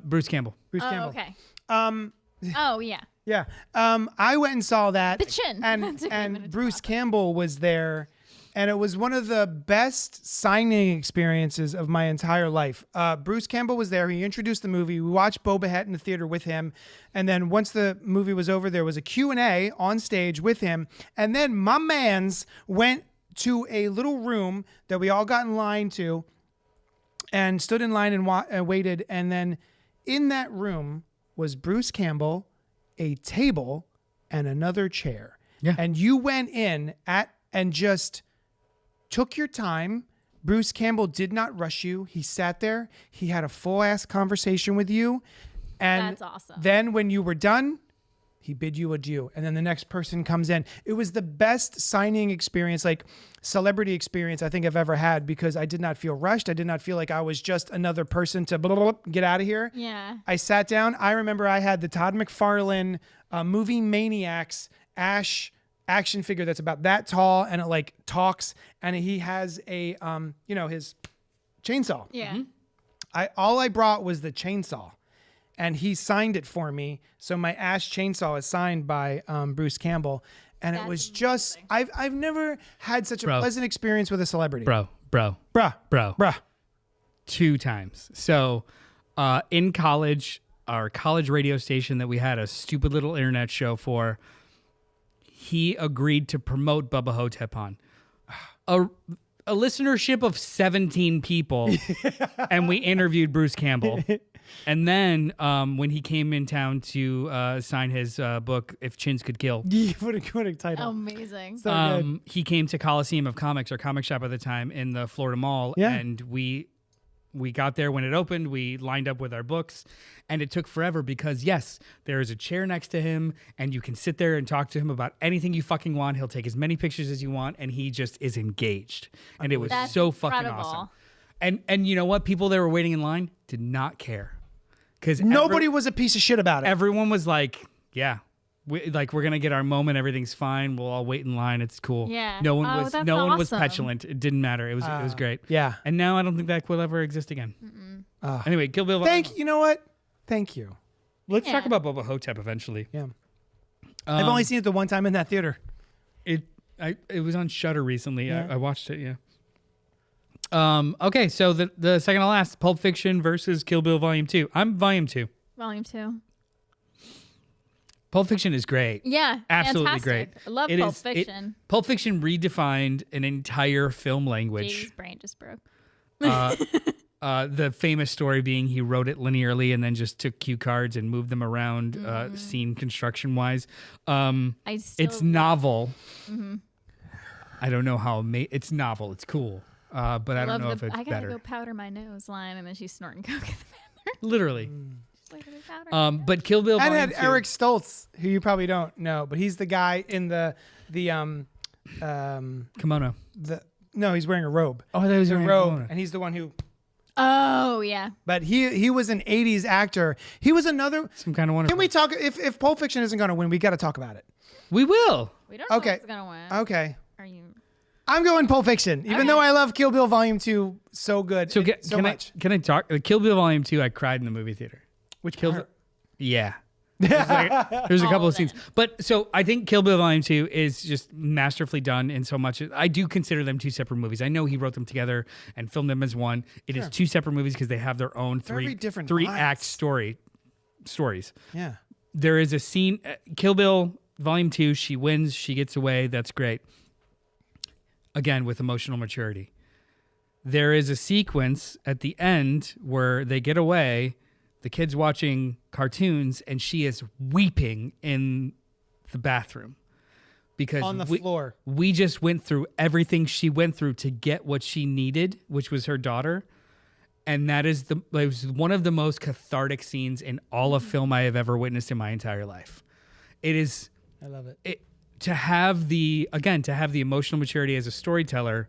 Bruce Campbell. Bruce Oh, Campbell. okay. Um, Yeah. Yeah. I went and saw that. The chin. And That took me a minute to Bruce process. Campbell was there And it was one of the best signing experiences of my entire life. Bruce Campbell was there. He introduced the movie. We watched Boba Fett in the theater with him. And then once the movie was over, there was a Q&A on stage with him. And then my mans went to a little room that we all got in line to and stood in line and waited. And then in that room was Bruce Campbell, a table, and another chair. Yeah. And you went in and just took your time. Bruce Campbell did not rush you. He sat there. He had a full-ass conversation with you. And That's awesome. then when you were done, he bid you adieu. And then the next person comes in. It was the best signing experience, like celebrity experience I think I've ever had, because I did not feel rushed. I did not feel like I was just another person to blah, blah, blah, get out of here. Yeah. I sat down. I remember I had the Todd McFarlane movie Maniacs action figure that's about that tall, and it like talks, and he has a his chainsaw. Yeah. All I brought was the chainsaw, and he signed it for me. So my Ash chainsaw is signed by Bruce Campbell, and it That's was just I've never had such a Bro. pleasant experience with a celebrity. Bruh. Bruh. 2 times. So in college, our college radio station that we had a stupid little internet show for, he agreed to promote Bubba Hotep on. A listenership of 17 people, and we interviewed Bruce Campbell. And then when he came in town to sign his book, If Chins Could Kill, What a title. Amazing. So good. he came to Coliseum of Comics, our comic shop at the time, in the Florida Mall. Yeah. And we got there when it opened. We lined up with our books, and it took forever because, yes, there is a chair next to him, and you can sit there and talk to him about anything you fucking want. He'll take as many pictures as you want, and he just is engaged. And it was That's so fucking incredible. awesome. And you know what? People that were waiting in line did not care. Because Nobody was a piece of shit about it. everyone was like, yeah. We're gonna get our moment. Everything's fine. We'll all wait in line. It's cool. Yeah. No one Oh, was. that's No one was awesome. petulant. It didn't matter. It was great. Yeah. And now I don't think that will ever exist again. Anyway, Kill Bill. You know what? Thank you. Let's talk Yeah. about Bubba Hotep eventually. Yeah. I've only seen it the one time in that theater. It was on Shudder recently. Yeah. I watched it. Yeah. Okay, so the second to last, Pulp Fiction versus Kill Bill Volume 2. I'm Volume 2. Volume 2. Pulp Fiction is great. Yeah. Absolutely fantastic. great. I love It Pulp is- Fiction. Pulp Fiction redefined an entire film language. Jamie's brain just broke. The famous story being he wrote it linearly and then just took cue cards and moved them around scene construction wise. I still It's novel. I don't know how it's novel. It's cool. But I don't know if it's I gotta better. go powder my nose line, and then she's snorting coke in the bathroom. Literally. She's like, "Let me powder my nose." But Kill Bill And Volume had 2 Eric Stoltz, who you probably don't know, but he's the guy in Kimono. he's wearing a robe. Oh, that was A a robe, and he's the one who. Oh yeah. But he was an '80s actor. He was another. Some kind of wonderful. Can we talk? If Pulp Fiction isn't going to win, we got to talk about it. We will. We don't know Okay. who's gonna win. Okay, Are you? I'm going Pulp Fiction, even Okay. though I love Kill Bill Volume 2 so good, So so can much. I talk? Kill Bill Volume 2, I cried in the movie theater. Which Kill part? Yeah. There's a couple All of of scenes. it. But so I think Kill Bill Volume 2 is just masterfully done in so much. I do consider them 2 separate movies. I know he wrote them together and filmed them as one. It is 2 separate movies because they have their own Very different three lines. act stories. Yeah. There is a scene, Kill Bill Volume 2, she wins, she gets away. That's great. Again, with emotional maturity. There is a sequence at the end where they get away, the kid's watching cartoons, and she is weeping in the bathroom. Because On the floor. we just went through everything she went through to get what she needed, which was her daughter. And it was one of the most cathartic scenes in all of film I have ever witnessed in my entire life. It is I love it. to have the emotional maturity as a storyteller,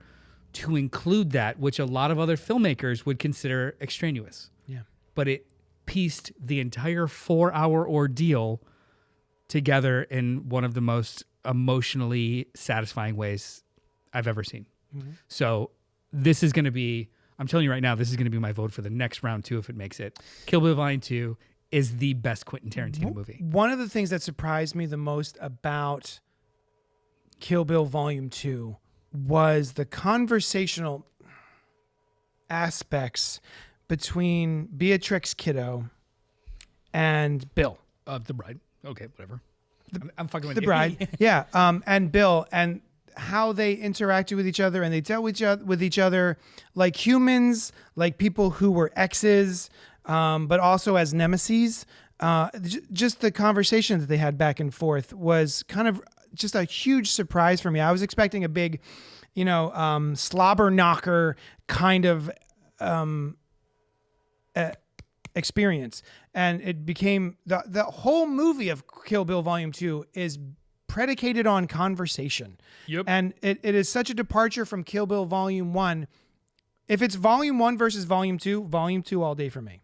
to include that, which a lot of other filmmakers would consider extraneous. Yeah. But it pieced the entire 4-hour ordeal together in one of the most emotionally satisfying ways I've ever seen. Mm-hmm. So this is going to be, I'm telling you right now, this is going to be my vote for the next round 2 if it makes it. Kill Bill Volume 2 is the best Quentin Tarantino movie. One of the things that surprised me the most about Kill Bill Volume 2 was the conversational aspects between Beatrix Kiddo and Bill. The bride. Okay, whatever. I'm fucking with The you. bride. Yeah. And Bill, and how they interacted with each other, and they dealt with each other like humans, like people who were exes, but also as nemeses. Just the conversation that they had back and forth was kind of just a huge surprise for me. I was expecting a big, slobber knocker kind of experience, and it became the whole movie of Kill Bill Volume 2 is predicated on conversation. Yep. And it is such a departure from Kill Bill Volume 1. If it's Volume 1 versus Volume 2 all day for me.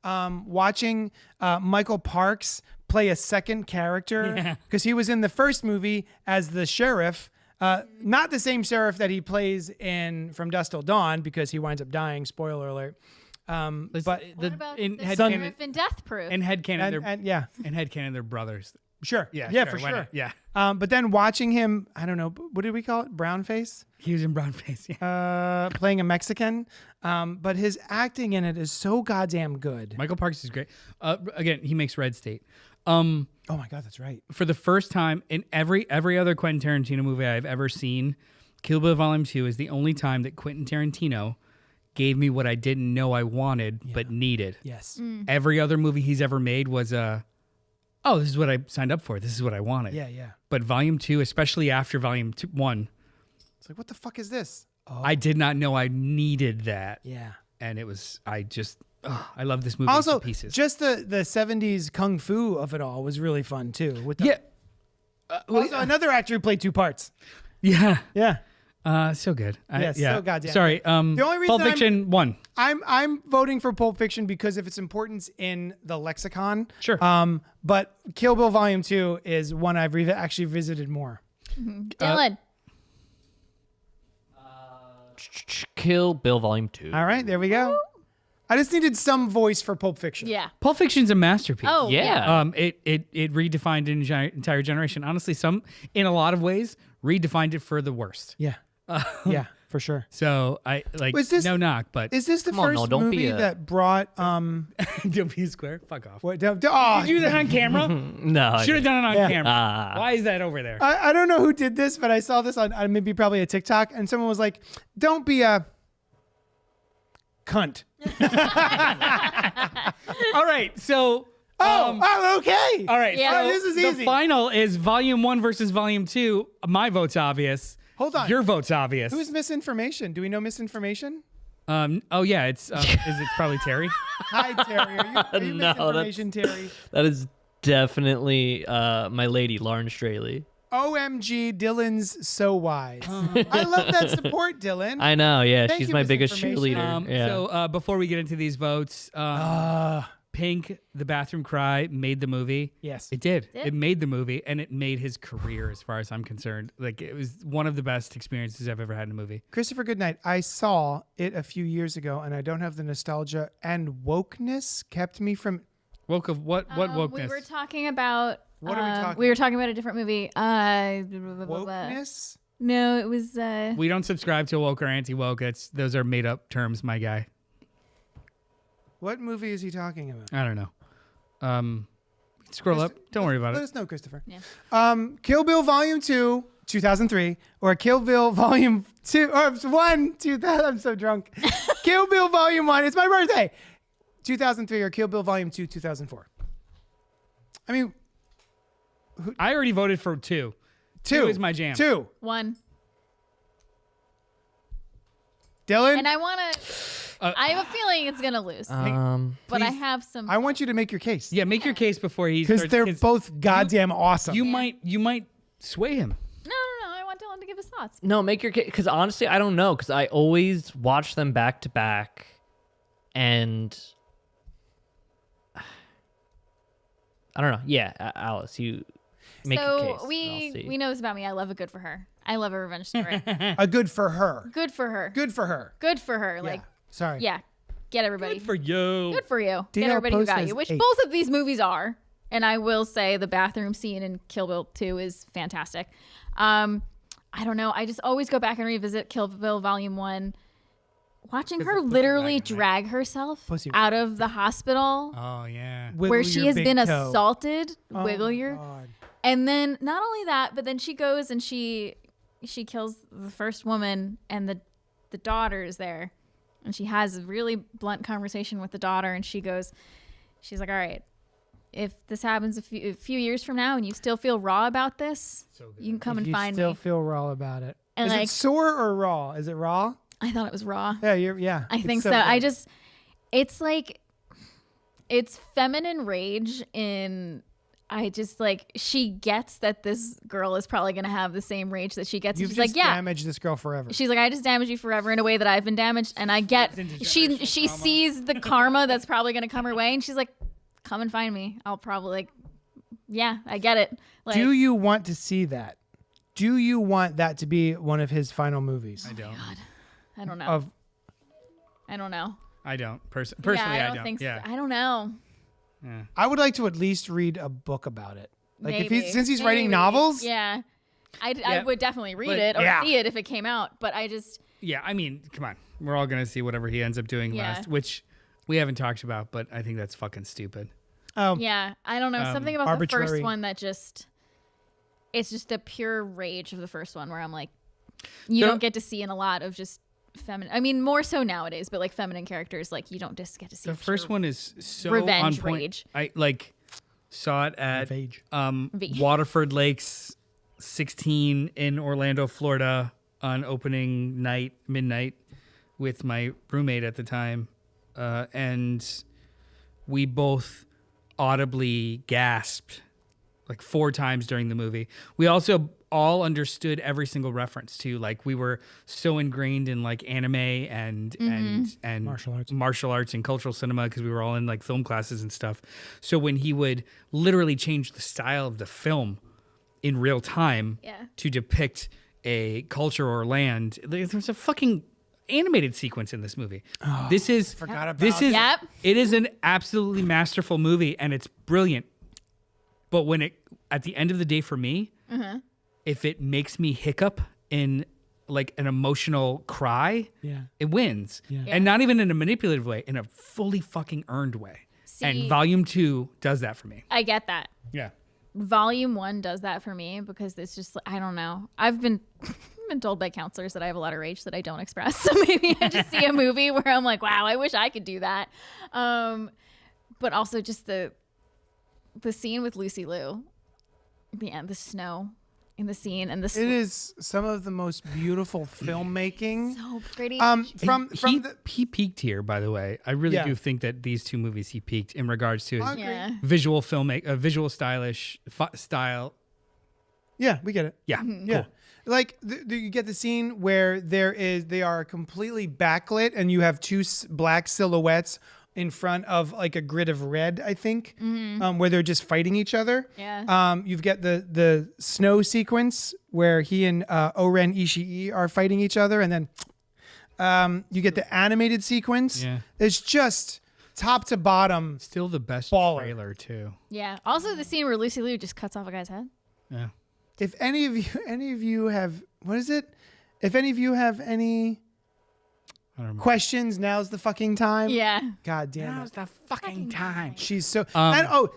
Watching Michael Parks play a second character, because he was in the first movie as the sheriff, not the same sheriff that he plays in From Dusk Till Dawn, because he winds up dying, spoiler alert. But What about in the headcanon- sheriff in Death Proof? In headcanon, they're and headcanon, they're brothers. sure, Yeah, for why sure. not? Yeah. But then watching him, I don't know, what did we call it? Brownface? He was in brownface. Yeah. Playing a Mexican. But his acting in it is so goddamn good. Michael Parks is great. Again, he makes Red State. Oh my God, that's right. For the first time in every other Quentin Tarantino movie I've ever seen, Kill Bill Volume 2 is the only time that Quentin Tarantino gave me what I didn't know I wanted but needed. Yes. Every other movie he's ever made was this is what I signed up for. This is what I wanted. Yeah. But Volume 2, especially after Volume 1, It's like, what the fuck is this? Oh, I did not know I needed that. yeah. And it was, I love this movie Also, to pieces. just the 70s kung fu of it all was really fun too. With the, Yeah. Also, another actor who played two parts. Yeah. Yeah. So good. Yes, so goddamn Sorry. the only reason Pulp Fiction 1. I'm voting for Pulp Fiction because of its importance in the lexicon. Sure. But Kill Bill Volume 2 is one I've actually visited more. Dylan. Kill Bill Volume 2. All right, there we go. I just needed some voice for Pulp Fiction. Yeah. Pulp Fiction's a masterpiece. Oh, Yeah. It redefined an entire generation. Honestly, in a lot of ways, redefined it for the worst. Yeah. Yeah, for sure. So I like Was this- no knock, but Is this the Come on, first no, don't be movie a- that brought don't be a square. Fuck off. what, Did you do that on camera? No. Should have done it on Yeah. camera. Why is that over there? I don't know who did this, but I saw this on maybe probably a TikTok, and someone was like, "Don't be a cunt." All right, so Okay. all right, Yeah. so This is the easy. final is Volume 1 versus Volume 2. My vote's obvious. Hold on. Your vote's obvious. Who's misinformation? Do we know misinformation? Oh yeah, it's probably Terry. Hi, Terry. Are you No, misinformation, Terry? That is definitely my lady, Lauren Straley. OMG, Dylan's so wise. I love that support, Dylan. I know, yeah. Thank She's you, my biggest misinformation. cheerleader. Yeah. So before we get into these votes, Pink, The Bathroom Cry made the movie. Yes. It did. Did? It made the movie, and it made his career, as far as I'm concerned. Like, it was one of the best experiences I've ever had in a movie. Christopher Goodnight, I saw it a few years ago, and I don't have the nostalgia, and wokeness kept me from... Woke of what wokeness? We were talking about. What are we talking We were talking about a different movie. Wokeness? No, it was. We don't subscribe to woke or anti-woke. Those are made-up terms, my guy. What movie is he talking about? I don't know. Scroll up. Don't worry about Let it. us know, Christopher. Yeah. Kill Bill Volume 2, 2003, or Kill Bill Volume 2, or 1, 2000. I'm so drunk. Kill Bill Volume 1, it's my birthday. 2003, or Kill Bill Volume 2, 2004. I mean, I already voted for 2. 2 is my jam. 2. 1. Dylan, And I want to. I have a feeling it's gonna lose, but I please, have some. I want you to make your case. Yeah, make your case before he Because starts. they're 'cause both goddamn awesome. You might sway him. No. I want Dylan to give his thoughts. No, make your case. Because honestly, I don't know. Because I always watch them back to back. And I don't know. Yeah, Alice, you make your case. So and I'll see. we know this about me. I love a good for her. I love a revenge story. A good for her. Good for her. Good for her. Good for her. Like, Sorry. yeah, get everybody. For you. Good for you. DL Get everybody who Post got says you, which 8. both of these movies are. And I will say the bathroom scene in Kill Bill 2 is fantastic. I don't know. I just always go back and revisit Kill Bill Volume 1. Watching her literally drag herself out of the hospital. Oh, yeah. Wiggle where she your has big been toe. assaulted. Oh Wiggle my your. God. And then not only that, but then she goes and she kills the first woman and the daughter is there. And she has a really blunt conversation with the daughter. And she's like, all right, if this happens a few years from now and you still feel raw about this, you can come and find still me. feel raw about it. And Is like, it sore or raw? Is it raw? I thought it was raw. Yeah, I think so. good. It's like, it's feminine rage she gets that this girl is probably going to have the same rage that she gets. You've She's just like, yeah. damaged this girl forever. She's like, I just damaged you forever in a way that I've been damaged. And I get, she sees the karma that's probably going to come her way. And she's like, come and find me. I'll probably yeah, I get it. Like, Do you want to see that? Do you want that to be one of his final movies? I don't. I don't know. I don't. Personally, yeah, I don't. think Yeah. so. I don't know. Yeah. I would like to at least read a book about it. Like Maybe. since he's writing novels. Yeah. I would definitely read it or see it if it came out. But I just. Yeah, I mean, come on. We're all going to see whatever he ends up doing last, which we haven't talked about, but I think that's fucking stupid. Oh. Yeah. I don't know. Something about arbitrary. the first one that just. It's just the pure rage of the first one where I'm like, you don't get to see in a lot of just feminine. I mean, more so nowadays, but like feminine characters, like you don't just get to see. The first one is so revenge on point. rage. I saw it at Revenge. Waterford Lakes 16 in Orlando, Florida on opening night, midnight, with my roommate at the time. And we both audibly gasped like 4 times during the movie. We also all understood every single reference to, like, we were so ingrained in like anime and martial arts and cultural cinema because we were all in like film classes and stuff. So when he would literally change the style of the film in real time to depict a culture or land, there's a fucking animated sequence in this movie. It is an absolutely masterful movie and it's brilliant. But at the end of the day for me, if it makes me hiccup in like an emotional cry, it wins. And not even in a manipulative way, in a fully fucking earned way. And Volume 2 does that for me. I get that. Yeah. Volume 1 does that for me because it's just, I don't know. I've been told by counselors that I have a lot of rage that I don't express. So maybe I just see a movie where I'm like, wow, I wish I could do that. But also just the scene with Lucy Liu, the snow in the scene, and it is some of the most beautiful filmmaking. So pretty. He peaked here, by the way. I really do think that these 2 movies he peaked in regards to his visual visual stylish style. Yeah, we get it. Yeah, yeah. Like you get the scene where they are completely backlit, and you have 2 black silhouettes in front of like a grid of red, I think, where they're just fighting each other. Yeah. You've got the snow sequence where he and Oren Ishii are fighting each other, and then you get the animated sequence. Yeah. It's just top to bottom. Still the best baller. trailer too. Yeah. Also the scene where Lucy Liu just cuts off a guy's head. Yeah. If any of you have, what is it? If any of you have any questions, now's the fucking time. Yeah. God damn it. Now's the fucking time. She's so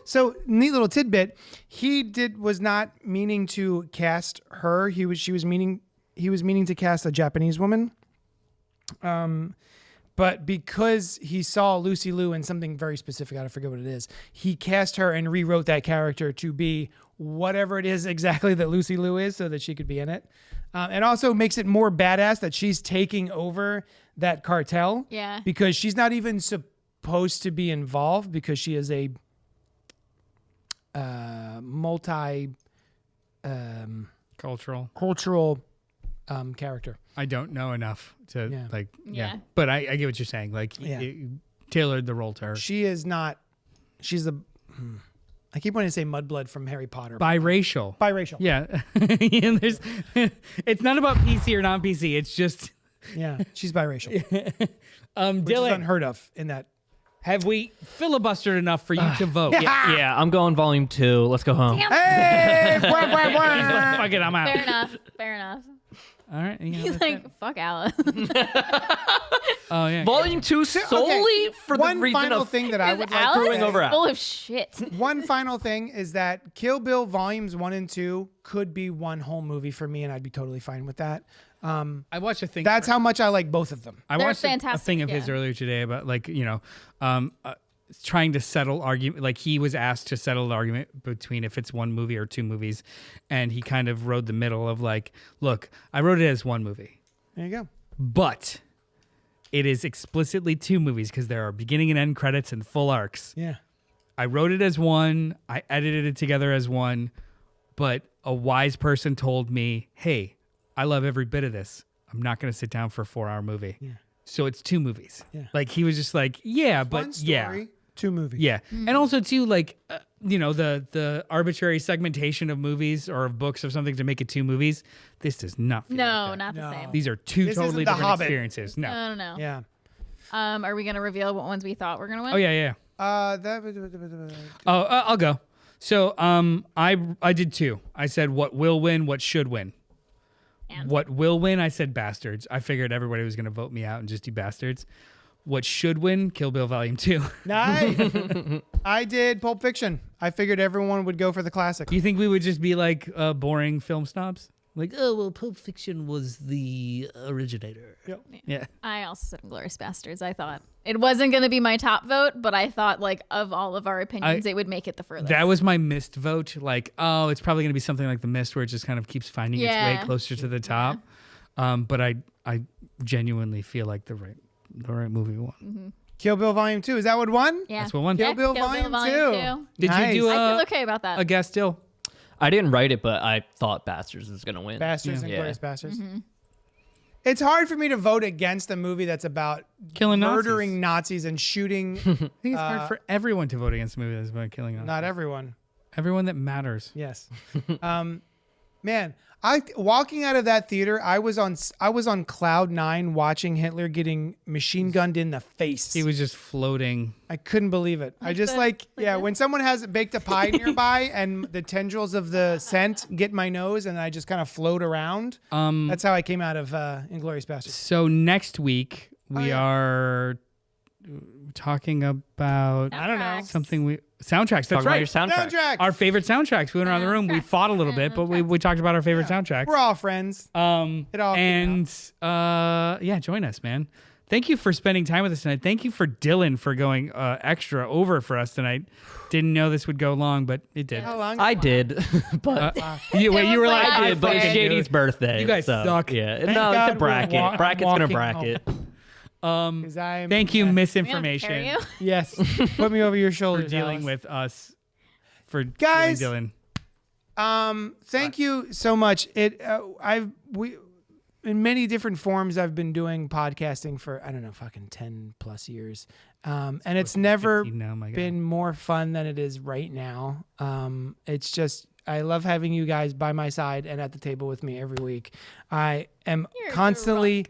so neat little tidbit. He was not meaning to cast her. He was meaning to cast a Japanese woman. But because he saw Lucy Liu in something very specific, I forget what it is, he cast her and rewrote that character to be whatever it is exactly that Lucy Liu is so that she could be in it. And also makes it more badass that she's taking over that cartel. Yeah. Because she's not even supposed to be involved because she is a cultural character. I don't know enough to Yeah. But I get what you're saying. Like it tailored the role to her. She is not. She's a. I keep wanting to say Mudblood from Harry Potter. Biracial. Biracial. Yeah. And it's not about PC or non-PC. It's just. Yeah, she's biracial. Which Dylan, is unheard of in that. Have we filibustered enough for you to vote? Yeah, I'm going Volume 2. Let's go home. Damn. Hey! He's like, fuck it, I'm out. Fair enough. All right. You know, He's that's like, it. fuck Alice. Oh yeah. Volume 2 solely for the one reason final of thing that I would like to screwing say. over Alice. Full of shit. One final thing is that Kill Bill Volumes 1 and 2 could be one whole movie for me, and I'd be totally fine with that. I watched a thing. That's how much I like both of them. I They're watched a fantastic, thing of his yeah. earlier today about like trying to settle argument. Like he was asked to settle the argument between if it's one movie or two movies, and he kind of rode the middle of like, look, I wrote it as one movie, There you go. but it is explicitly two movies because there are beginning and end credits and full arcs. Yeah. I wrote it as one. I edited it together as one, but a wise person told me, hey, I love every bit of this. I'm not going to sit down for a 4-hour movie. Yeah. So it's two movies. Yeah. Like he was just like, yeah, but One story, yeah. two movies. Yeah. And also too, like, the arbitrary segmentation of movies or of books or something to make it two movies. This does not feel No, like that. not the No. same. These are two This totally isn't The different Hobbit. experiences. No. I don't know. Yeah. Are we gonna reveal what ones we thought were gonna win? Oh yeah. I'll go. So I did two. I said what will win, what should win. And? What will win, I said Bastards. I figured everybody was going to vote me out and just do Bastards. What should win, Kill Bill Volume 2. Nice. I did Pulp Fiction. I figured everyone would go for the classic. Do you think we would just be like boring film snobs? Like, oh, well, Pulp Fiction was the originator. Yep. Yeah. I also said Inglourious Bastards. I thought it wasn't gonna be my top vote, but I thought like of all of our opinions, it would make it the furthest. That was my missed vote. Like, oh, it's probably going to be something like The Mist where it just kind of keeps finding its way Yeah. closer to the top. But I genuinely feel like the right movie won. Kill Bill Volume 2. Is that what won? Yeah. That's what won. Kill Bill Volume 2. Did Nice. you do I feel okay about that. a guess still? I didn't write it, but I thought Bastards was gonna win. Bastards and Yeah. Glorious Bastards. It's hard for me to vote against a movie that's about Killing murdering Nazis and shooting. I think it's hard for everyone to vote against a movie that's about killing us. Not everyone. Everyone that matters. Yes. Man, walking out of that theater, I was on cloud 9 watching Hitler getting machine gunned in the face. He was just floating. I couldn't believe it. I just when someone has baked a pie nearby and the tendrils of the scent get my nose and I just kind of float around. That's how I came out of Inglourious Bastards. So next week we yeah. are talking about I don't know. something soundtracks. That's Talk about right. your soundtrack. Soundtrack. Our favorite soundtracks. We went around the room. We fought a little bit, but we talked about our favorite soundtracks. We're all friends. It all came Yeah, join us, man. Thank you for spending time with us tonight. Thank you for Dylan for going extra over for us tonight. Didn't know this would go long, but it did. How long? I did, but You were was like, like, I did, but it's fair. Shady's birthday. You guys so, suck. Yeah, Thank no, God it's a bracket. we're Bracket's gonna walking bracket. Thank you, We don't misinformation, carry you. Yes. Put me over your for shoulders. dealing Alice. with us. For Guys, Dylan. Thank you so much. In many different forms, I've been doing podcasting for, I don't know, fucking 10 plus years. And it's never 15 now, my God. been more fun than it is right now. It's just, I love having you guys by my side and at the table with me every week. I am You're constantly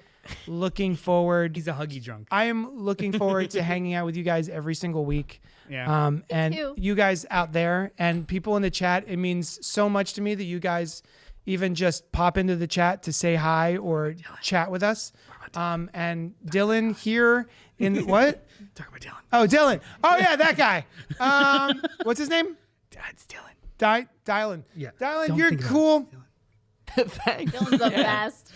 looking forward. He's a huggy drunk. I am looking forward to hanging out with you guys every single week. Yeah. And too. you guys out there and people in the chat, it means so much to me that you guys even just pop into the chat to say hi or chat with us. And Dylan here in what? Talk about Dylan. Oh, Dylan. Oh yeah, that guy. What's his name? It's Dylan. Dylan. Yeah. Dylan, Don't you're think about cool. Dylan's the best.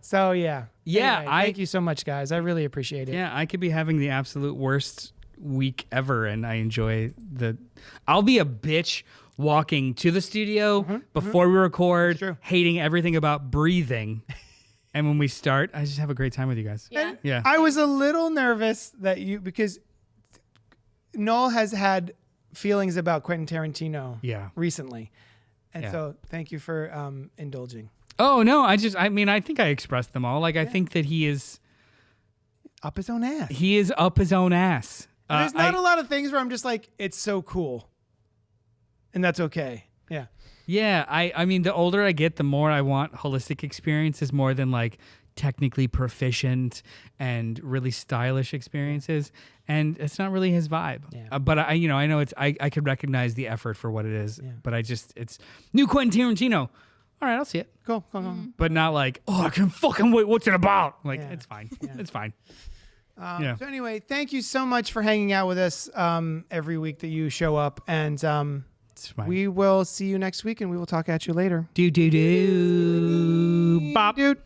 So yeah. Yeah, Anyway, thank you so much, guys. I really appreciate it. Yeah, I could be having the absolute worst week ever, and I enjoy I'll be a bitch walking to the studio before we record, True. hating everything about breathing. And when we start, I just have a great time with you guys. Yeah. Yeah. I was a little nervous that because Noel has had feelings about Quentin Tarantino Yeah. recently. And Yeah. so thank you for indulging. Oh, no, I think I expressed them all. Like, I think that he is Up his own ass. up his own ass. There's not a lot of things where I'm just like, it's so cool. And that's okay. Yeah. Yeah, I mean, the older I get, the more I want holistic experiences more than like technically proficient and really stylish experiences. And it's not really his vibe. Yeah. But I know I could recognize the effort for what it is. But it's new Quentin Tarantino. all right, I'll see it. Cool. But not like, oh, I can fucking wait. What's it about? Like, Yeah. it's fine. It's fine. So anyway, thank you so much for hanging out with us every week that you show up. And It's fine. we will see you next week, and we will talk at you later. Do. Bop. Dude.